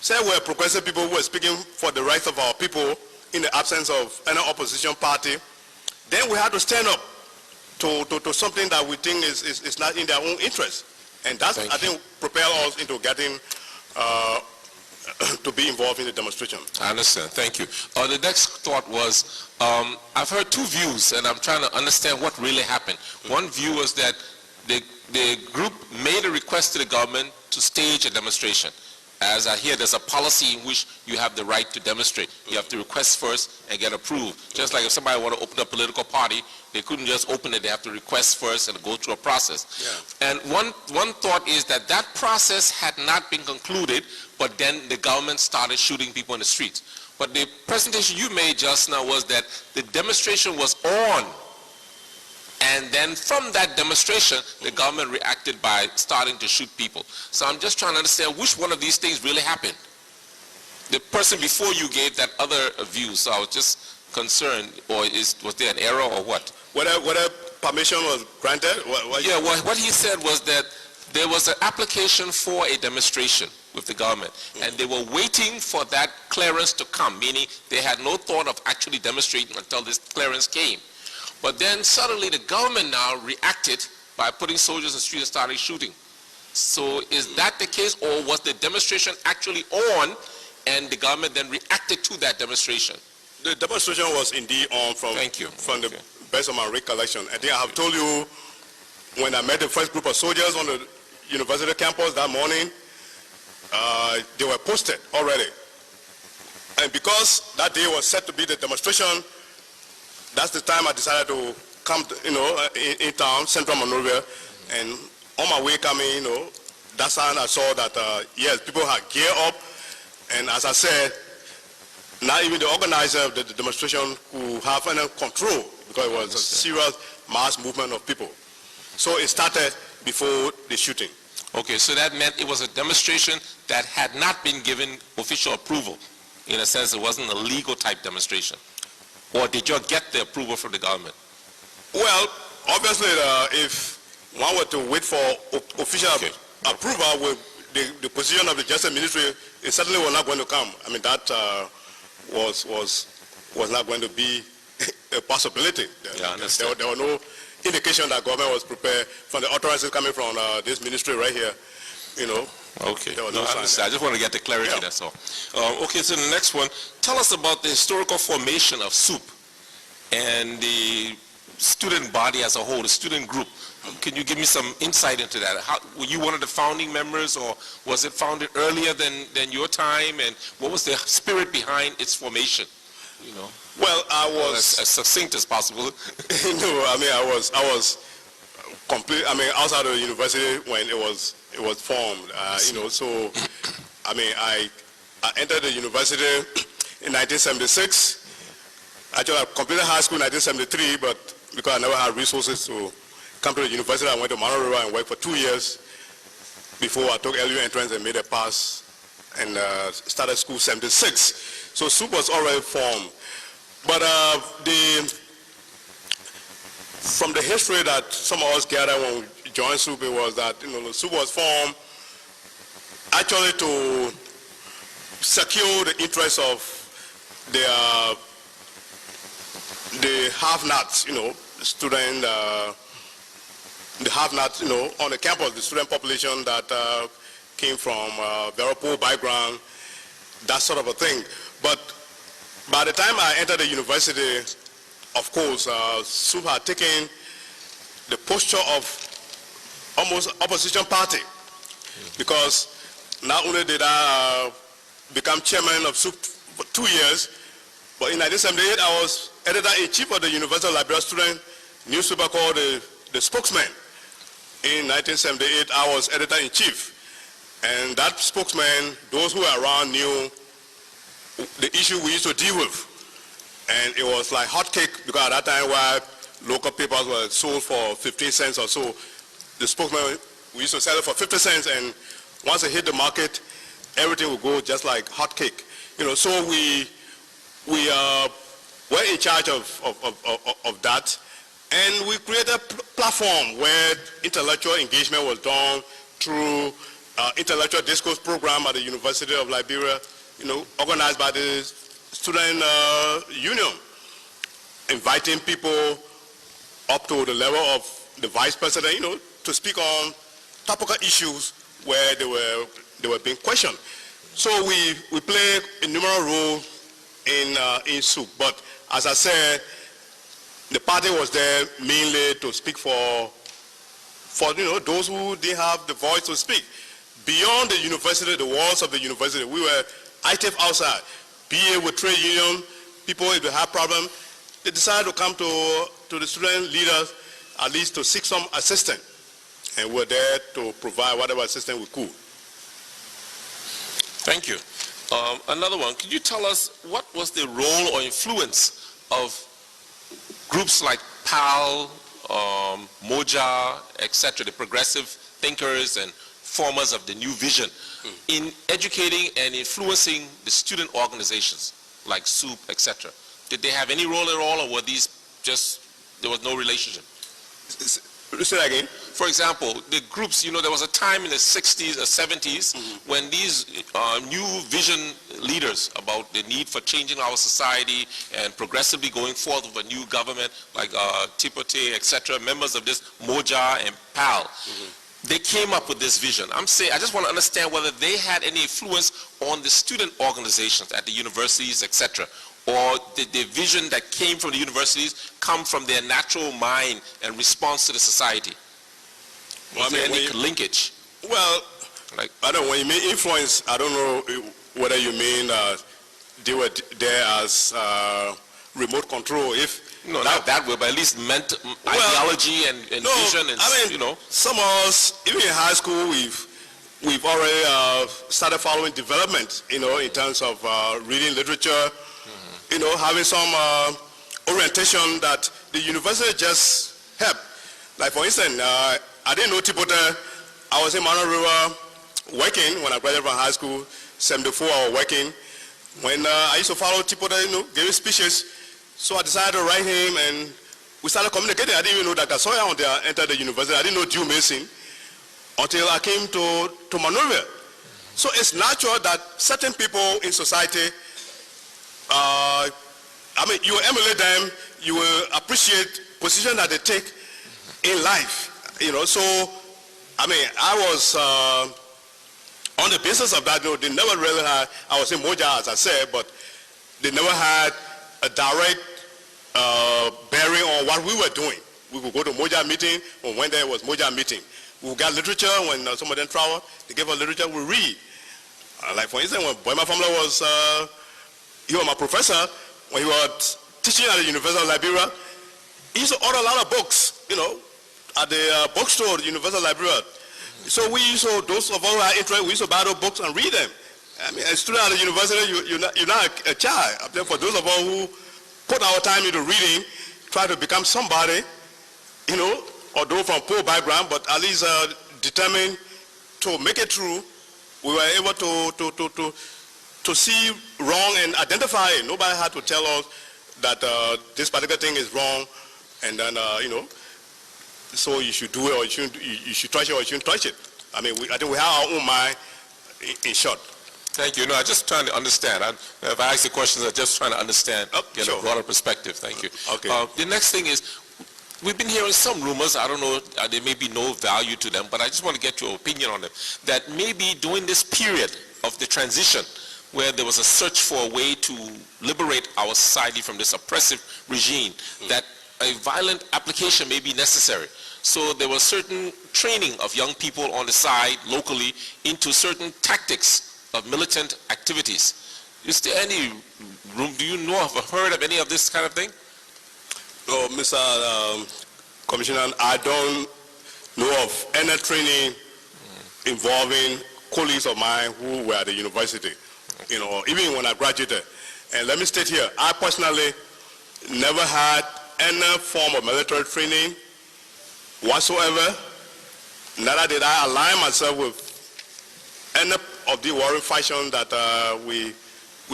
say we're progressive people who are speaking for the rights of our people in the absence of any opposition party, then we had to stand up to something that we think is not in their own interest. And that's, I think, propel us into getting to be involved in the demonstration. I understand. Thank you. The next thought was, I've heard two views, and I'm trying to understand what really happened. One view was that the group made a request to the government to stage a demonstration. As I hear, there's a policy in which you have the right to demonstrate. You have to request first and get approved. Just like if somebody want to open a political party, they couldn't just open it. They have to request first and go through a process. Yeah. And one thought is that process had not been concluded, but then the government started shooting people in the streets. But the presentation you made just now was that the demonstration was on. And then from that demonstration, the government reacted by starting to shoot people. So I'm just trying to understand which one of these things really happened. The person before you gave that other view, so I was just concerned, or was there an error or what? whether permission was granted? Yeah, what he said was that there was an application for a demonstration with the government, and they were waiting for that clearance to come, meaning they had no thought of actually demonstrating until this clearance came. But then suddenly the government now reacted by putting soldiers in the street and started shooting. So is that the case, or was the demonstration actually on and the government then reacted to that demonstration? The demonstration was indeed on from, from the best of my recollection. I think I have told you when I met the first group of soldiers on the university campus that morning, they were posted already. And because that day was set to be the demonstration, that's the time I decided to come to, in town, Central Monrovia, and on my way coming, that's when I saw that, yes, people had geared up, and as I said, not even the organizer of the demonstration could have any control because it was a serious mass movement of people. So it started before the shooting. Okay, so that meant it was a demonstration that had not been given official approval. In a sense, it wasn't a legal type demonstration. Or did you get the approval from the government? Well, obviously, if one were to wait for official approval with the position of the Justice Ministry, it certainly was not going to come. I mean, that was not going to be a possibility. There were no indication that government was prepared from the authorities coming from this ministry right here, Okay, no, I understand. I just want to get the clarity, that's all. Okay, so the next one, tell us about the historical formation of SOUP and the student body as a whole, the student group. Can you give me some insight into that? Were you one of the founding members, or was it founded earlier than your time? And what was the spirit behind its formation? Well, I was as succinct as possible. No, I mean, I was complete. I mean, outside of the university when it was formed. So I mean, I entered the university in 1976. Actually, I completed high school in 1973, but because I never had resources to come to the university, I went to Monrovia and worked for 2 years before I took LU entrance and made a pass and started school 76. So SOUP was already formed. But from the history that some of us gathered when we joined SOUP, it was that SOUP was formed actually to secure the interests of the have-nots, the student, the have-nots, on the campus, the student population that came from very poor background, that sort of a thing. But by the time I entered the university, of course, SOUP had taken the posture of almost opposition party, because not only did I become chairman of SOUP for 2 years, but in 1978 I was editor-in-chief of the University of Liberia student newspaper called the Spokesman. In 1978 I was editor-in-chief, and that spokesman, those who were around knew the issue we used to deal with. And it was like hotcake, because at that time where local papers were sold for 15 cents or so, the Spokesman, we used to sell it for 50 cents, and once it hit the market, everything would go just like hotcake. So we were in charge of that, and we created a platform where intellectual engagement was done through intellectual discourse program at the University of Liberia, organized by the student union, inviting people up to the level of the vice president, to speak on topical issues where they were being questioned. So we play a numerous role in SOUP. But as I said, the party was there mainly to speak for those who didn't have the voice to speak. Beyond the university, the walls of the university, we were active outside. Be it with trade union, people if they have problems, they decided to come to the student leaders at least to seek some assistance. And we're there to provide whatever assistance we could. Thank you. Another one, could you tell us what was the role or influence of groups like PAL, Moja, etc., the progressive thinkers and formers of the New Vision, in educating and influencing the student organizations like SOUP, etc.? Did they have any role at all, or were these just there was no relationship? Say that again. For example, the groups, there was a time in the 60s or 70s when these new vision leaders about the need for changing our society and progressively going forth with a new government like Tipote, etc., members of this Moja and PAL, they came up with this vision. I just want to understand whether they had any influence on the student organizations at the universities, etc., or did the vision that came from the universities come from their natural mind and response to the society? Was there any linkage? Well, I don't know, when you mean influence, I don't know whether you mean they were there as remote control. No, not that way, but at least ideology and vision. And, some of us, even in high school, we've already started following development, in terms of reading literature, having some orientation that the university just helped. Like, for instance, I didn't know Tipote. I was in Mano River working when I graduated from high school. 74, I was working. When I used to follow Tipote, giving speeches, so I decided to write him, and we started communicating. I didn't even know Dr. Sawyer entered the university. I didn't know Drew Mason until I came to Mano River. So it's natural that certain people in society, you will emulate them, you will appreciate position that they take in life, so, I was, on the basis of that, they never really had, I was in Moja, as I said, but they never had a direct bearing on what we were doing. We would go to Moja meeting, when there was Moja meeting. We got literature, when some of them traveled, they gave us literature, we read. Like, for instance, when Boyma Famla was, he was my professor, when he was teaching at the University of Liberia, he used to order a lot of books, at the bookstore, the University of Liberia. So we used to, those of us who are interested, we used to buy those books and read them. A student at the university, you're not a child. For those of us who put our time into reading, try to become somebody, although from poor background, but at least determined to make it through, we were able to see wrong and identify it. Nobody had to tell us that this particular thing is wrong, and then, so you should do it, or you should touch it, or you shouldn't touch it. I think we have our own mind, in short. Thank you. I'm just trying to understand. If I ask the questions, I'm just trying to understand, get a broader perspective. Thank you. Okay. The next thing is, we've been hearing some rumors, I don't know, there may be no value to them, but I just want to get your opinion on them, that maybe during this period of the transition, where there was a search for a way to liberate our society from this oppressive regime, that a violent application may be necessary. So there was certain training of young people on the side, locally, into certain tactics of militant activities. Is there any room, do you know, have heard of any of this kind of thing? No, Mr. Commissioner, I don't know of any training involving colleagues of mine who were at the university, even when I graduated. And let me state here, I personally never had any form of military training whatsoever. Neither did I align myself with any of the warring factions that we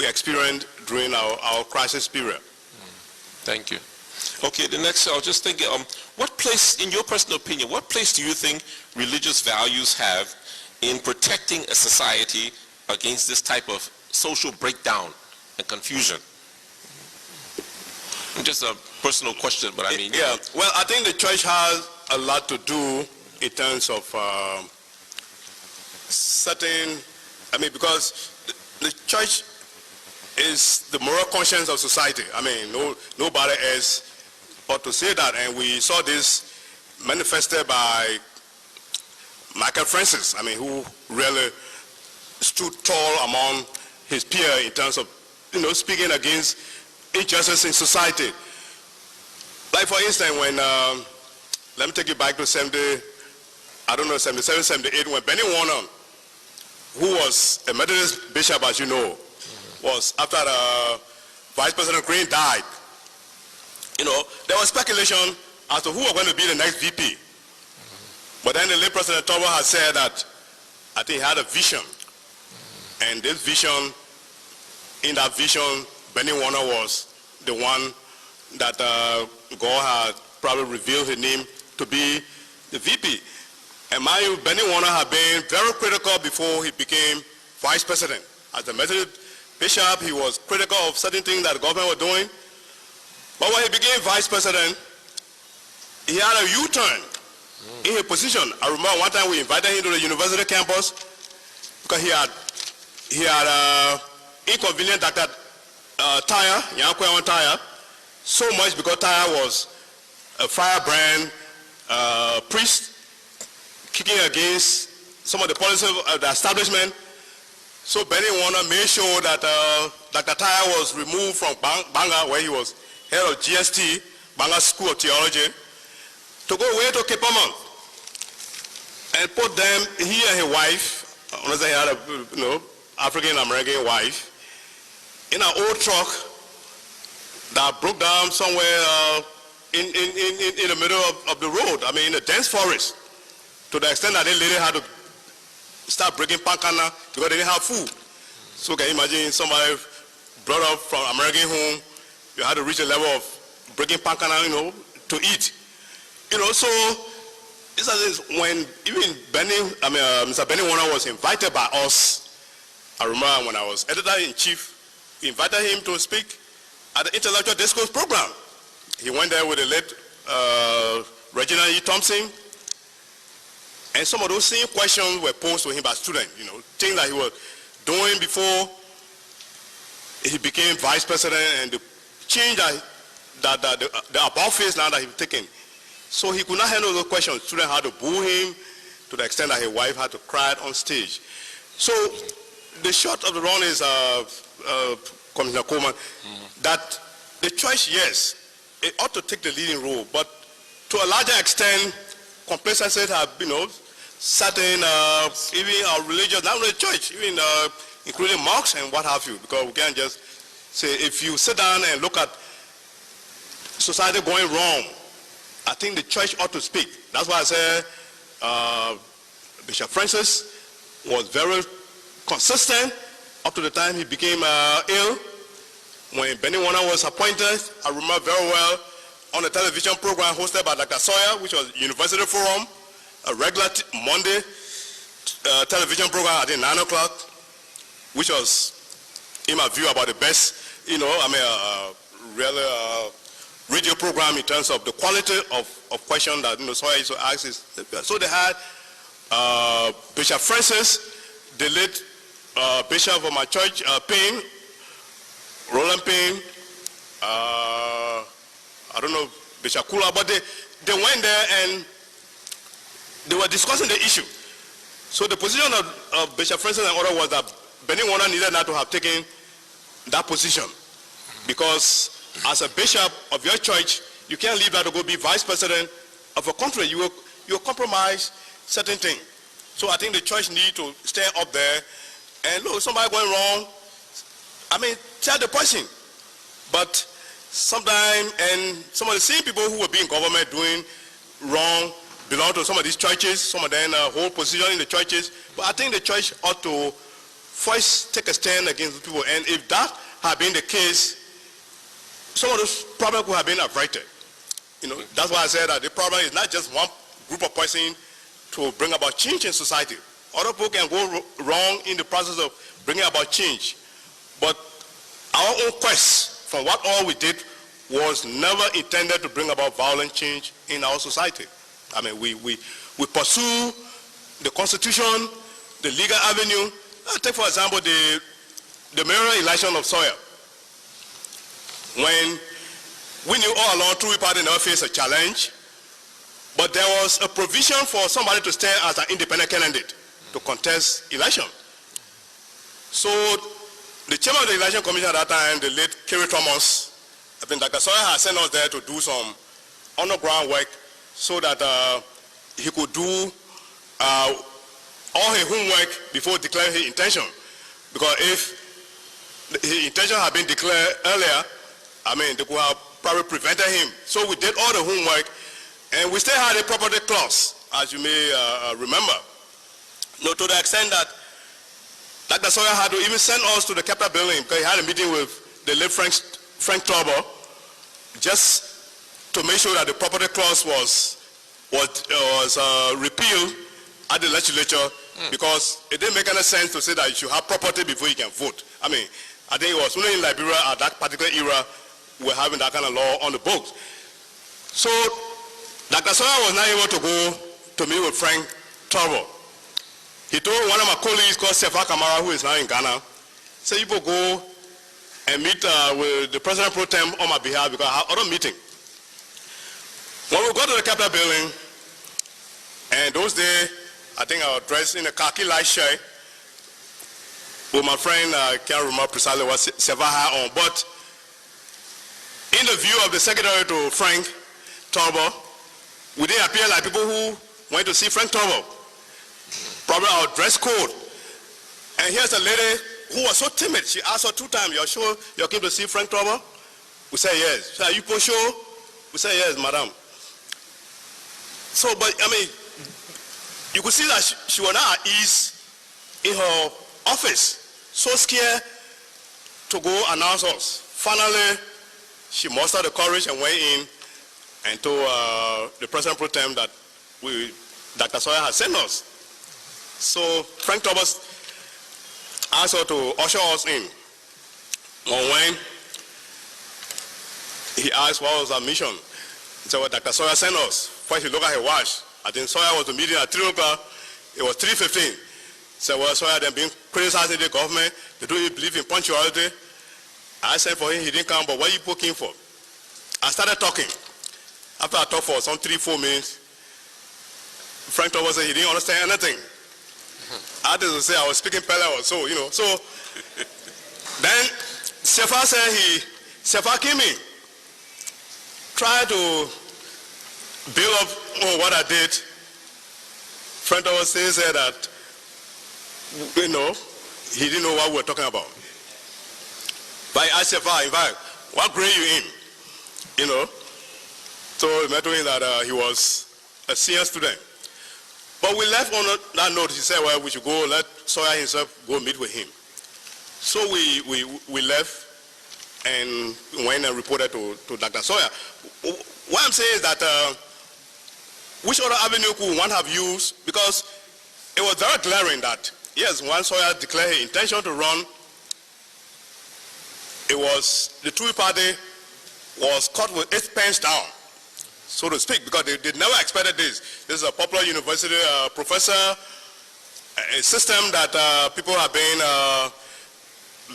experienced during our crisis period. Thank you. Okay, the next, I was just thinking, what place, in your personal opinion, what place do you think religious values have in protecting a society against this type of social breakdown and confusion? Just a personal question, but I mean... Yeah, well, I think the church has a lot to do in terms of certain, because the church is the moral conscience of society. Nobody else ought to say that, and we saw this manifested by Michael Francis, who really stood tall among his peers in terms of, speaking against injustice in society. Like, for instance, when, let me take you back to 77, 78, when Benny Warner, who was a Methodist bishop, as you know, was after Vice President Green died, there was speculation as to who was going to be the next VP. But then the late President Toro had said that I think he had a vision. And this vision, in that vision, Benny Warner was the one that God had probably revealed his name to be the VP. And mind you, Benny Warner had been very critical before he became vice president. As a Methodist bishop, he was critical of certain things that the government was doing. But when he became vice president, he had a U-turn in his position. I remember one time we invited him to the university campus because he had inconvenienced Dr. Tyre, Yankwe Tyre, so much because Tyre was a firebrand priest kicking against some of the policies of the establishment. So Benny Warner made sure that Dr. Tyre was removed from Banga, where he was head of GST, Banga School of Theology, to go away to Kepamon and put them, he and his wife, unless he had a African-American wife, in an old truck that broke down somewhere in the middle of the road, I mean in the dense forest, to the extent that they later had to start breaking pankana because they didn't have food. So can you imagine somebody brought up from American home, you had to reach a level of breaking pankana, to eat. So this is when even Mr. Benny Warner was invited by us. I remember when I was editor-in-chief, we invited him to speak at the Intellectual Discourse program. He went there with the late Reginald E. Thompson, and some of those same questions were posed to him by students, things that he was doing before he became vice president and the change the about face now that he was taking. So he could not handle those questions. Students had to boo him to the extent that his wife had to cry on stage. So the short of the run is, Commissioner Coleman, that the church, yes, it ought to take the leading role, but to a larger extent, complacencies have, certain, even our religious, not only the church, even including mosques and what have you, because we can't just say, if you sit down and look at society going wrong, I think the church ought to speak. That's why I say Bishop Francis was very consistent up to the time he became ill. When Benny Warner was appointed, I remember very well on a television program hosted by Dr. Sawyer, which was University Forum, a regular Monday television program at 9 o'clock, which was, in my view, about the best, really radio program in terms of the quality of question that Sawyer used to ask. So they had Bishop Francis, the late bishop of my church, Payne, Roland Payne, I don't know, Bishop Kula, but they went there and they were discussing the issue. So the position of Bishop Francis and others was that Benny Warner needed not to have taken that position, because as a bishop of your church, you can't leave that to go be vice president of a country. You will compromise certain things. So I think the church needs to stay up there and look, somebody going wrong, tell the person. But sometimes, and some of the same people who will be in government doing wrong belong to some of these churches, some of them hold position in the churches. But I think the church ought to first take a stand against people. And if that had been the case, some of those problems could have been averted. That's why I said that the problem is not just one group of persons to bring about change in society. Other people can go wrong in the process of bringing about change. But our own quest from what all we did was never intended to bring about violent change in our society. We pursue the Constitution, the legal avenue. Take, for example, the mayoral election of Sawyer. When we knew all along True Party never faced a challenge, but there was a provision for somebody to stand as an independent candidate to contest election. So the chairman of the election commission at that time, the late Kerry Thomas, I think Dr. Sawyer had sent us there to do some underground work so that he could do all his homework before declaring his intention. Because if his intention had been declared earlier, they could have probably prevented him. So we did all the homework, and we still had a property clause, as you may remember. To the extent that Dr. Sawyer had to even send us to the Capitol building because he had a meeting with the late Frank Trouble just to make sure that the property clause was repealed at the legislature, because it didn't make any sense to say that you should have property before you can vote. I mean, I think it was only in Liberia at that particular era we're having that kind of law on the books. So Dr. Sawyer was not able to go to meet with Frank Turnbull. He told one of my colleagues called Sefa Kamara, who is now in Ghana, say, you will go and meet with the President Pro Tem on my behalf because I have other meeting. When we got to the Capitol building, and those days, I think I was dressed in a khaki light shirt with my friend, I can't remember precisely what Sefa had on, but in the view of the Secretary to Frank Turnbull, we didn't appear like people who went to see Frank Turnbull. Probably our dress code. And here's a lady who was so timid. She asked her 2 times, "You're sure you came to see Frank Turnbull?" We said yes. She said, "Are you for sure?" We said yes, madam. So, but I mean, you could see that she was not at ease in her office, so scared to go announce us. Finally, she mustered the courage and went in and told the President Pro Tem that Dr. Sawyer had sent us. So Frank Thomas asked her to usher us in. When he asked what was our mission, he said, "Well, Dr. Sawyer sent us." First he looked at her watch. I think Sawyer was the meeting at 3 o'clock. It was 3:15. He said, "Well, Sawyer, they've been criticizing the government. They don't even believe in punctuality." I said for him, he didn't come, but what are you poking for? I started talking. After I talked for some 3-4 minutes, Frank Thomas said he didn't understand anything. I had to say I was speaking Pele or so, you know. So then Sefa said Sefa came in, tried to build up what I did. Frank Thomas said that, you know, he didn't know what we were talking about. But I asked Sefa, in fact, what grade you in? You know. So I told him that he was a senior student. But we left on that note. He said, well, we should go, let Sawyer himself go meet with him. So we left and went and reported to Dr. Sawyer. What I'm saying is that which other avenue could one have used? Because it was very glaring that, yes, once Sawyer declared his intention to run, it was the Tory party was caught with its pants down, so to speak, because they never expected this. This is a popular university professor, a system that people have been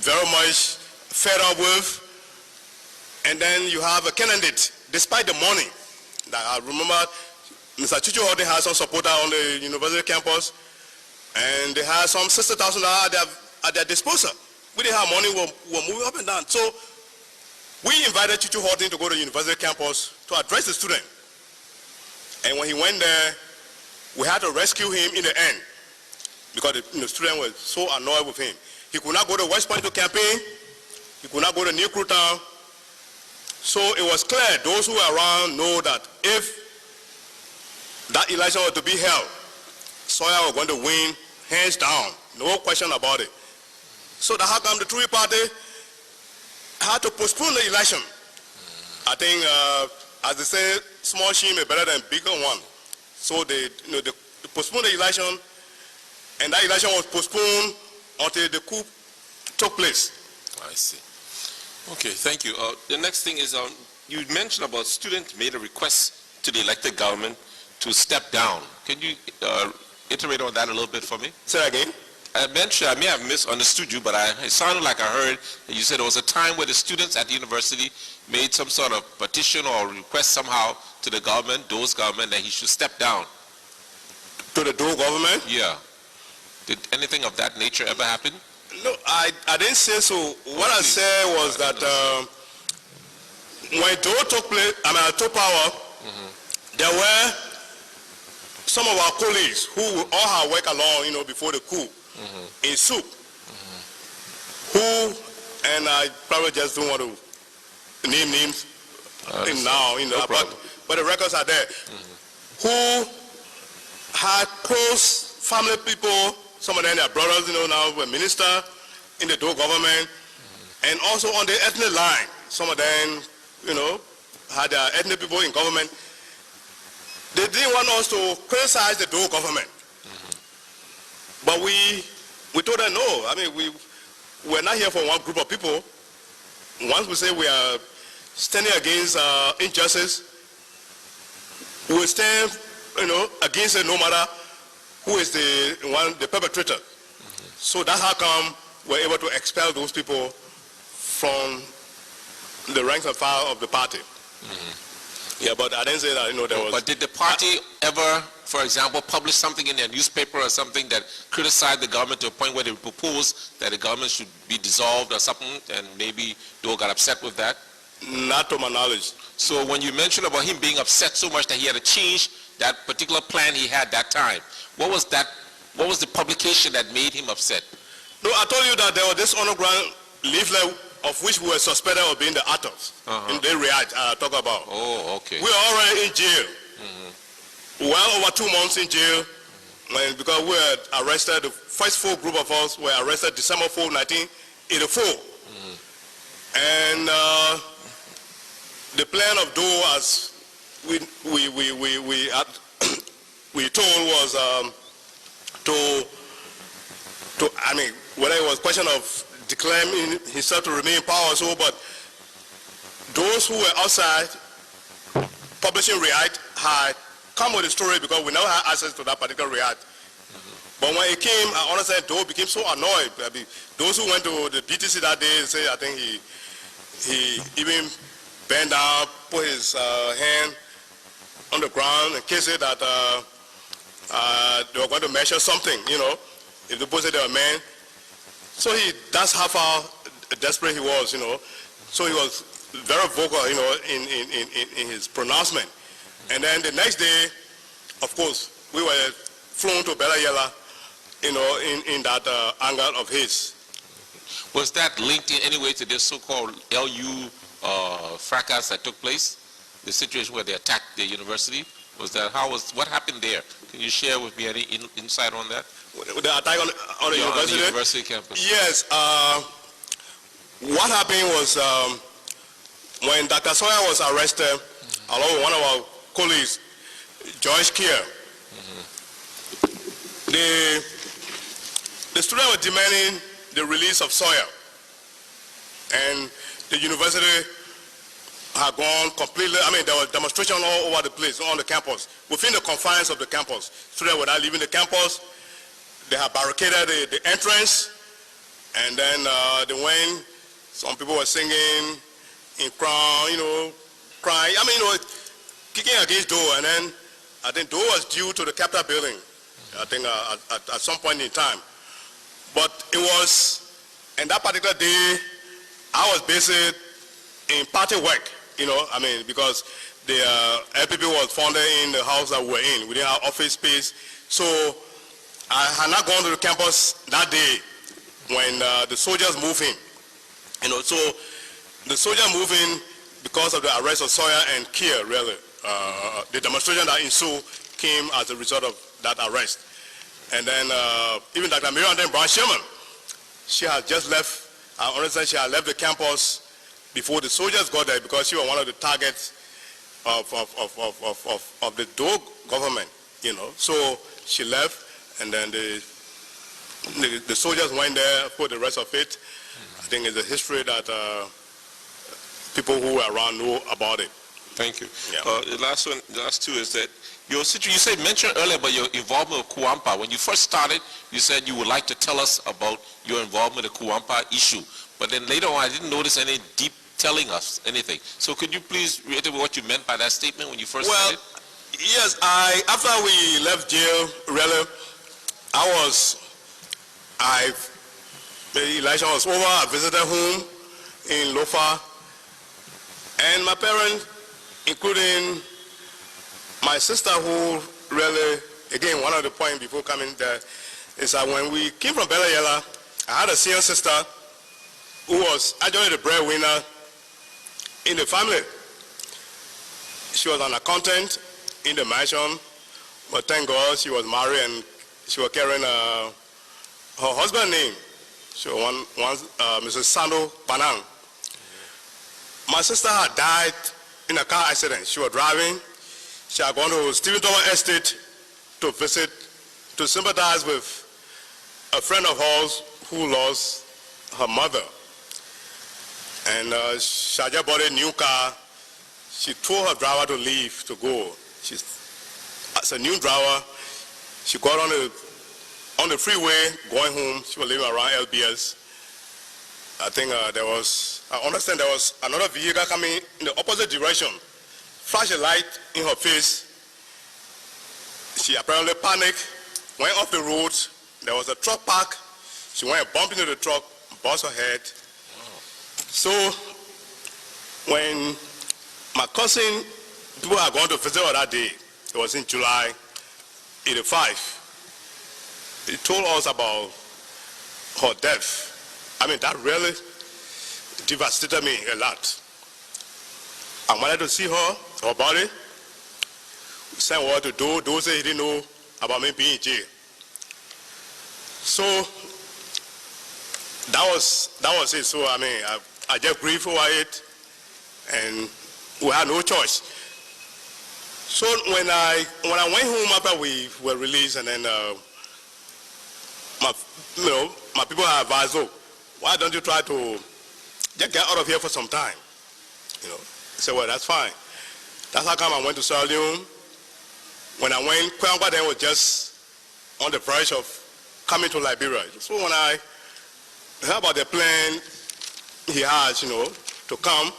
very much fed up with. And then you have a candidate, despite the money. That I remember Mr. Chuchu Horton had some supporter on the university campus, and they had some $60,000 at their disposal. We didn't have money, we were moving up and down. So we invited Chuchu Horton to go to the university campus to address the student. And when he went there, we had to rescue him in the end because the student was so annoyed with him. He could not go to West Point to campaign. He could not go to New Crew Town. So it was clear, those who were around know that if that election was to be held, Sawyer was going to win hands down, no question about it. So that how come the Tory party had to postpone the election? I think, as they say, small shame is better than bigger one. So they postponed the election, and that election was postponed until the coup took place. I see. Okay, thank you. The next thing is, you mentioned about students made a request to the elected government to step down. Can you iterate on that a little bit for me? Say that again. I mentioned, I may have misunderstood you, but it sounded like I heard that you said there was a time where the students at the university made some sort of petition or request somehow to the government, Doe's government, that he should step down. To the Doe government? Yeah. Did anything of that nature ever happen? No, I didn't say so. What I said was that when Doe took power, there were some of our colleagues who all had worked along, before the coup, in SUP, who, and I probably just don't want to name names now, but the records are there, who had close family people, some of them their brothers, now were minister in the Doe government, and also on the ethnic line, some of them, had ethnic people in government, they didn't want us to criticize the Doe government. But we told them no. I mean, we're not here for one group of people. Once we say we are standing against injustice, we will stand, against it no matter who is the perpetrator. So that's how come we're able to expel those people from the ranks and file of the party. Yeah, but I didn't say that, there was... But did the party ever, for example, publish something in their newspaper or something that criticized the government to a point where they proposed that the government should be dissolved or something, and maybe Doe got upset with that? Not to my knowledge. So when you mentioned about him being upset so much that he had to change that particular plan he had that time, what was the publication that made him upset? No, I told you that there was this underground leaflet of which we were suspected of being the authors. In the react talk about. Oh, okay. We are already in jail. Well over 2 months in jail, because we were arrested. The first 4 group of us were arrested December 4, 1984. And the plan of Doe, as we told, was I mean, whether it was a question of declaring himself to remain in power or so, but those who were outside publishing React had come with the story because we never had access to that particular React. But when it came, I understand Doe became so annoyed. I mean, those who went to the BTC that day say, I think he even bent down, put his hand on the ground and kissed it that they were going to measure something, if the people said they were men. So that's how far desperate he was, So he was very vocal, in his pronouncement. And then the next day, of course, we were flown to Bella Yella, in that angle of his. Was that linked in any way to this so-called LU fracas that took place? The situation where they attacked the university? What happened there? Can you share with me any insight on that? The attack on the university? On the university campus. Yes. What happened was when Dr. Sawyer was arrested, along with one of our colleagues, George Kier, the students were demanding the release of Sawyer. And the university had gone completely, there was demonstration all over the place, on the campus, within the confines of the campus. Students were not leaving the campus. They had barricaded the entrance, and then they went. Some people were singing in crown, crying. Kicking against Doe, and then I think Doe was due to the Capitol building. I think at some point in time. But it was, in that particular day, I was busy in party work, because the LPP was founded in the house that we were in. We didn't have office space. So I had not gone to the campus that day when the soldiers moved in. So the soldiers moved in because of the arrest of Sawyer and Kier, really. The demonstration that ensued came as a result of that arrest. And then even Dr. Miriam Brown Sherman, she had just left. I understand she had left the campus before the soldiers got there because she was one of the targets of the Doe government, So she left, and then the soldiers went there for the rest of it. I think it's a history that people who were around know about it. Thank you. Yeah. The last two is that your situation, you mentioned earlier about your involvement with Kuampa. When you first started, you said you would like to tell us about your involvement in the Kuampa issue. But then later on, I didn't notice any deep telling us anything. So could you please reiterate what you meant by that statement when you first started? Yes, after we left jail, really, the election was over. I visited home in Lofa, and my parents, including my sister, who really, again, one of the points before coming there is that when we came from Bella Yella, I had a senior sister who was actually the breadwinner in the family. She was an accountant in the mansion, but thank God she was married and she was carrying her husband's name. She was Mrs. Sando Banang. My sister had died in a car accident. She was driving. She had gone to Stephen Thomas Estate to visit, to sympathize with a friend of hers who lost her mother. And she had just bought a new car. She told her driver to leave, to go. As a new driver, she got on the freeway going home. She was living around LBS. I think I understand there was another vehicle coming in the opposite direction. Flashed a light in her face. She apparently panicked, went off the road. There was a truck park. She went and bumped into the truck, bust her head. So when my cousin, people are going to visit her that day, it was in July 85. He told us about her death. I mean, that really devastated me a lot. I wanted to see her body. We said what to do. Those say he didn't know about me being in jail. So that was it. So I mean, I just grieved over it, and we had no choice. So when I went home after we were released, and then my people had advised, oh, why don't you try to just get out of here for some time? You know, I said, well, that's fine. That's how come I went to Sierra Leone. When I went, Kwangwa then was just on the verge of coming to Liberia. So when I heard about the plan he has, you know, to come, I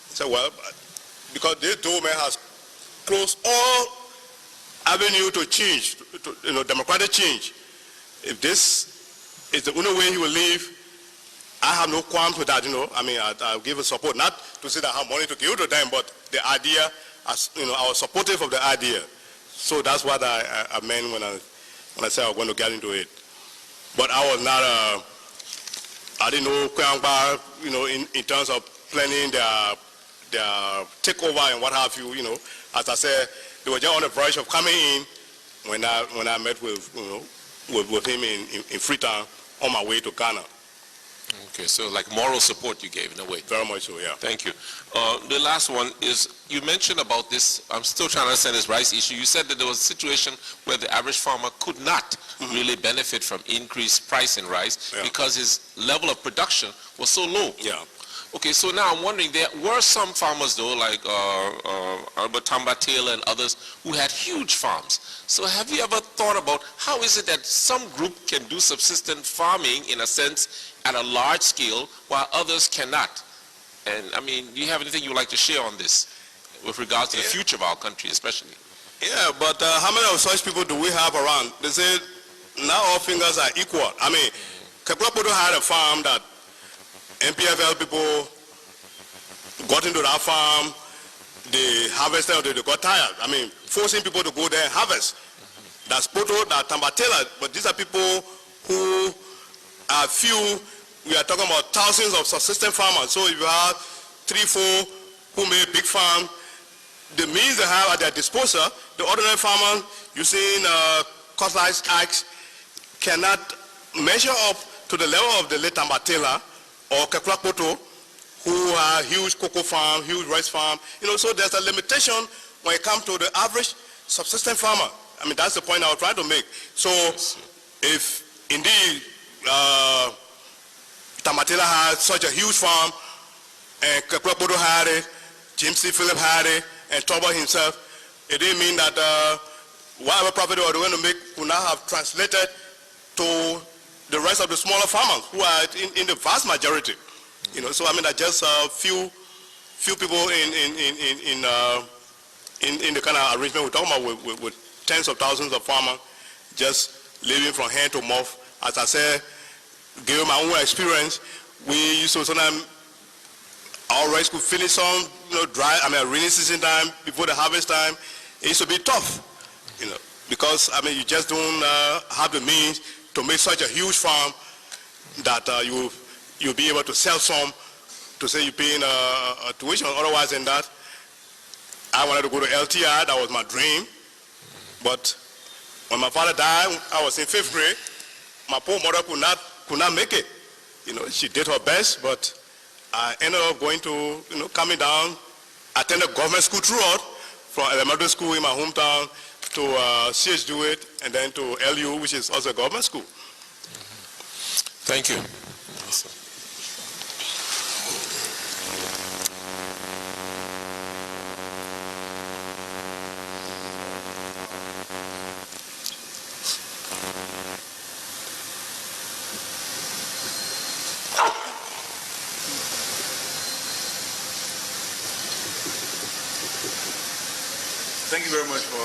said, well, because this doorman has closed all avenue to change, to democratic change. If this is the only way he will leave, I have no qualms with that, you know. I mean, I'll give a support, not to say that I have money to give to them, but the idea, as you know, I was supportive of the idea. So that's what I meant when I said I was going to get into it. But I was not, I didn't know Kwangba, you know, in terms of planning their takeover and what have you, you know. As I said, they were just on the verge of coming in when I met with, you know, with him in Freetown on my way to Ghana. Okay, so like moral support you gave in a way. Very much so, yeah. Thank you. The last one is, you mentioned about this, I'm still trying to understand this rice issue. You said that there was a situation where the average farmer could not really benefit from increased price in rice because his level of production was so low. Yeah. Okay, so now I'm wondering, there were some farmers though, like Albert Tamba Taylor and others, who had huge farms. So have you ever thought about how is it that some group can do subsistent farming, in a sense, at a large scale, while others cannot? And I mean, do you have anything you would like to share on this, with regards to the future of our country especially? Yeah, but how many of such people do we have around? They say, not all fingers are equal. I mean, Kekwapuru had a farm that MPFL people got into that farm, they harvested, they got tired. I mean, forcing people to go there and harvest. That's Poto, that's Tambatela, but these are people who are few. We are talking about thousands of subsistence farmers. So if you have 3, 4 who make a big farm, the means they have at their disposal, the ordinary farmer using cutlass axe cannot measure up to the level of the late Tambatela or Kekwapuru, who are huge cocoa farm, huge rice farm. You know, so there's a limitation when it comes to the average subsistence farmer. I mean, that's the point I was trying to make. So if indeed Tambatela had such a huge farm, and Kekwapuru had it, James C. Philip had it, and Toba himself, it didn't mean that whatever profit they were going to make could not have translated to the rest of the smaller farmers who are in the vast majority. You know, so I mean, that just few people in the kind of arrangement we're talking about with tens of thousands of farmers just living from hand to mouth. As I said, given my own experience, we used to sometimes our rice could finish some, you know, dry. I mean, rainy season time before the harvest time, it used to be tough, you know, because I mean, you just don't have the means to make such a huge farm that you'll be able to sell some to say you're paying a tuition. Otherwise than that, I wanted to go to LTI. That was my dream. But when my father died, I was in 5th grade. My poor mother could not make it. You know, she did her best, but I ended up going to, you know, coming down attended government school throughout, from elementary school in my hometown to CH DeWitt, and then to LU, which is also a government school. Thank you. Thank you very much for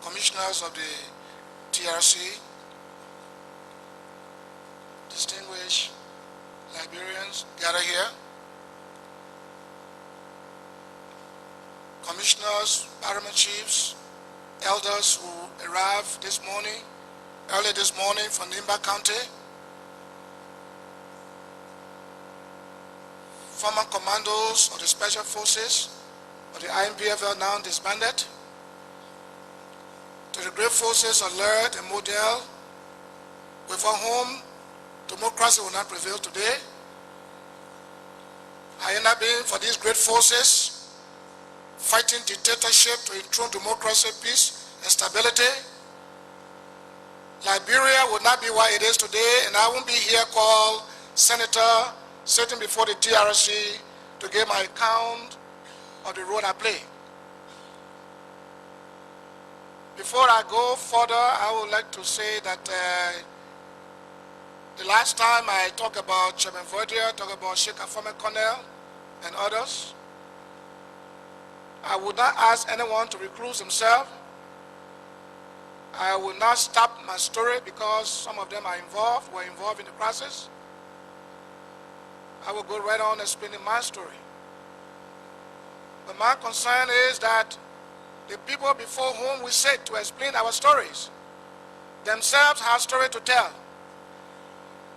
commissioners of the TRC, distinguished Liberians gathered here, commissioners, paramount chiefs, elders who arrived early this morning from Nimba County, former commandos of the Special Forces of the IMPFL now disbanded, to the great forces alert and Model, without whom democracy will not prevail today. I end up being for these great forces fighting dictatorship to enthrone democracy, peace, and stability. Liberia would not be what it is today, and I won't be here called senator sitting before the TRC to give my account of the role I play. Before I go further, I would like to say that the last time I talked about Chairman Verdier, talked about Sheikh Afame Cornell and others, I would not ask anyone to recluse himself. I will not stop my story because some of them were involved in the process. I will go right on explaining my story. But my concern is that the people before whom we sit to explain our stories themselves have story to tell.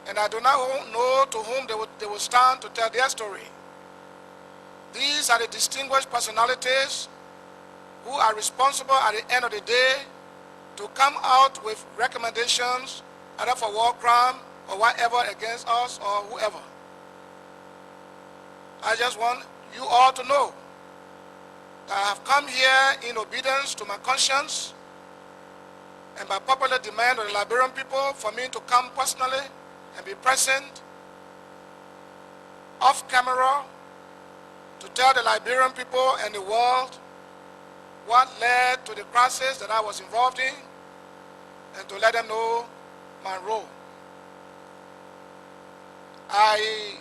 And I do not know to whom they will stand to tell their story. These are the distinguished personalities who are responsible at the end of the day to come out with recommendations either for war crime or whatever against us or whoever. I just want you all to know that I have come here in obedience to my conscience and by popular demand of the Liberian people for me to come personally and be present off camera to tell the Liberian people and the world what led to the crisis that I was involved in and to let them know my role. I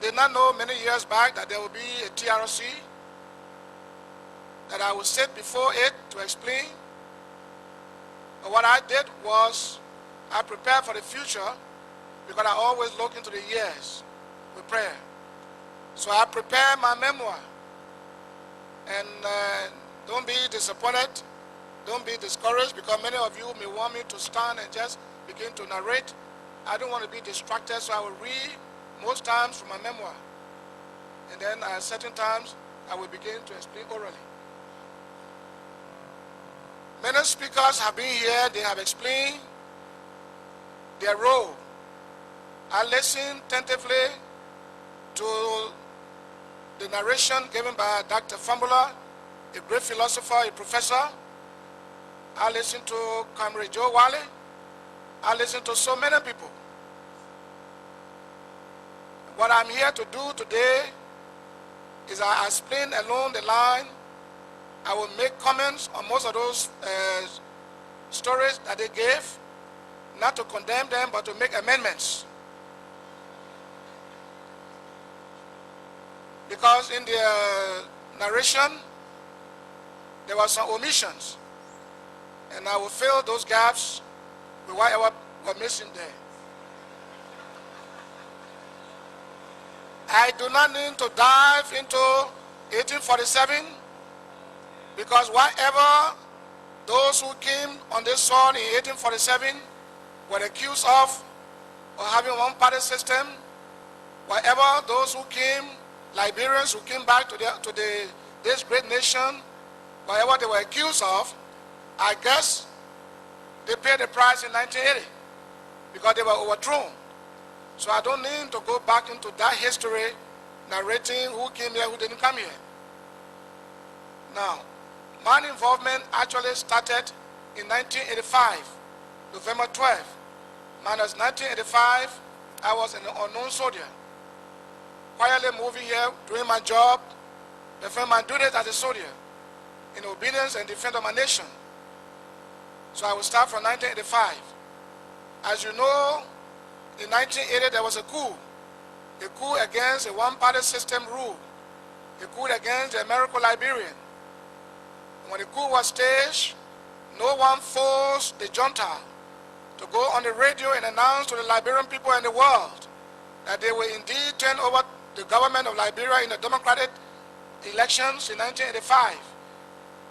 did not know many years back that there would be a TRC, that I would sit before it to explain. But what I did was I prepared for the future because I always look into the years with prayer. So I prepared my memoir. And don't be disappointed, don't be discouraged because many of you may want me to stand and just begin to narrate. I don't want to be distracted, so I will read most times from my memoir. And then at certain times, I will begin to explain orally. Many speakers have been here, they have explained their role. I listened attentively to the narration given by Dr. Fambula, a great philosopher, a professor. I listened to Comrade Joe Wally. I listened to so many people. What I'm here to do today is I explain along the line. I will make comments on most of those stories that they gave, not to condemn them, but to make amendments. Because in the narration, there were some omissions, and I will fill those gaps with whatever were missing there. I do not need to dive into 1847, because whatever those who came on this soil in 1847 were accused of having a one-party system, whatever those who came, Liberians who came back to this great nation, whatever they were accused of, I guess they paid the price in 1980 because they were overthrown. So I don't need to go back into that history narrating who came here, who didn't come here. Now, my involvement actually started in 1985, November 12. Minus 1985, I was an unknown soldier, quietly moving here, doing my job, performing my duties as a soldier, in obedience and defense of my nation. So I will start from 1985. As you know, in 1980 there was a coup against a one-party system rule, a coup against the Americo-Liberian. When the coup was staged, no one forced the junta to go on the radio and announce to the Liberian people and the world that they will indeed turn over the government of Liberia in the democratic elections in 1985.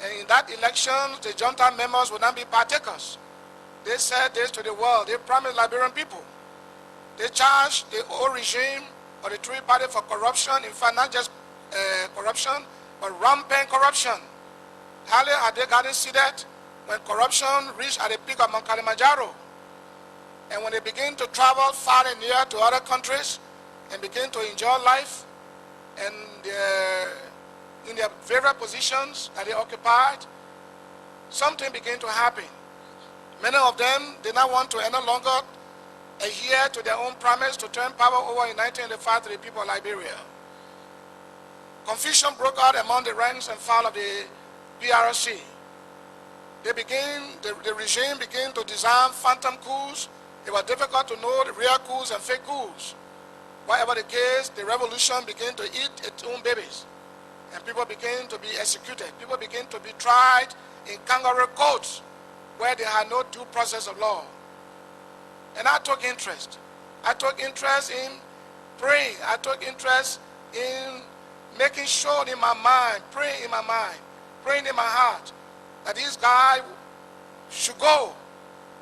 And in that election, the junta members would not be partakers. They said this to the world. They promised Liberian people. They charged the old regime or the Three Party for corruption. In fact, not just corruption, but rampant corruption. Hardly had they gotten seated when corruption reached at the peak of Mount Kilimanjaro. And when they begin to travel far and near to other countries and begin to enjoy life and in their various positions that they occupied, something began to happen. Many of them did not want to any longer adhere to their own promise to turn power over in 1985 to the people of Liberia. Confusion broke out among the ranks and file of the PRC. The regime began to design phantom coups. It was difficult to know the real coups and fake coups. Whatever the case, the revolution began to eat its own babies. And people began to be executed. People began to be tried in kangaroo courts where they had no due process of law. And I took interest. I took interest in praying. I took interest in making sure in my mind, praying in my mind, praying in my heart that this guy should go.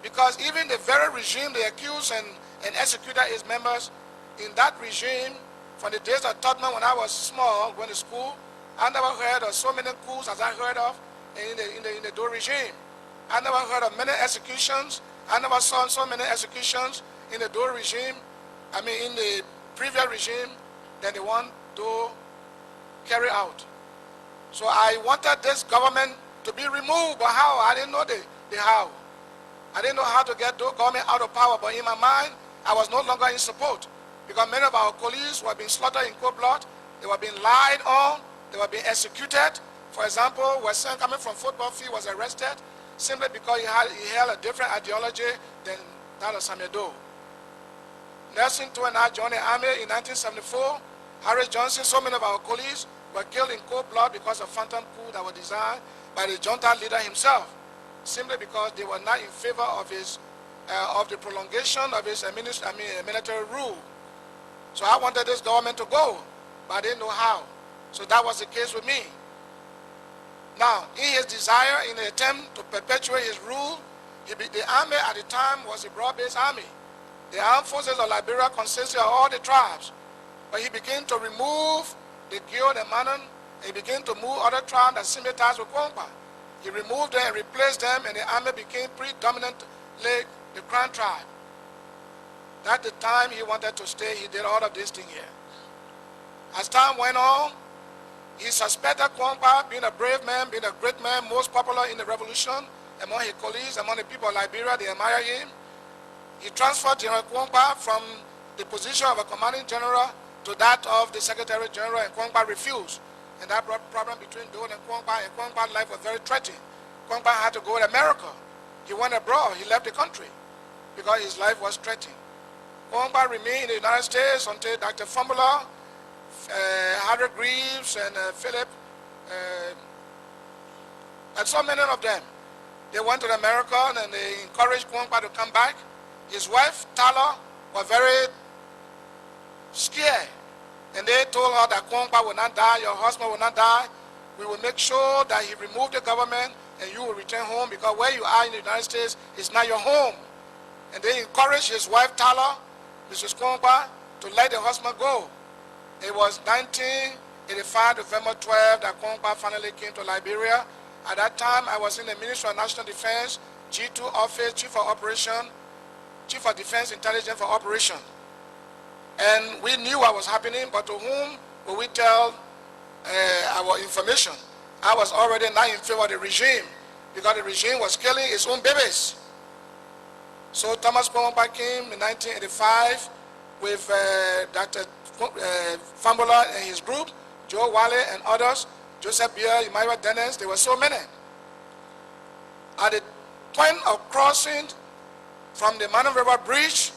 Because even the very regime they accused and executed his members, in that regime, from the days of Tottenham when I was small, going to school, I never heard of so many coups as I heard of in the Dole regime. I never heard of many executions. I never saw so many executions in the Dole regime, in the previous regime, than the one Dole carry out. So I wanted this government to be removed, but how? I didn't know the how. I didn't know how to get Dole government out of power, but in my mind, I was no longer in support, because many of our colleagues were being slaughtered in cold blood, they were being lied on, they were being executed. For example, Wesson coming from football field was arrested simply because he held a different ideology than that of Samuel Doe. Nelson Too and I joined the army in 1974. Harry Johnson, so many of our colleagues were killed in cold blood because of phantom coup that were designed by the junta leader himself, simply because they were not in favor of the prolongation of his military rule. So I wanted this government to go, but I didn't know how. So that was the case with me. Now, in his desire, in an attempt to perpetuate his rule, the army at the time was a broad-based army. The armed forces of Liberia consisted of all the tribes. But he began to remove the Guild and Manon, and he began to move other tribes that sympathized with Kwangpa. He removed them and replaced them, and the army became predominantly the Crown tribe. At the time he wanted to stay, he did all of this thing here. As time went on, he suspected Kwangpa, being a brave man, being a great man, most popular in the revolution, among his colleagues, among the people of Liberia, they admire him. He transferred General Kwangpa from the position of a commanding general to that of the Secretary General, and Kwangpa refused. And that brought problem between Dole and Kwangpa's life was very threatening. Kwangpa had to go to America. He went abroad, he left the country. because his life was threatened. Kwangba remained in the United States until Dr. Famula, Harry Greaves, and Philip, and so many of them. They went to America and they encouraged Kwangba to come back. His wife, Tala, was very scared. And they told her that Kwangba will not die, your husband will not die. We will make sure that he removed the government and you will return home, because where you are in the United States is not your home. And they encouraged his wife, Tala, Mrs. Kwangba, to let the husband go. It was 1985, November 12, that Kwangba finally came to Liberia. At that time, I was in the Ministry of National Defense, G2 Office, Chief of Operation, Chief of Defense Intelligence for Operation. And we knew what was happening, but to whom will we tell our information? I was already not in favor of the regime, because the regime was killing its own babies. So Thomas Kwangba came in 1985 with Dr. Fambola and his group, Joe Wale and others, Joseph Beer, Imaiwa Dennis, there were so many. At the point of crossing from the Manu River Bridge,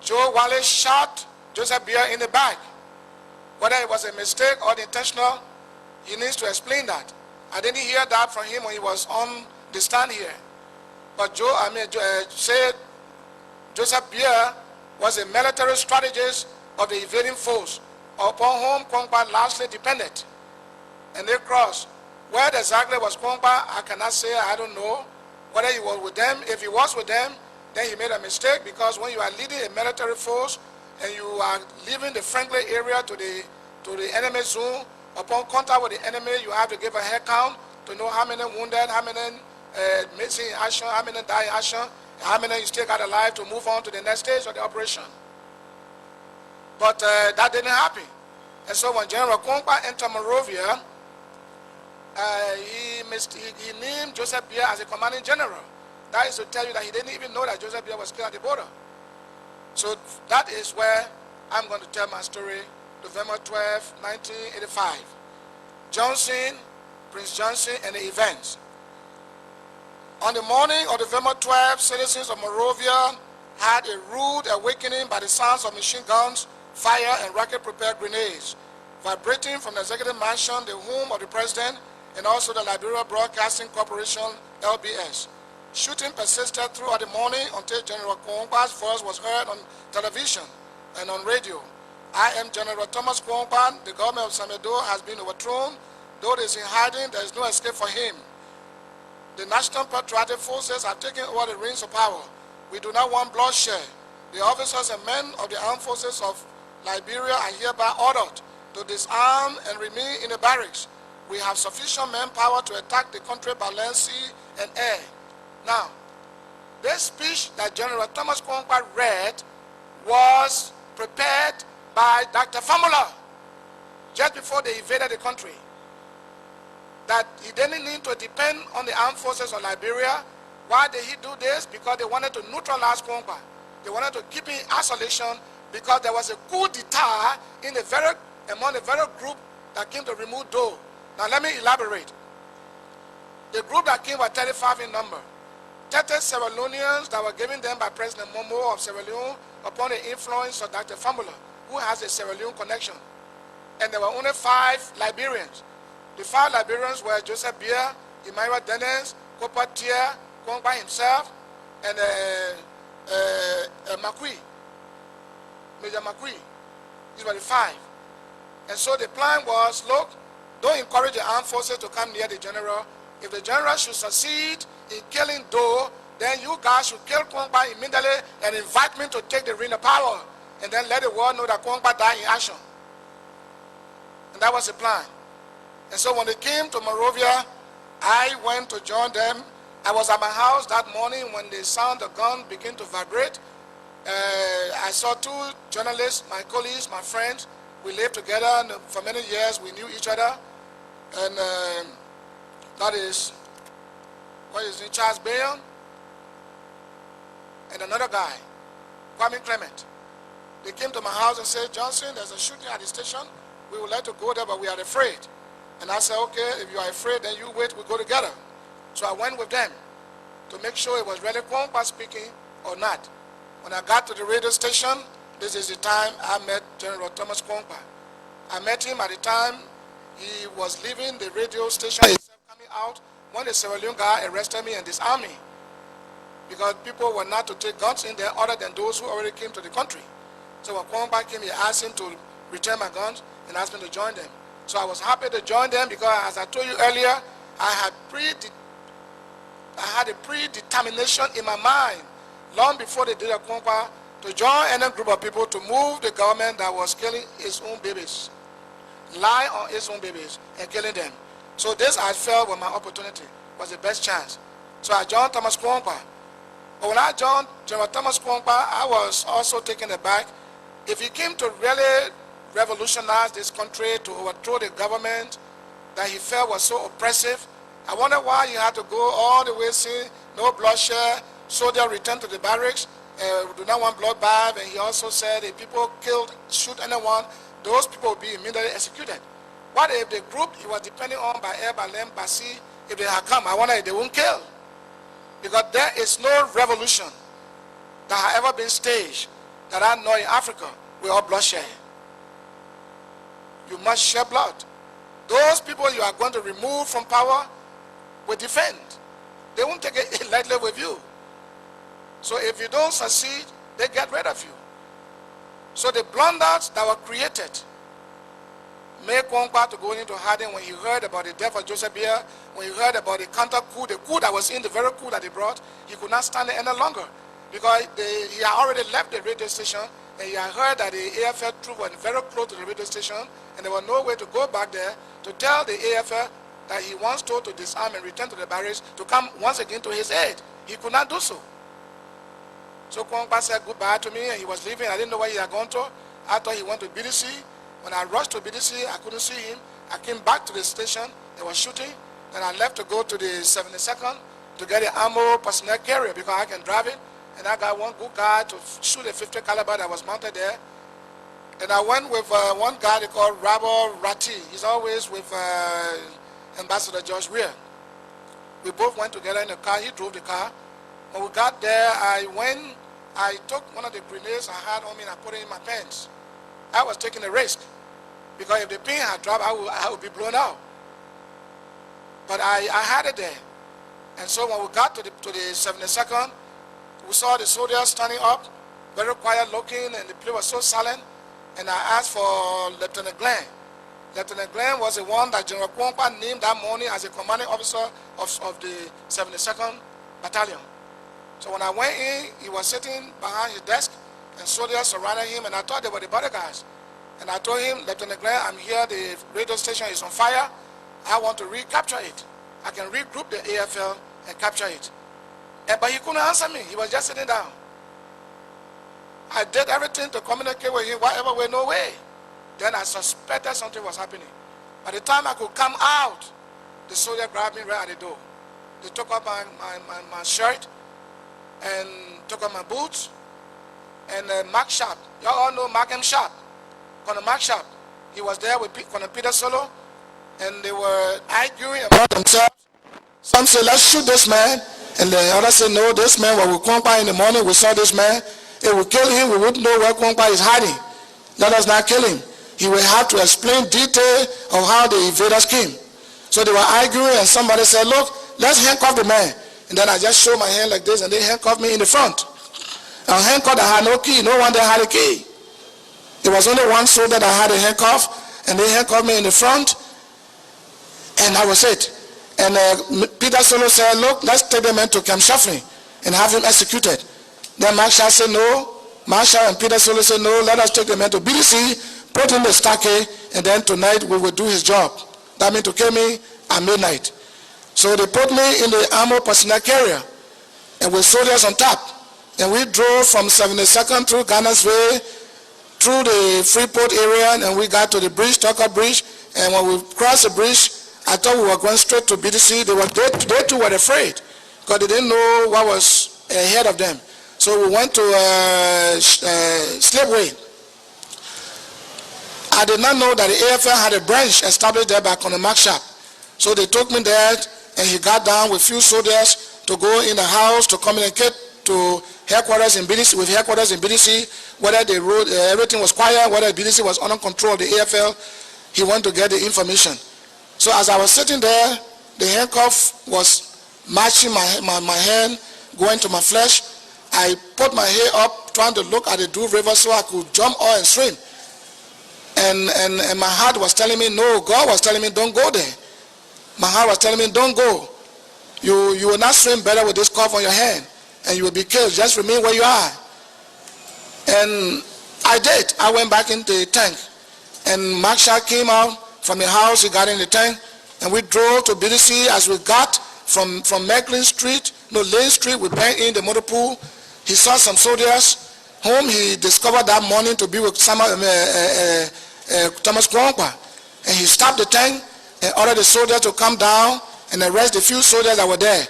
Joe Wale shot Joseph Beer in the back. Whether it was a mistake or intentional, he needs to explain that. I didn't hear that from him when he was on the stand here. But said Joseph Beer was a military strategist of the invading force, upon whom Kwangba largely depended. And they crossed. Where exactly was Kwangba, I cannot say, I don't know. Whether he was with them, if he was with them, then he made a mistake, because when you are leading a military force and you are leaving the friendly area to the enemy zone, upon contact with the enemy, you have to give a head count to know how many wounded, how many missing in action, how many die in action, how many you still got alive to move on to the next stage of the operation. But that didn't happen. And so when General Kwangba entered Monrovia, he named Joseph Beer as a commanding general. That is to tell you that he didn't even know that Joseph Beer was killed at the border. So that is where I'm going to tell my story, November 12, 1985. Johnson, Prince Johnson, and the events. On the morning of November 12, citizens of Monrovia had a rude awakening by the sounds of machine guns, fire, and rocket-propelled grenades, vibrating from the Executive Mansion, the home of the President, and also the Liberia Broadcasting Corporation, LBS. Shooting persisted throughout the morning until General Kwangba's voice was heard on television and on radio. I am General Thomas Kwangba. The government of Samedo has been overthrown. Though it is in hiding, there is no escape for him. The National Patriotic Forces have taken over the reins of power. We do not want bloodshed. The officers and men of the armed forces of Liberia are hereby ordered to disarm and remain in the barracks. We have sufficient manpower to attack the country by land, sea, and air. Now, this speech that General Thomas Kwangba read was prepared by Dr. Famula just before they invaded the country. That he didn't need to depend on the armed forces of Liberia. Why did he do this? Because they wanted to neutralize Kwangba. They wanted to keep him in isolation because there was a coup d'etat among the very group that came to remove Doe. Now let me elaborate. The group that came was 35 in number. 30 Sierra Leoneans that were given them by President Momo of Sierra Leone upon the influence of Dr. Famula, who has a Sierra Leone connection. And there were only 5 Liberians. The 5 Liberians were Joseph Beer, Imaiwa Dennis, Kopa Tia, Kwangba himself, and Makui, Major Makui. These were the 5. And so the plan was, look, don't encourage the armed forces to come near the general. If the general should succeed in killing Doe, then you guys should kill Kwangba immediately and invite me to take the reign of power. And then let the world know that Kwangba died in action. And that was the plan. And so when they came to Monrovia, I went to join them. I was at my house that morning when the sound of gun began to vibrate. I saw 2 journalists, my colleagues, my friends. We lived together, and for many years we knew each other. And that is, what is it, Charles Bayon, and another guy, Kwame Clement. They came to my house and said, Johnson, there's a shooting at the station. We would like to go there, but we are afraid. And I said, okay, if you are afraid, then you wait, we'll go together. So I went with them. to make sure it was really Kwankwa speaking or not. When I got to the radio station, this is the time I met General Thomas Kwankwa. I met him at the time he was leaving the radio station himself, coming out when the Sierra Leone guy arrested me and disarmed me, because people were not to take guns in there other than those who already came to the country. So when Kwankwa came, he asked him to return my guns and asked me to join them. So I was happy to join them because, as I told you earlier, I had a predetermination in my mind long before they did a Kwankwa to join any group of people to move the government that was killing its own babies, lie on its own babies and killing them. So this I felt was my opportunity, was the best chance. So I joined Thomas Kwankwa. But when I joined General Thomas Kwankwa, I was also taken aback. If he came to really revolutionize this country, to overthrow the government that he felt was so oppressive, I wonder why he had to go all the way, see no bloodshed, soldiers return to the barracks, do not want bloodbath, and he also said if people shoot anyone, those people will be immediately executed. What if the group he was depending on by air, by land, by sea, if they had come, I wonder if they won't kill. Because there is no revolution that has ever been staged that I know in Africa without bloodshed. You must shed blood. Those people you are going to remove from power will defend. They won't take it lightly with you. So if you don't succeed, they get rid of you. So the blunders that were created made Kwankwa to go into hiding when he heard about the death of Joseph Biya, when he heard about the counter-coup, the coup that was in the very coup that they brought. He could not stand it any longer because he had already left the radio station and he had heard that the AFL troops were very close to the radio station and there was no way to go back there to tell the AFL that he wants to disarm and return to the barracks to come once again to his aid. He could not do so. So Kwankwa said goodbye to me and he was leaving. I didn't know where he had gone to. I thought he went to BDC. When I rushed to BDC, I couldn't see him. I came back to the station. They were shooting. Then I left to go to the 72nd to get the ammo personnel carrier because I can drive it. And I got one good guy to shoot a 50 caliber that was mounted there. And I went with one guy they call Rabo Ratti. He's always with Ambassador George Weah. We both went together in the car. He drove the car. When we got there, I took one of the grenades I had on me and I put it in my pants. I was taking a risk because if the pin had dropped, I would be blown out. But I had it there. And so when we got to the 72nd, we saw the soldiers standing up, very quiet looking, and the place was so silent. And I asked for Lieutenant Glenn. Lieutenant Glenn was the one that General Kwankwa named that morning as the commanding officer of the 72nd Battalion. So when I went in, he was sitting behind his desk, and soldiers surrounded him, and I thought they were the bodyguards. And I told him, Lieutenant Glenn, I'm here, the radio station is on fire. I want to recapture it. I can regroup the AFL and capture it. But he couldn't answer me. He was just sitting down. I did everything to communicate with him, whatever way, no way. Then I suspected something was happening. By the time I could come out, the soldier grabbed me right at the door. They took up my shirt and took up my boots. And Mark Sharp, you all know Mark M. Sharp, Colonel Mark Sharp. He was there with Colonel Peter Solo, and they were arguing about themselves. Some said, let's shoot this man, and the others said, no, this man, when we Kwankwa in the morning, we saw this man, if we kill him, we wouldn't know where Kwankwa is hiding. Let us not kill him. He will have to explain detail of how the invaders came. So they were arguing, and somebody said, look, let's handcuff the man. And then I just showed my hand like this, and they handcuffed me in the front. A handcuff that had no key, no one that had a key. There was only one soldier that had a handcuff, and they handcuffed me in the front, and that was it. And Peter Solo said, look, let's take the man to Camp Shuffling and have him executed. Then Marshall said no. Marshall and Peter Solo said no, let us take the man to BDC, put him in the stockade, and then tonight we will do his job. That means to kill me at midnight. So they put me in the armored personnel carrier, and with soldiers on top. And we drove from 72nd through Ghana's Way, through the Freeport area, and we got to the bridge, Tucker Bridge. And when we crossed the bridge, I thought we were going straight to BDC. They too were afraid because they didn't know what was ahead of them. So we went to Slipway. I did not know that the AFL had a branch established there by Colonel Mark Sharp. So they took me there, and he got down with few soldiers to go in the house to communicate to headquarters in BDC, with headquarters in BDC, whether the road, everything was quiet, whether BDC was under control of the AFL. He wanted to get the information. So as I was sitting there, the handcuff was matching my hand, going to my flesh. I put my head up, trying to look at the Dove River so I could jump or and swim. And my heart was telling me, no, God was telling me, don't go there. My heart was telling me, don't go. You will not swim better with this cuff on your hand, and you will be killed. Just remain where you are. And I did. I went back into the tank. And Mark Shaw came out from the house, he got in the tank, and we drove to BDC. As we got from Lane Street, we went in the motor pool. He saw some soldiers whom he discovered that morning to be with Thomas Kwangwa. And he stopped the tank and ordered the soldiers to come down and arrest the few soldiers that were there.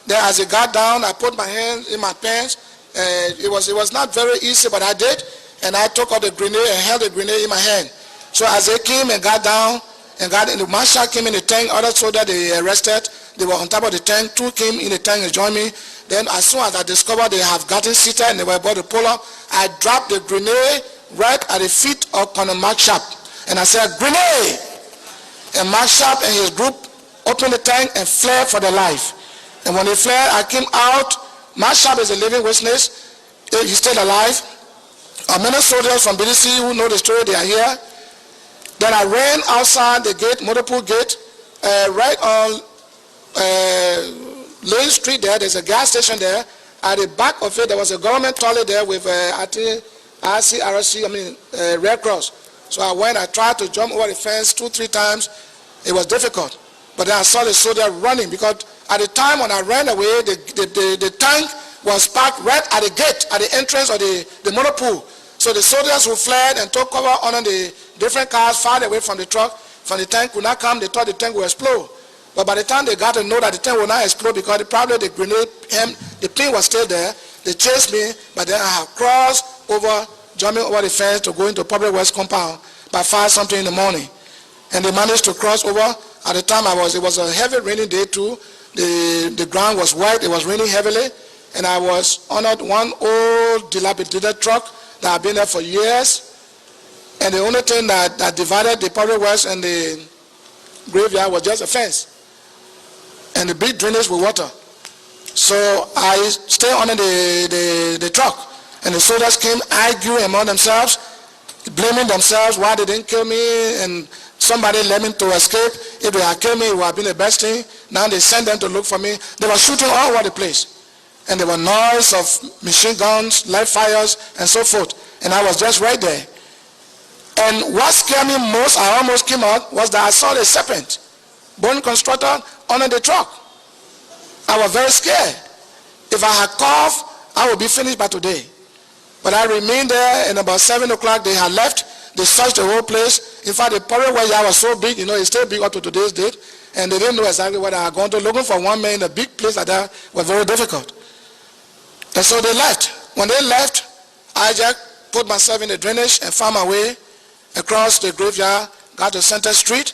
Then as he got down, I put my hand in my pants. It was not very easy, but I did. And I took out the grenade and held the grenade in my hand. So as they came and got down, and the marshal came in the tank, other soldiers they arrested, they were on top of the tank, 2 came in the tank and joined me. Then as soon as I discovered they have gotten seated and they were about to pull up, I dropped the grenade right at the feet of Colonel Mark Sharp. And I said, grenade! And Mark Sharp and his group opened the tank and fled for their life. And when they fled, I came out. Mark Sharp is a living witness. He's still alive. Many soldiers from BDC who know the story, they are here. Then I ran outside the gate, Motorpool gate, right on Lane Street there. There's a gas station there. At the back of it, there was a government toilet there with Red Cross. So I tried to jump over the fence 2-3 times. It was difficult. But then I saw the soldier running, because at the time when I ran away, the tank was parked right at the gate, at the entrance of the motor pool. So the soldiers who fled and took cover under the different cars far away from the truck, from the tank, could not come. They thought the tank would explode. But by the time they got to know that the tank would not explode, because probably the grenade, the pin was still there, they chased me. But then I have crossed over, jumping over the fence to go into Public Works compound by 5-something in the morning. And they managed to cross over. At the time it was a heavy raining day too. The ground was wet, it was raining heavily, and I was on one old dilapidated truck that had been there for years. And the only thing that divided the Public Works and the graveyard was just a fence and the big drainage with water. So I stayed under the truck, and the soldiers came arguing among themselves, blaming themselves why they didn't kill me, and somebody led me to escape. If they had killed me, it would have been the best thing. Now they sent them to look for me. They were shooting all over the place. And there were noise of machine guns, live fires, and so forth. And I was just right there. And what scared me most, I almost came out, was that I saw the serpent, bone constructor, under the truck. I was very scared. If I had coughed, I would be finished by today. But I remained there, and about 7 o'clock they had left. They searched the whole place. In fact, the Public Works yard was so big, it's still big up to today's date, and they didn't know exactly where they had gone to. Looking for one man in a big place like that was very difficult. And so they left. When they left, I just put myself in the drainage and found my way across the graveyard, got to Center Street,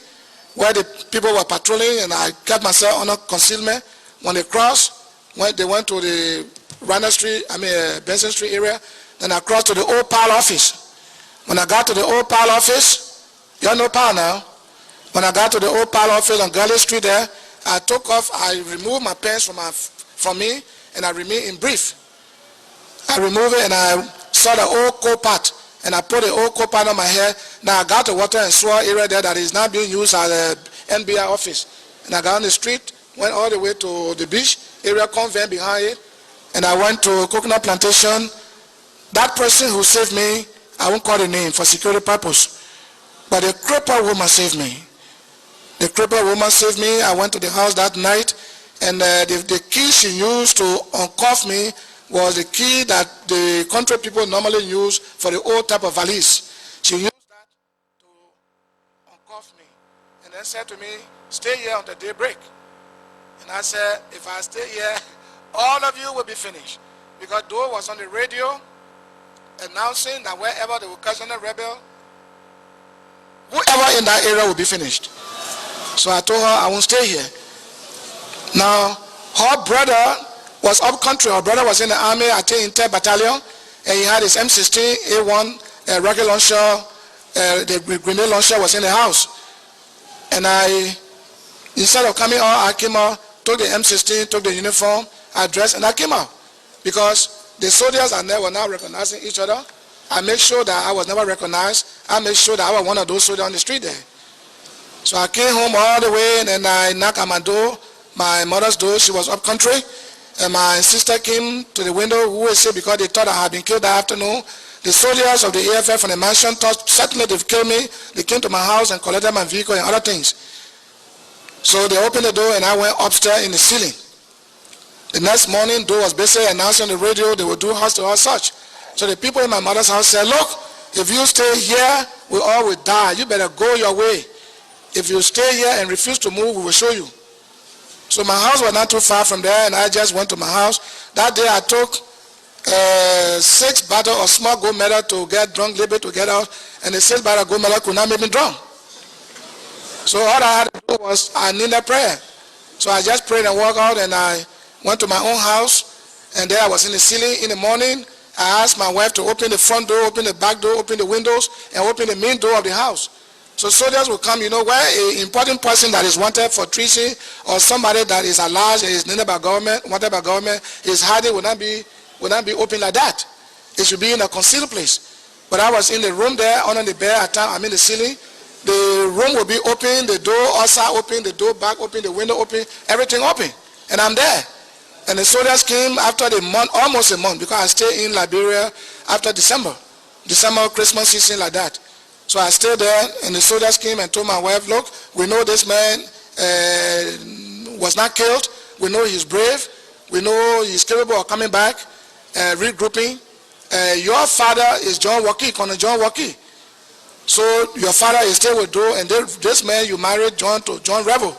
where the people were patrolling, and I kept myself under concealment. When they crossed, they went to the Benson Street area, then I crossed to the old PAL office. When I got to the old PAL office, you all know PAL now. When I got to the old PAL office on Galley Street there, I took off, I removed my pants from me, and I remained in brief. I removed it, and I saw the old coat part, and I put the old coat part on my hair. Now I got the water and sewer area there that is now being used as a NBI office. And I got on the street, went all the way to the beach area, convent behind it, and I went to Coconut Plantation. That person who saved me, I won't call the name for security purpose, but the crippled woman saved me. The crippled woman saved me. I went to the house that night, and the key she used to uncuff me was the key that the country people normally use for the old type of valise. She used that to uncuff me, and then said to me, stay here until daybreak. And I said, if I stay here, all of you will be finished. Because Doe was on the radio announcing that wherever they will catch a rebel, whoever in that area will be finished. So I told her I won't stay here. Now, her brother was up country. Our brother was in the army, I think in 10th Battalion, and he had his M16A1 rocket launcher. The grenade launcher was in the house. And instead of coming out, I came out, took the M16, took the uniform, I dressed, and I came out. Because the soldiers and they were not recognizing each other. I made sure that I was never recognized. I made sure that I was one of those soldiers on the street there. So I came home all the way, and then I knocked on my door, my mother's door. She was up country. And my sister came to the window, who was sick because they thought I had been killed that afternoon. The soldiers of the AFF from the mansion thought certainly they've killed me. They came to my house and collected my vehicle and other things. So they opened the door and I went upstairs in the ceiling. The next morning, door was basically announced on the radio they would do house-to-house search. So the people in my mother's house said, look, if you stay here, we all will die. You better go your way. If you stay here and refuse to move, we will show you. So my house was not too far from there, and I just went to my house. That day I took 6 bottles of small gold medal to get drunk, a little bit to get out, and the 6 bottles of gold medal could not make me drunk. So all I had to do was I needed prayer. So I just prayed and walked out, and I went to my own house, and there I was in the ceiling. In the morning, I asked my wife to open the front door, open the back door, open the windows, and open the main door of the house. So soldiers will come, where an important person that is wanted for treason or somebody that is alleged and is needed by government, wanted by government, is hiding, will not be open like that. It should be in a concealed place. But I was in the room there, under the bed, at time I'm in the ceiling. The room will be open, the door outside open, the door back open, the window open, everything open. And I'm there. And the soldiers came after the month, almost a month, because I stayed in Liberia after December, Christmas season like that. So I stayed there, and the soldiers came and told my wife, look, we know this man was not killed. We know he's brave. We know he's capable of coming back, regrouping. Your father is John Waki, Colonel John Waki. So your father is still with Doe, and this man you married John to John Revel.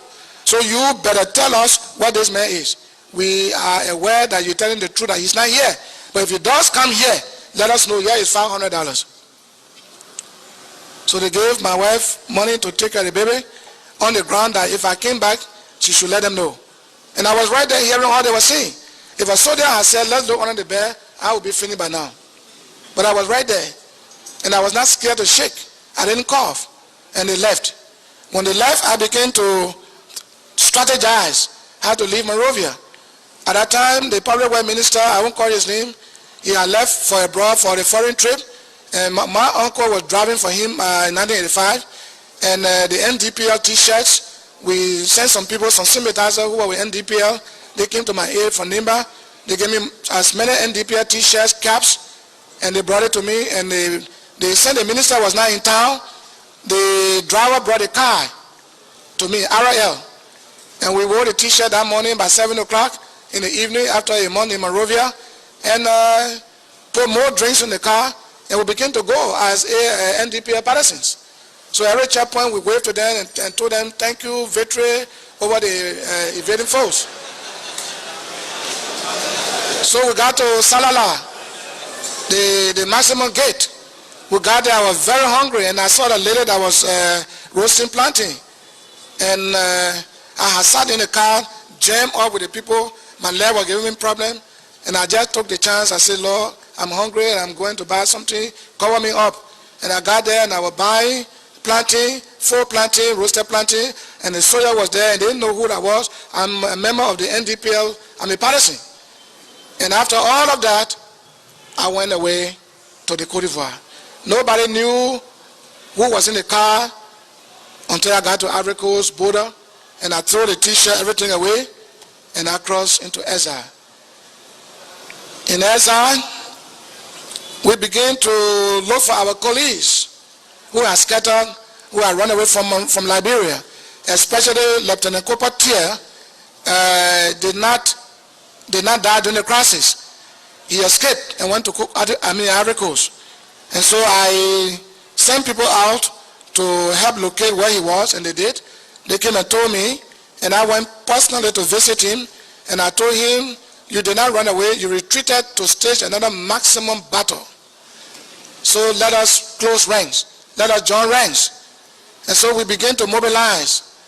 So you better tell us what this man is. We are aware that you're telling the truth that he's not here. But if he does come here, let us know. Here is $500. So they gave my wife money to take care of the baby on the ground that if I came back, she should let them know. And I was right there hearing all they were saying. If a soldier had said, let's look under the bed, I would be finished by now. But I was right there. And I was not scared to shake. I didn't cough. And they left. When they left, I began to strategize how to leave Monrovia. At that time, the public works minister, I won't call his name, he had left for abroad for a foreign trip. And my uncle was driving for him in 1985. And the NDPL t-shirts, we sent some people, some sympathizers who were with NDPL. They came to my aid from Nimba. They gave me as many NDPL t-shirts, caps, and they brought it to me. And they said the minister was not in town. The driver brought a car to me, RL. And we wore the t-shirt that morning by 7 o'clock in the evening after a month in Monrovia. And put more drinks in the car. And we began to go as NDPL partisans. So every checkpoint we waved to them and told them, thank you, victory over the invading foes. So we got to Salala, the maximum gate. We got there, I was very hungry, and I saw the lady that was roasting plantain. And I had sat in the car, jammed up with the people. My leg was giving me problem. And I just took the chance. I said, Lord, I'm hungry and I'm going to buy something. Cover me up. And I got there and I was buying plantain, 4 plantain, roasted plantain. And the soldier was there and they didn't know who that was. I'm a member of the NDPL. I'm a partisan. And after all of that, I went away to the Côte d'Ivoire. Nobody knew who was in the car until I got to Ivory Coast border. And I threw the t-shirt, everything away. And I crossed into exile. In exile, we began to look for our colleagues who are scattered, who are run away from Liberia, especially Lieutenant Cooper Tier did not die during the crisis. He escaped and went to Ivory Coast. And so I sent people out to help locate where he was, and they did. They came and told me, and I went personally to visit him, and I told him, you did not run away, you retreated to stage another maximum battle. So let us close ranks. Let us join ranks. And so we began to mobilize.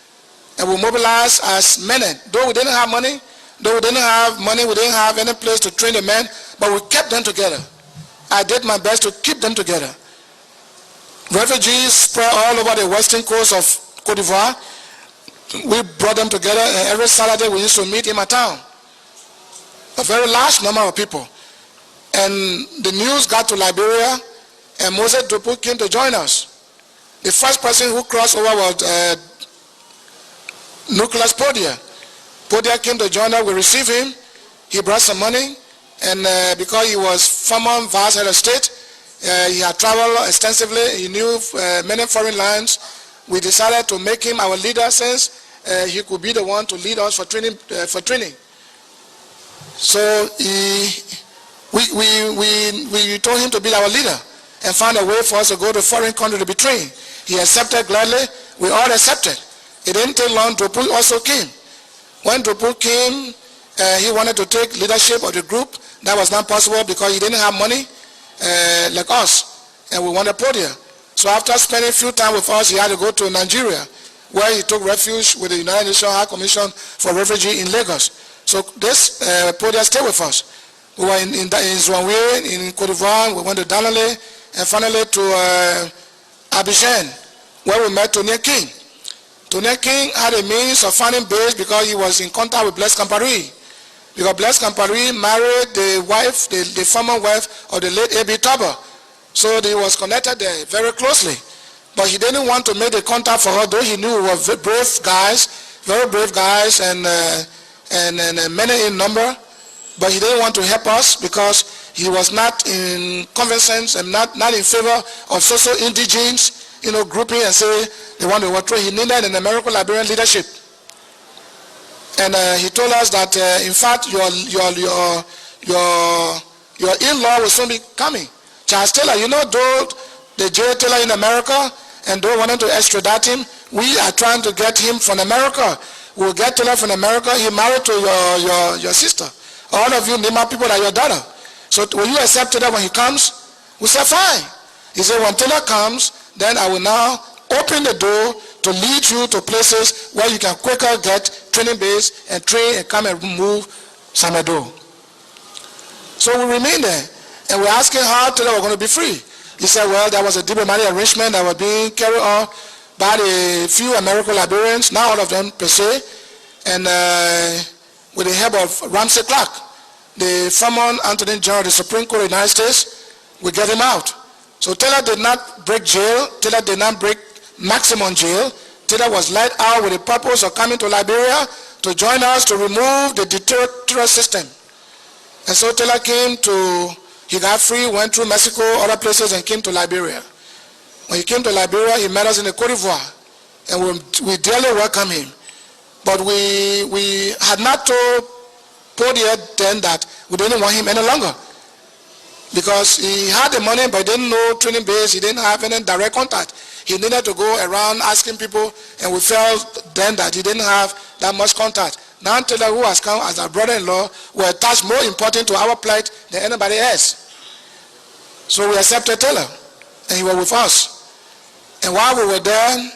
And we mobilized as many. Though we didn't have money, Though we didn't have money, we didn't have any place to train the men, but we kept them together. I did my best to keep them together. Refugees spread all over the western coast of Cote d'Ivoire. We brought them together, and every Saturday we used to meet in my town. A very large number of people. And the news got to Liberia, and Moses Dupu came to join us. The first person who crossed over was Nicholas Podia. Podia came to join us. We received him. He brought some money, and because he was former vice head of state, he had traveled extensively. He knew many foreign lands. We decided to make him our leader, since he could be the one to lead us for training. So we told him to be our leader and find a way for us to go to a foreign country to be trained. He accepted gladly. We all accepted. It didn't take long. Dupu also came. When Dupu came, he wanted to take leadership of the group. That was not possible because he didn't have money like us, and we wanted Podia. So after spending a few time with us, he had to go to Nigeria, where he took refuge with the United Nations High Commission for Refugees in Lagos. So this Podia stayed with us. We were in Zouanwe, in Cote d'Ivoire. We went to Danale, and finally to Abidjan, where we met Tony King. Tony King had a means of finding base because he was in contact with Blaise Compaoré. Because Blaise Compaoré married the wife, the former wife of the late A.B. Toba. So he was connected there very closely. But he didn't want to make the contact for her, though he knew we were very brave guys, and many in number. But he didn't want to help us because he was not in conversance and not in favor of social indigenes, grouping and say they want to overthrow. He needed an American Liberian leadership. And he told us that, in fact, your in-law will soon be coming. Charles Taylor, though the jail Taylor in America, and though wanting to extradite him, we are trying to get him from America. We'll get Taylor from America. He married to your sister. All of you Nima people are your daughter. So will you accept Taylor when he comes? We said, fine. He said, when Taylor comes, then I will now open the door to lead you to places where you can quicker get training base and train and come and move Samedo. So we remained there, and we're asking how Taylor was going to be free. He said, well, there was a diplomatic arrangement that was being carried on by a few American Liberians, not all of them per se, and with the help of Ramsey Clark, the former Attorney General of the Supreme Court of the United States, we get him out. So Taylor did not break jail. Taylor did not break maximum jail. Taylor was let out with the purpose of coming to Liberia to join us to remove the dictatorial system. And so Taylor he got free, went through Mexico, other places, and came to Liberia. When he came to Liberia, he met us in the Cote d'Ivoire, and we dearly welcomed him. But we had not told Podia then that we didn't want him any longer, because he had the money but didn't know training base. He didn't have any direct contact. He needed to go around asking people, and we felt then that he didn't have that much contact. Now Taylor, who has come as our brother-in-law, were attached more important to our plight than anybody else. So we accepted Taylor, and he was with us. And while we were there,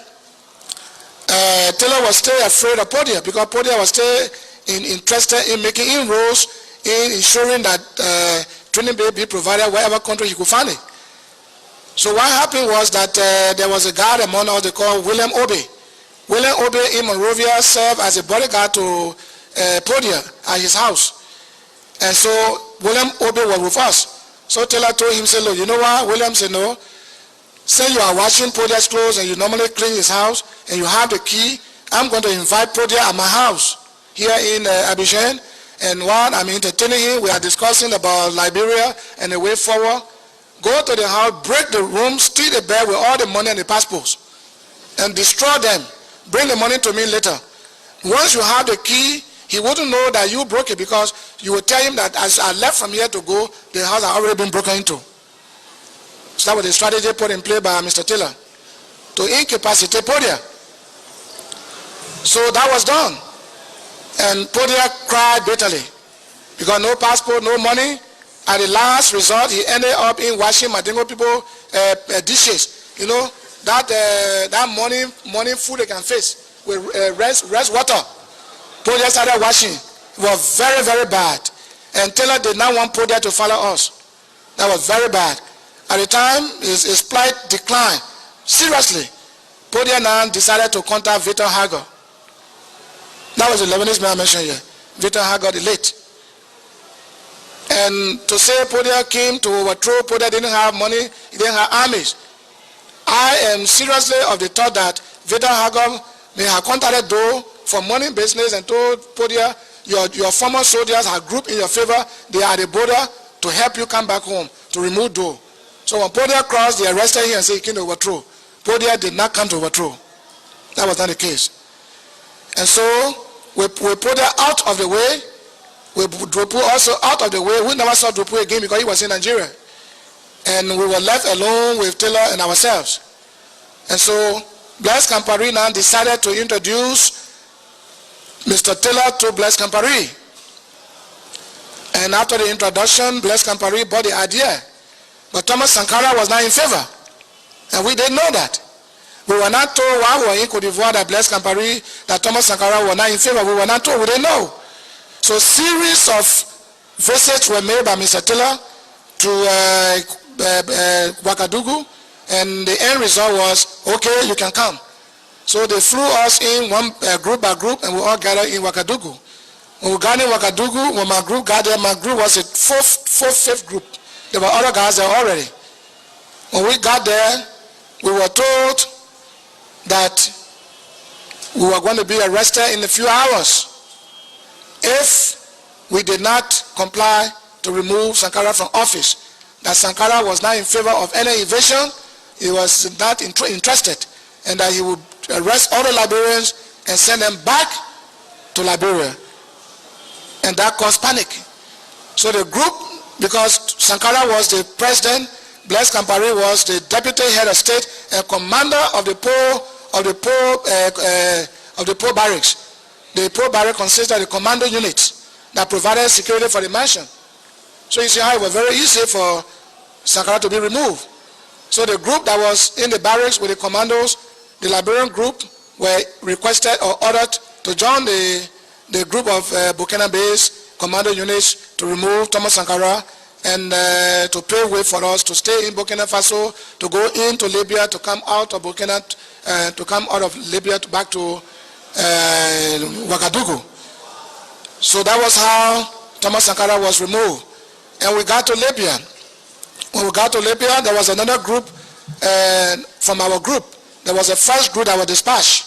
Taylor was still afraid of Podia, because Podia was still interested in making inroads in ensuring that training be provided wherever country he could find it. So what happened was that there was a guy among us they called William Obe. William Obe in Monrovia served as a bodyguard to Podia at his house. And so William Obe was with us. So Taylor told him, say, look, you know what? William said, no. Say you are washing Podia's clothes and you normally clean his house and you have the key. I'm going to invite Podia at my house here in Abidjan. And while I'm entertaining him, we are discussing about Liberia and the way forward. Go to the house, break the room, steal the bed with all the money and the passports, and destroy them. Bring the money to me later. Once you have the key, he wouldn't know that you broke it, because you would tell him that as I left from here to go, the house had already been broken into. So that was the strategy put in play by Mr. Taylor to incapacitate Podia. So that was done. And Podia cried bitterly because no passport, no money. At the last resort, he ended up in washing Madingo people dishes. That morning food they can face with rest water. Podia started washing. was very, very bad. And Taylor did not want Podia to follow us. That was very bad. At the time, his plight declined. Seriously. Podia now decided to contact Victor Hager. That was the Lebanese man I mentioned here. Victor Hager, the late. And to say Podia came to overthrow, Podia didn't have money, he didn't have armies. I am seriously of the thought that Victor Hager may have contacted Doe for money business and told Podia, your former soldiers have grouped in your favor, they are at the border to help you come back home, to remove Doe. So when Podia crossed, they arrested him and said he came to overthrow. Podia did not come to overthrow. That was not the case. And so we put Podia out of the way. We put Drupu also out of the way. We never saw Drupu again because he was in Nigeria. And we were left alone with Taylor and ourselves. And so Blaise Compaoré now decided to introduce Mr. Taylor to Blaise Compaoré. And after the introduction, Blaise Compaoré bought the idea. But Thomas Sankara was not in favor. And we didn't know that. We were not told while we were in Cote d'Ivoire that Blaise Compaoré, that Thomas Sankara was not in favor. We were not told. We didn't know. So a series of visits were made by Mr. Taylor to Ouagadougou, and the end result was, okay, you can come. So they flew us in one group by group, and we all gathered in Ouagadougou. When we got in Ouagadougou, when my group got there, my group was a fifth group. There were other guys there already. When we got there, we were told that we were going to be arrested in a few hours if we did not comply to remove Sankara from office. That Sankara was not in favor of any evasion, he was not interested, and that he would arrest all the Liberians and send them back to Liberia. And that caused panic. So the group, because Sankara was the president, Blaise Compaoré was the deputy head of state and commander of the Pole barracks. The Pole barracks consisted of the commando units that provided security for the mansion. So you see how it was very easy for Sankara to be removed. So the group that was in the barracks with the commandos, the Liberian group, were requested or ordered to join the group of Burkina-based commando units to remove Thomas Sankara and to pave way for us to stay in Burkina Faso, to go into Libya, to come out of Burkina, to come out of Libya back to Ouagadougou. So that was how Thomas Sankara was removed. And we got to Libya. When we got to Libya, there was another group from our group. There was a first group that was dispatched.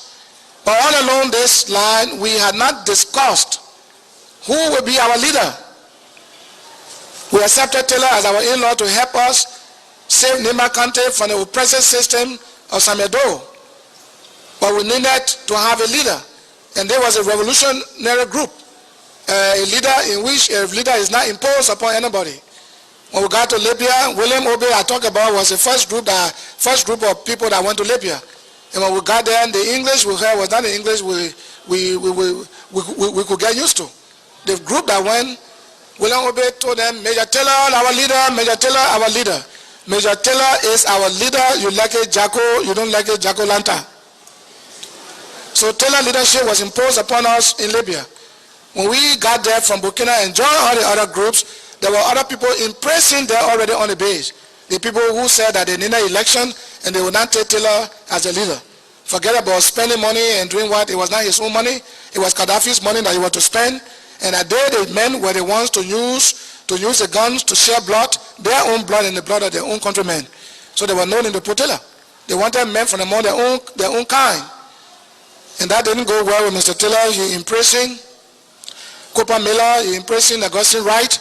But all along this line, we had not discussed who will be our leader. We accepted Taylor as our in-law to help us save Nima Kante from the oppressive system of Samedo. But we needed to have a leader. And there was a revolutionary group, a leader in which a leader is not imposed upon anybody. When we got to Libya, William Obe I talked about was the first group of people that went to Libya. And when we got there, and the English we heard was not the English we could get used to. The group that went, William Obe told them, Major Taylor, our leader, Major Taylor, our leader. Major Taylor is our leader. You like it, Jacko, you don't like it, Jacko Lanta. So Taylor leadership was imposed upon us in Libya. When we got there from Burkina and joined all the other groups, there were other people in prison there already on the base. The people who said that they needed election and they would not take Taylor as a leader. Forget about spending money and doing what? It was not his own money. It was Gaddafi's money that he was to spend. And that day the men were the ones to use the guns to share blood, their own blood and the blood of their own countrymen. So they were known in the Taylor. They wanted men from among their own kind. And that didn't go well with Mr. Taylor. He imprisoned Cooper Miller, he imprisoned Augustine Wright.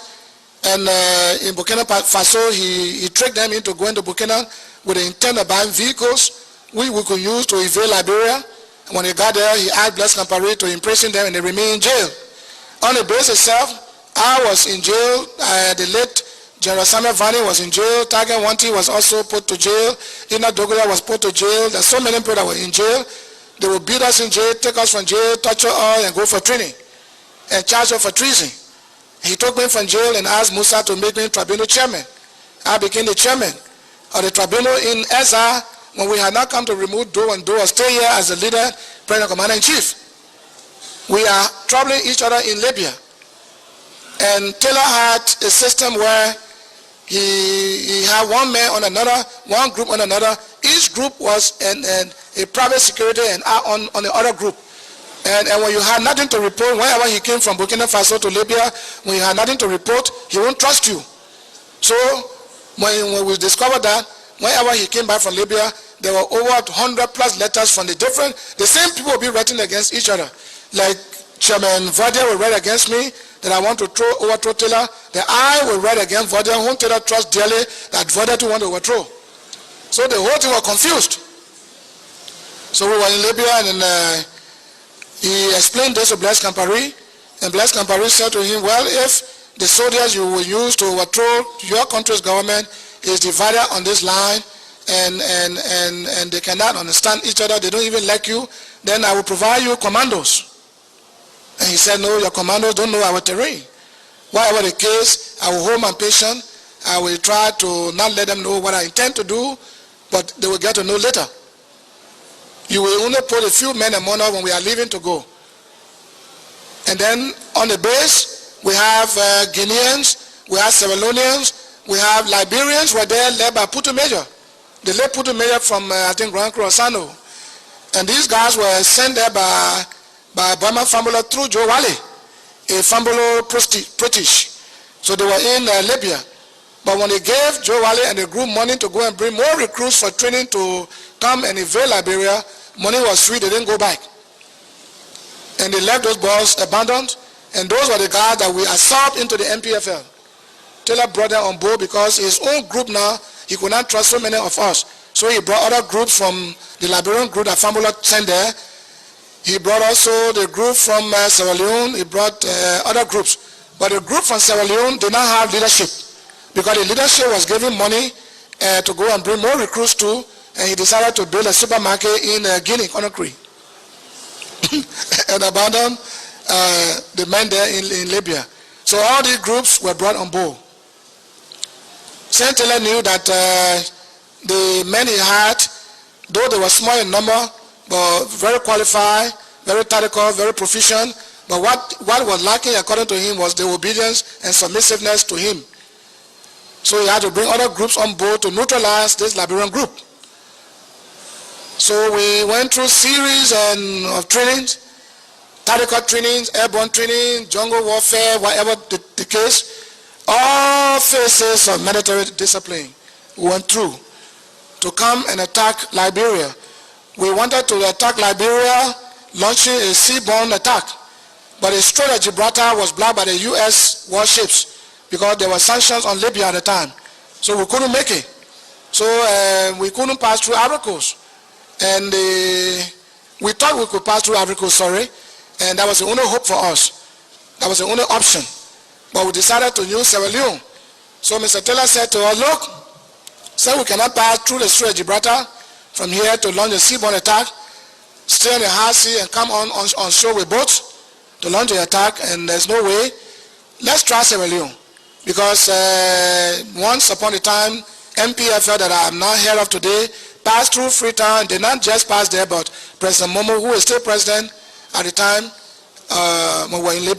And in Burkina Faso, he tricked them into going to Burkina with the intent of buying vehicles we could use to evade Liberia. And when he got there, he asked Blaise Compaoré to imprison them and they remained in jail. On the base itself, I was in jail. The late General Samuel Vani was in jail. Tiger Wanti was also put to jail. Ina Dogola was put to jail. There's so many people that were in jail. They would beat us in jail, take us from jail, torture us, and go for training, and charge us for treason. He took me from jail and asked Musa to make me tribunal chairman. I became the chairman of the tribunal in Eza when we had not come to remove Doe, and Doe was still here as the leader, president, commander-in-chief. We are troubling each other in Libya. And Taylor had a system where he had one man on another, one group on another. Each group was a private security and on the other group. And when you had nothing to report, whenever he came from Burkina Faso to Libya, when you had nothing to report, he won't trust you. So when we discovered that, whenever he came back from Libya, there were over 100 plus letters from the same people will be writing against each other. Like Chairman Vardia will write against me that I want to overthrow Taylor. That I will write against Vardia, whom Taylor trusts dearly, that Vardia to want to overthrow. So the whole thing was confused. So we were in Libya, and he explained this to Blaise Compaoré, and Blaise Compaoré said to him, well, if the soldiers you will use to overthrow your country's government is divided on this line, and they cannot understand each other, they don't even like you, then I will provide you commandos. And he said, no, your commandos don't know our terrain. Whatever the case, I will hold my patient. I will try to not let them know what I intend to do, but they will get to know later. You will only put a few men among us when we are leaving to go. And then on the base, we have Guineans, we have Sierra Leoneans, we have Liberians who are there led by Putu Major. The late Putu Major from, I think, Grand Croissano. And these guys were sent there by Burma Fambulo through Joe Wally, a Fambulo British. So they were in Libya. But when they gave Joe Wally and the group money to go and bring more recruits for training to come and invade Liberia, money was free, they didn't go back. And they left those boys abandoned, and those were the guys that we absorbed into the MPFL. Taylor brought them on board because his own group now, he could not trust so many of us. So he brought other groups from the Liberian group that Fambulo sent there. He brought also the group from Sierra Leone, he brought other groups. But the group from Sierra Leone did not have leadership, because the leadership was giving money to go and bring more recruits too, and he decided to build a supermarket in Guinea, Conakry, and abandon the men there in Libya. So all these groups were brought on board. Saint Taylor knew that the men he had, though they were small in number, but very qualified, very tactical, very proficient, but what was lacking according to him was the obedience and submissiveness to him. So he had to bring other groups on board to neutralize this Liberian group. So we went through series of trainings, tactical trainings, airborne training, jungle warfare, whatever the case, all phases of military discipline we went through to come and attack Liberia. We wanted to attack Liberia, launching a seaborne attack, but the Strait of Gibraltar was blocked by the U.S. warships because there were sanctions on Libya at the time. So we couldn't make it. So we couldn't pass through Ivory Coast. And we thought we could pass through Ivory Coast, and that was the only hope for us. That was the only option. But we decided to use Sierra Leone. So Mr. Taylor said to us, look, so we cannot pass through the Strait of Gibraltar from here to launch a seaborne attack, stay in the high sea and come on shore with boats to launch the attack, and there's no way. Let's try Sierra Leone. Because once upon a time, MPFL that I am now head of today passed through Freetown, did not just pass there, but President Momo, who is still president at the time when we were in Libya,